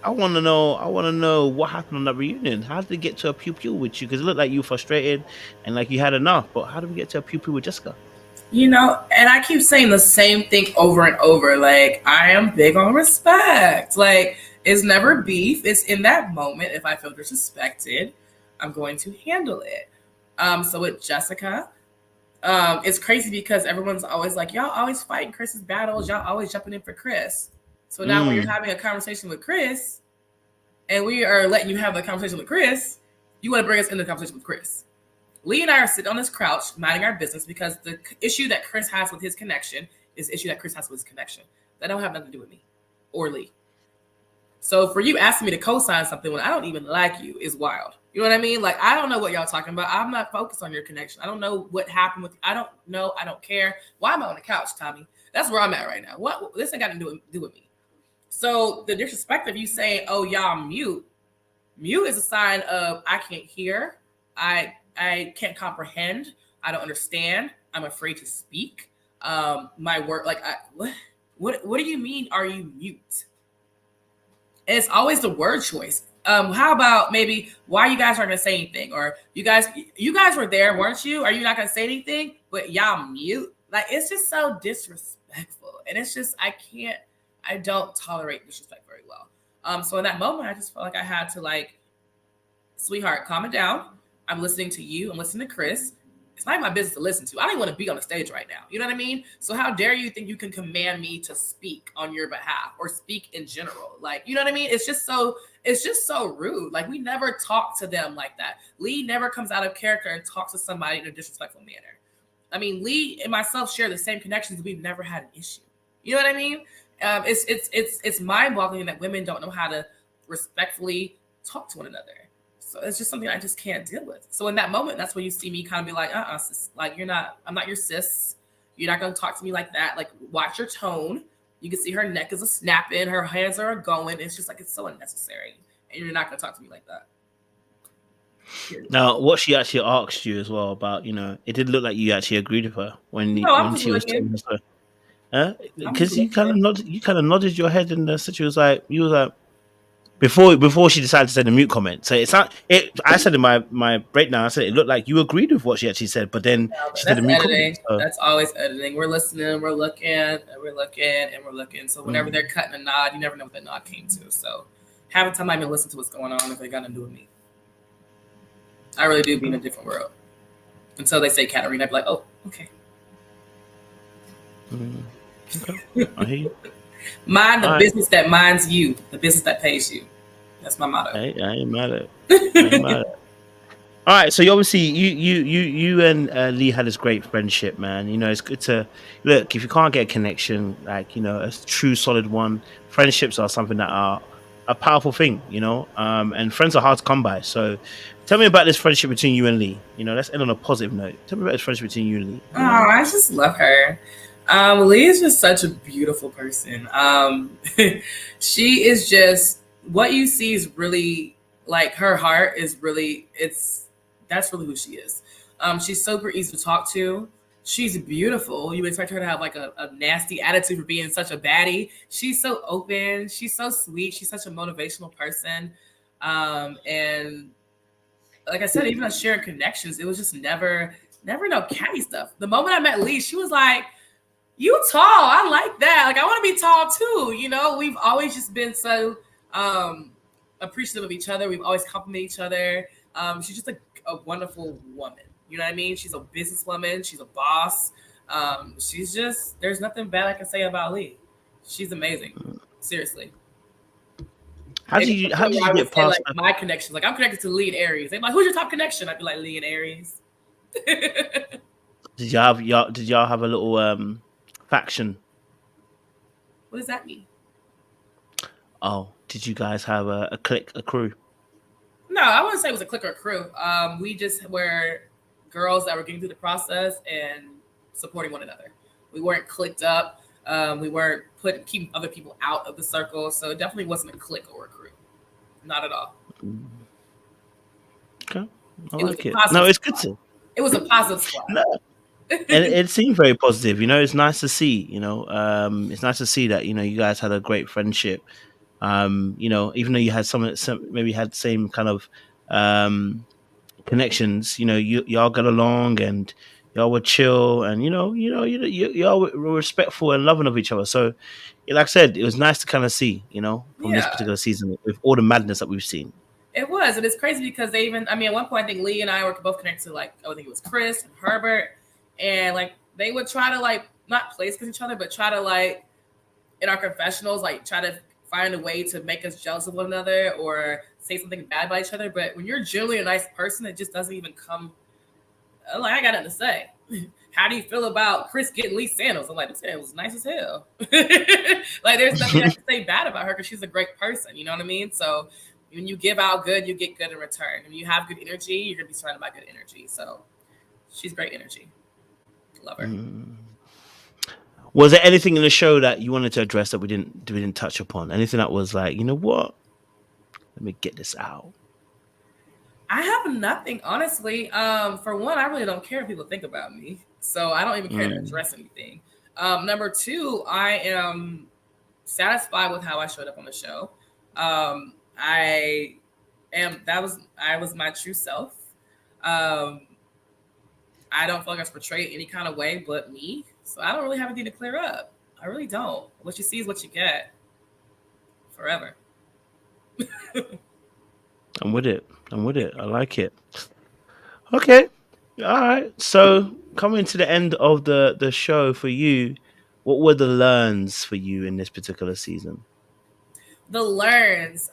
I want to know. What happened on that reunion. How did it get to a pew pew with you? Because it looked like you were frustrated and like you had enough. But how did we get to a pew pew with Jessica? And I keep saying the same thing over and over. Like, I am big on respect. Like, it's never beef. It's in that moment. If I feel disrespected, I'm going to handle it. So with Jessica, it's crazy because everyone's always like, y'all always fighting Chris's battles. Y'all always jumping in for Chris. So now when you're having a conversation with Chris and we are letting you have a conversation with Chris, you want to bring us into the conversation with Chris. Lee and I are sitting on this couch, minding our business, because the issue that Chris has with his connection is the issue that Chris has with his connection. That don't have nothing to do with me or Lee. So for you asking me to co-sign something when I don't even like you is wild. You know what I mean? Like, I don't know what y'all talking about. I'm not focused on your connection. I don't know what happened with you. I don't know. I don't care. Why am I on the couch, Tommy? That's where I'm at right now. What? This ain't got to do with me. So the disrespect of you saying, oh, y'all mute is a sign of I can't hear. I can't comprehend. I don't understand. I'm afraid to speak. My word, like, what do you mean? Are you mute? And it's always the word choice. How about maybe why you guys aren't gonna say anything, or you guys were there, weren't you? Are you not gonna say anything? But y'all mute. Like, it's just so disrespectful, and it's just I don't tolerate disrespect very well. So in that moment, I just felt like I had to, like, sweetheart, calm it down. I'm listening to you. I'm listening to Chris. It's not my business to listen to. I don't even want to be on the stage right now. You know what I mean? So how dare you think you can command me to speak on your behalf or speak in general? Like, you know what I mean? It's just so rude. Like, we never talk to them like that. Lee never comes out of character and talks to somebody in a disrespectful manner. I mean, Lee and myself share the same connections. We've never had an issue. You know what I mean? It's mind-boggling that women don't know how to respectfully talk to one another. So it's just something I just can't deal with. So in that moment, that's when you see me kind of be like, sis, like, I'm not your sis. You're not going to talk to me like that. Like, watch your tone. You can see her neck is a snapping. Her hands are going. It's just like, it's so unnecessary. And you're not going to talk to me like that. Now, what she actually asked you as well about, it did look like you actually agreed with her No, I'm when just she was telling looking. her story. Huh? I'm just Because looking. you kind of nodded your head and said you was like before she decided to send a mute comment. So it's not it. I said in my breakdown, I said it looked like you agreed with what she actually said, but then she said a That's mute comment. editing. So That's always editing. We're listening, we're looking, and we're looking, and we're looking. So whenever they're cutting a nod, you never know what that nod came to. So half the time I even listen to what's going on if they got nothing to do with me. I really do be in a different world. Until they say Katarina, I'd be like, oh, okay. okay, I hear you. Mind the All right. business that minds you, the business that pays you. That's my motto. I ain't mad at it. I ain't mad at it. All right, so obviously you and Lee had this great friendship, man. It's good to look if you can't get a connection, like a true solid one. Friendships are something that are a powerful thing, and friends are hard to come by. So, tell me about this friendship between you and Lee. Let's end on a positive note. Tell me about this friendship between you and Lee. Oh, I just love her. Lee is just such a beautiful person. She is just what you see is really like her heart is really that's really who she is. She's super easy to talk to. She's beautiful. You expect her to have like a nasty attitude for being such a baddie. She's so open. She's so sweet. She's such a motivational person. And like I said, even us sharing connections, it was just never no catty stuff. The moment I met Lee, she was like, "You tall, I like that. Like I want to be tall too." We've always just been so appreciative of each other. We've always complimented each other. She's just a wonderful woman. You know what I mean? She's a businesswoman. She's a boss. There's nothing bad I can say about Lee. She's amazing. Seriously. How did you I would get say past like my connections. Like I'm connected to Lee and Aries. They're like, who's your top connection? I'd be like Lee and Aries. did y'all have a little faction? What does that mean? Oh, did you guys have a clique, a crew? No, I wouldn't say it was a clique or a crew. We just were girls that were getting through the process and supporting one another. We weren't clicked up. We weren't keeping other people out of the circle. So it definitely wasn't a clique or a crew. Not at all. Okay, I like it. No, Positive it's good to. It was a positive squad. No, and it seemed very positive. It's nice to see. It's nice to see that you guys had a great friendship. Even though you had some maybe had the same kind of connections. Y'all got along and y'all were chill, and y'all were respectful and loving of each other. So, like I said, it was nice to kind of see, from this particular season with all the madness that we've seen. It was, and it's crazy because at one point, I think Lee and I were both connected to I think it was Chris and Herbert, and they would try to not play against each other, but try to in our confessionals, try to find a way to make us jealous of one another or say something bad about each other. But when you're generally a nice person, it just doesn't even come. I got nothing to say. How do you feel about Chris getting Lee sandals? I'm like, this sandals is nice as hell. There's nothing I can say bad about her because she's a great person. You know what I mean? So when you give out good, you get good in return. When you have good energy, you're gonna be surrounded by good energy. So she's great energy. Love her. Was there anything in the show that you wanted to address that we didn't touch upon? Anything that was like, you know what? Let me get this out. I have nothing, honestly. For one, I really don't care if people think about me, so I don't even care to address anything. Number two, I am satisfied with how I showed up on the show. I was my true self. I don't feel like I was portrayed any kind of way but me, so I don't really have anything to clear up. I really don't. What you see is what you get. Forever. I'm with it. I like it. Okay. All right. So coming to the end of the show for you, what were the learns for you in this particular season? The learns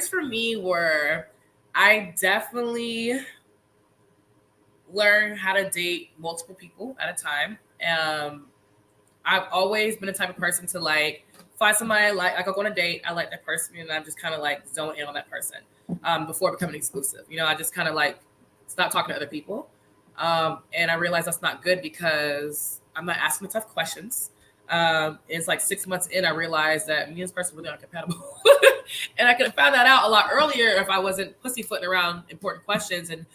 for me were I definitely learned how to date multiple people at a time. I've always been the type of person to find somebody I go on a date, I like that person, and I'm just kind of zone in on that person before becoming exclusive. I just kind of stop talking to other people. And I realized that's not good because I'm not asking the tough questions. It's 6 months in, I realized that me and this person really aren't compatible. And I could have found that out a lot earlier if I wasn't pussyfooting around important questions and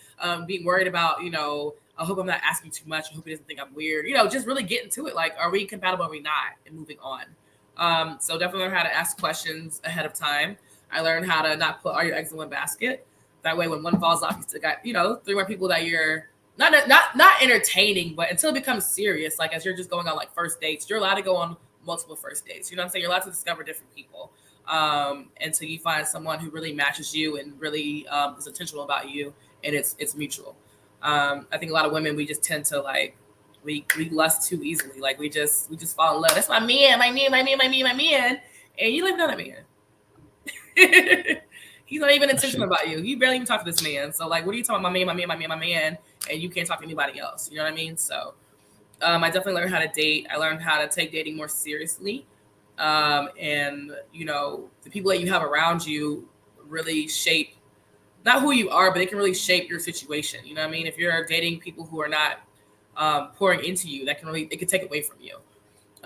being worried about, I hope I'm not asking too much. I hope he doesn't think I'm weird. Just really getting to it. Like, are we compatible? Are we not? And moving on. So definitely learn how to ask questions ahead of time. I learned how to not put all your eggs in one basket. That way, when one falls off, you still got, 3 more people that you're not entertaining, but until it becomes serious, like as you're just going on like first dates, you're allowed to go on multiple first dates. You know what I'm saying? You're allowed to discover different people until you find someone who really matches you and really is intentional about you, and it's mutual. I think a lot of women, we just tend to like we lust too easily. Like we just fall in love. That's my man, and you live on that man. He's not even intentional about you. You barely even talk to this man. So like, what are you talking about? My man, and you can't talk to anybody else. You know what I mean? So I definitely learned how to date. I learned how to take dating more seriously. And the people that you have around you really shape not who you are, but they can really shape your situation. You know what I mean? If you're dating people who are not pouring into you, it can take away from you.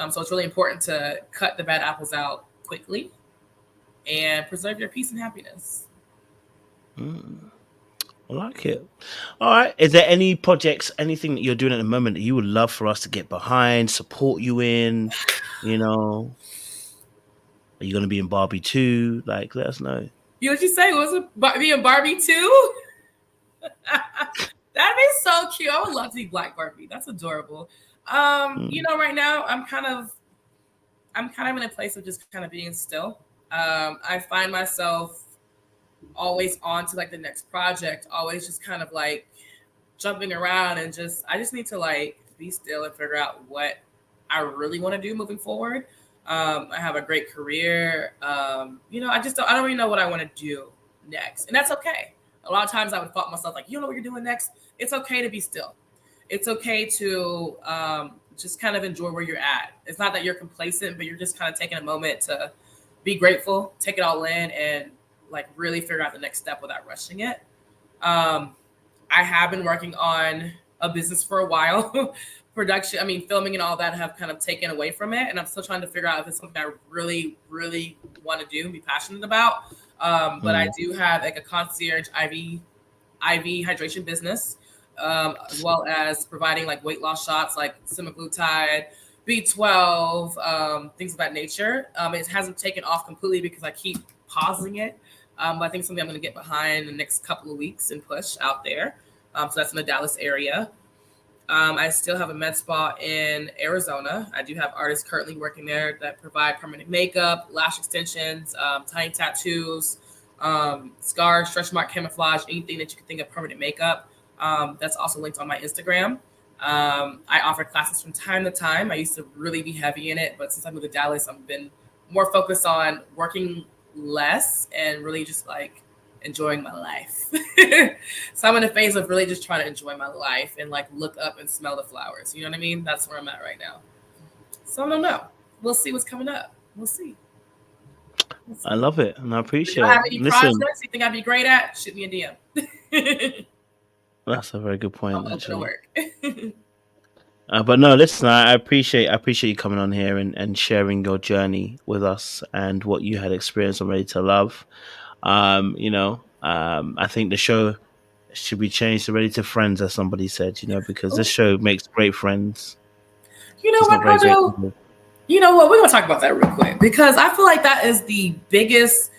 So it's really important to cut the bad apples out quickly and preserve your peace and happiness. I like it. All right. Is there any projects, anything that you're doing at the moment that you would love for us to get behind, support you in? Are you going to be in Barbie 2? Like, let us know. You know what you say? Was it be in Barbie 2? That'd be so cute. I would love to be Black Barbie. That's adorable. Right now I'm kind of in a place of just kind of being still. I find myself always on to like the next project, always just kind of like jumping around, and I just need to like be still and figure out what I really want to do moving forward. I have a great career. I don't really know what I want to do next, and that's okay. A lot of times I would fault myself, like, you don't know what you're doing next. It's okay to be still. It's okay to just kind of enjoy where you're at. It's not that you're complacent, but you're just kind of taking a moment to be grateful, take it all in, and like really figure out the next step without rushing it. I have been working on a business for a while. Filming and all that have kind of taken away from it. And I'm still trying to figure out if it's something I really, really want to do and be passionate about. But I do have like a concierge IV hydration business, as well as providing like weight loss shots like semaglutide, B12, things of that nature. It hasn't taken off completely because I keep pausing it. But I think something I'm going to get behind in the next couple of weeks and push out there. So that's in the Dallas area. I still have a med spa in Arizona. I do have artists currently working there that provide permanent makeup, lash extensions, tiny tattoos, scars, stretch mark, camouflage, anything that you can think of permanent makeup. That's also linked on my Instagram. I offer classes from time to time. I used to really be heavy in it, but since I moved to Dallas, I've been more focused on working less and really just like enjoying my life. So I'm in a phase of really just trying to enjoy my life and like look up and smell the flowers. You know what I mean? That's where I'm at right now. So I don't know. We'll see what's coming up. We'll see. I love it and I appreciate it. Have any projects you think I'd be great at? Shoot me a DM. That's a very good point. Actually. Work. But no, listen, I appreciate you coming on here and sharing your journey with us and what you had experienced on Ready to Love. I think the show should be changed to Ready to Friends, as somebody said, because this show makes great friends. You know what, Cojo? You know what? We're going to talk about that real quick because I feel like that is the biggest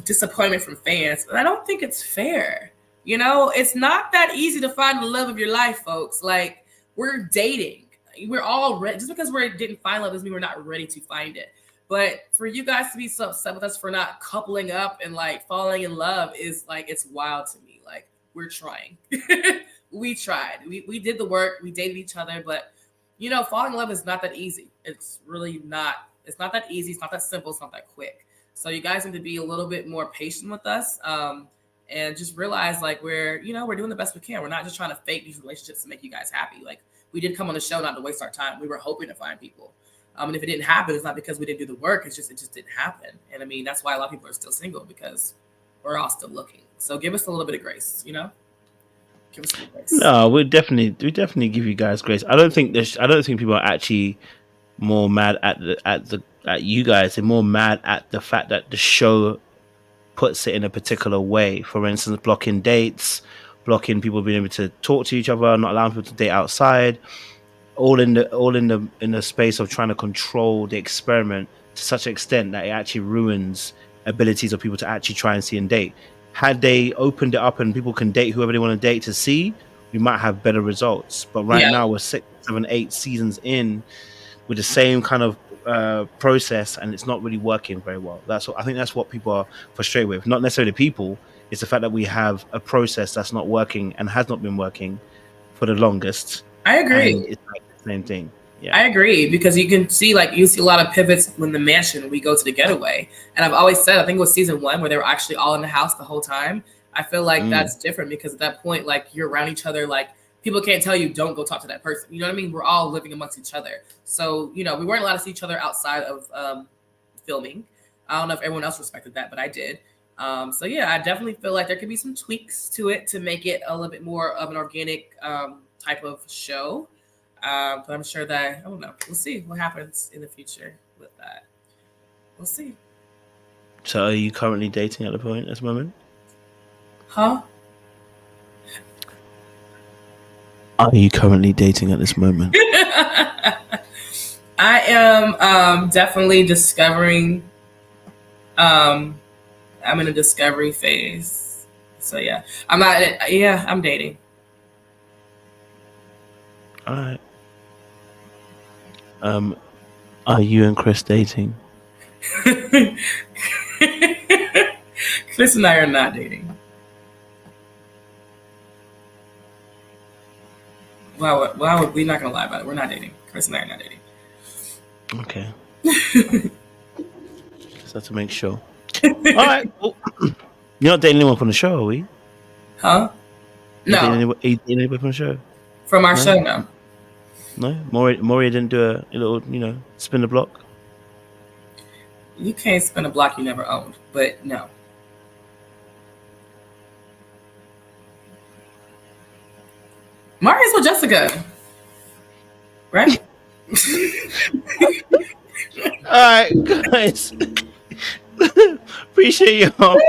disappointment from fans. And I don't think it's fair. It's not that easy to find the love of your life, folks. Like, we're dating. We're all ready. Just because we didn't find love doesn't mean we're not ready to find it. But for you guys to be so upset with us for not coupling up and like falling in love is like, it's wild to me. Like, we're trying. We tried. We did the work. We dated each other. But, falling in love is not that easy. It's really not. It's not that easy. It's not that simple. It's not that quick. So you guys need to be a little bit more patient with us. And just realize like we're doing the best we can. We're not just trying to fake these relationships to make you guys happy. Like, we did come on the show not to waste our time. We were hoping to find people. And if it didn't happen, it's not because we didn't do the work. It just didn't happen. And I mean, that's why a lot of people are still single, because we're all still looking. So give us a little bit of grace, Give us a little grace. No, we definitely give you guys grace. I don't think people are actually more mad at at you guys. They're more mad at the fact that the show puts it in a particular way. For instance, blocking dates, blocking people being able to talk to each other, not allowing people to date outside, all in the space of trying to control the experiment to such an extent that it actually ruins abilities of people to actually try and see and date. Had they opened it up and people can date whoever they want to date to see, we might have better results. But right Yeah. now we're 6, 7, 8 seasons in with the same kind of process, and it's not really working very well. I think that's what people are frustrated with. Not necessarily people. It's the fact that we have a process that's not working and has not been working for the longest. I agree. And it's like the same thing. Yeah. I agree, because you can see, like, you see a lot of pivots when the mansion, we go to the getaway. And I've always said, I think it was season 1 where they were actually all in the house the whole time. I feel like that's different, because at that point, like, you're around each other, like, people can't tell you don't go talk to that person. You know what I mean? We're all living amongst each other. So, you know, we weren't allowed to see each other outside of filming. I don't know if everyone else respected that, but I did. So yeah, I definitely feel like there could be some tweaks to it to make it a little bit more of an organic type of show. But I'm sure that, I don't know, we'll see what happens in the future with that. We'll see. So are you currently dating at this moment? Huh? Are you currently dating at this moment? I am definitely discovering. I'm in a discovery phase. So yeah, I'm not. Yeah, I'm dating. All right. Are you and Chris dating? Chris and I are not dating. Wow, we're not gonna lie about it. We're not dating. Chris and I are not dating. Okay. Just have to make sure. All right. Well, you're not dating anyone from the show, are we? Huh? No. Are you dating anybody from the show? From our show, no. No? Moria didn't do a little, spin the block? You can't spin a block you never owned, but no. Maria's with Jessica. Right? All right, guys. Appreciate y'all.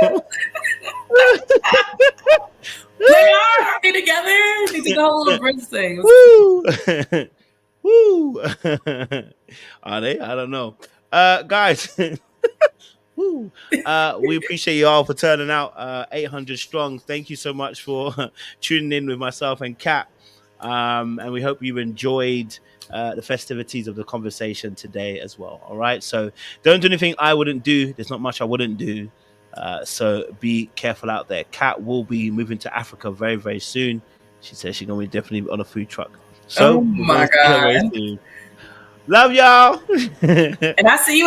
They are together. They did the whole little Prince thing. Woo! Woo! Are they? I don't know. Guys. Woo. We appreciate you all for turning out 800 strong. Thank you so much for tuning in with myself and Katt. And we hope you enjoyed the festivities of the conversation today as well. All right. So don't do anything I wouldn't do. There's not much I wouldn't do. So be careful out there. Katt will be moving to Africa very, very soon. She says she's going to be definitely on a food truck. So oh my God. love y'all. And I see you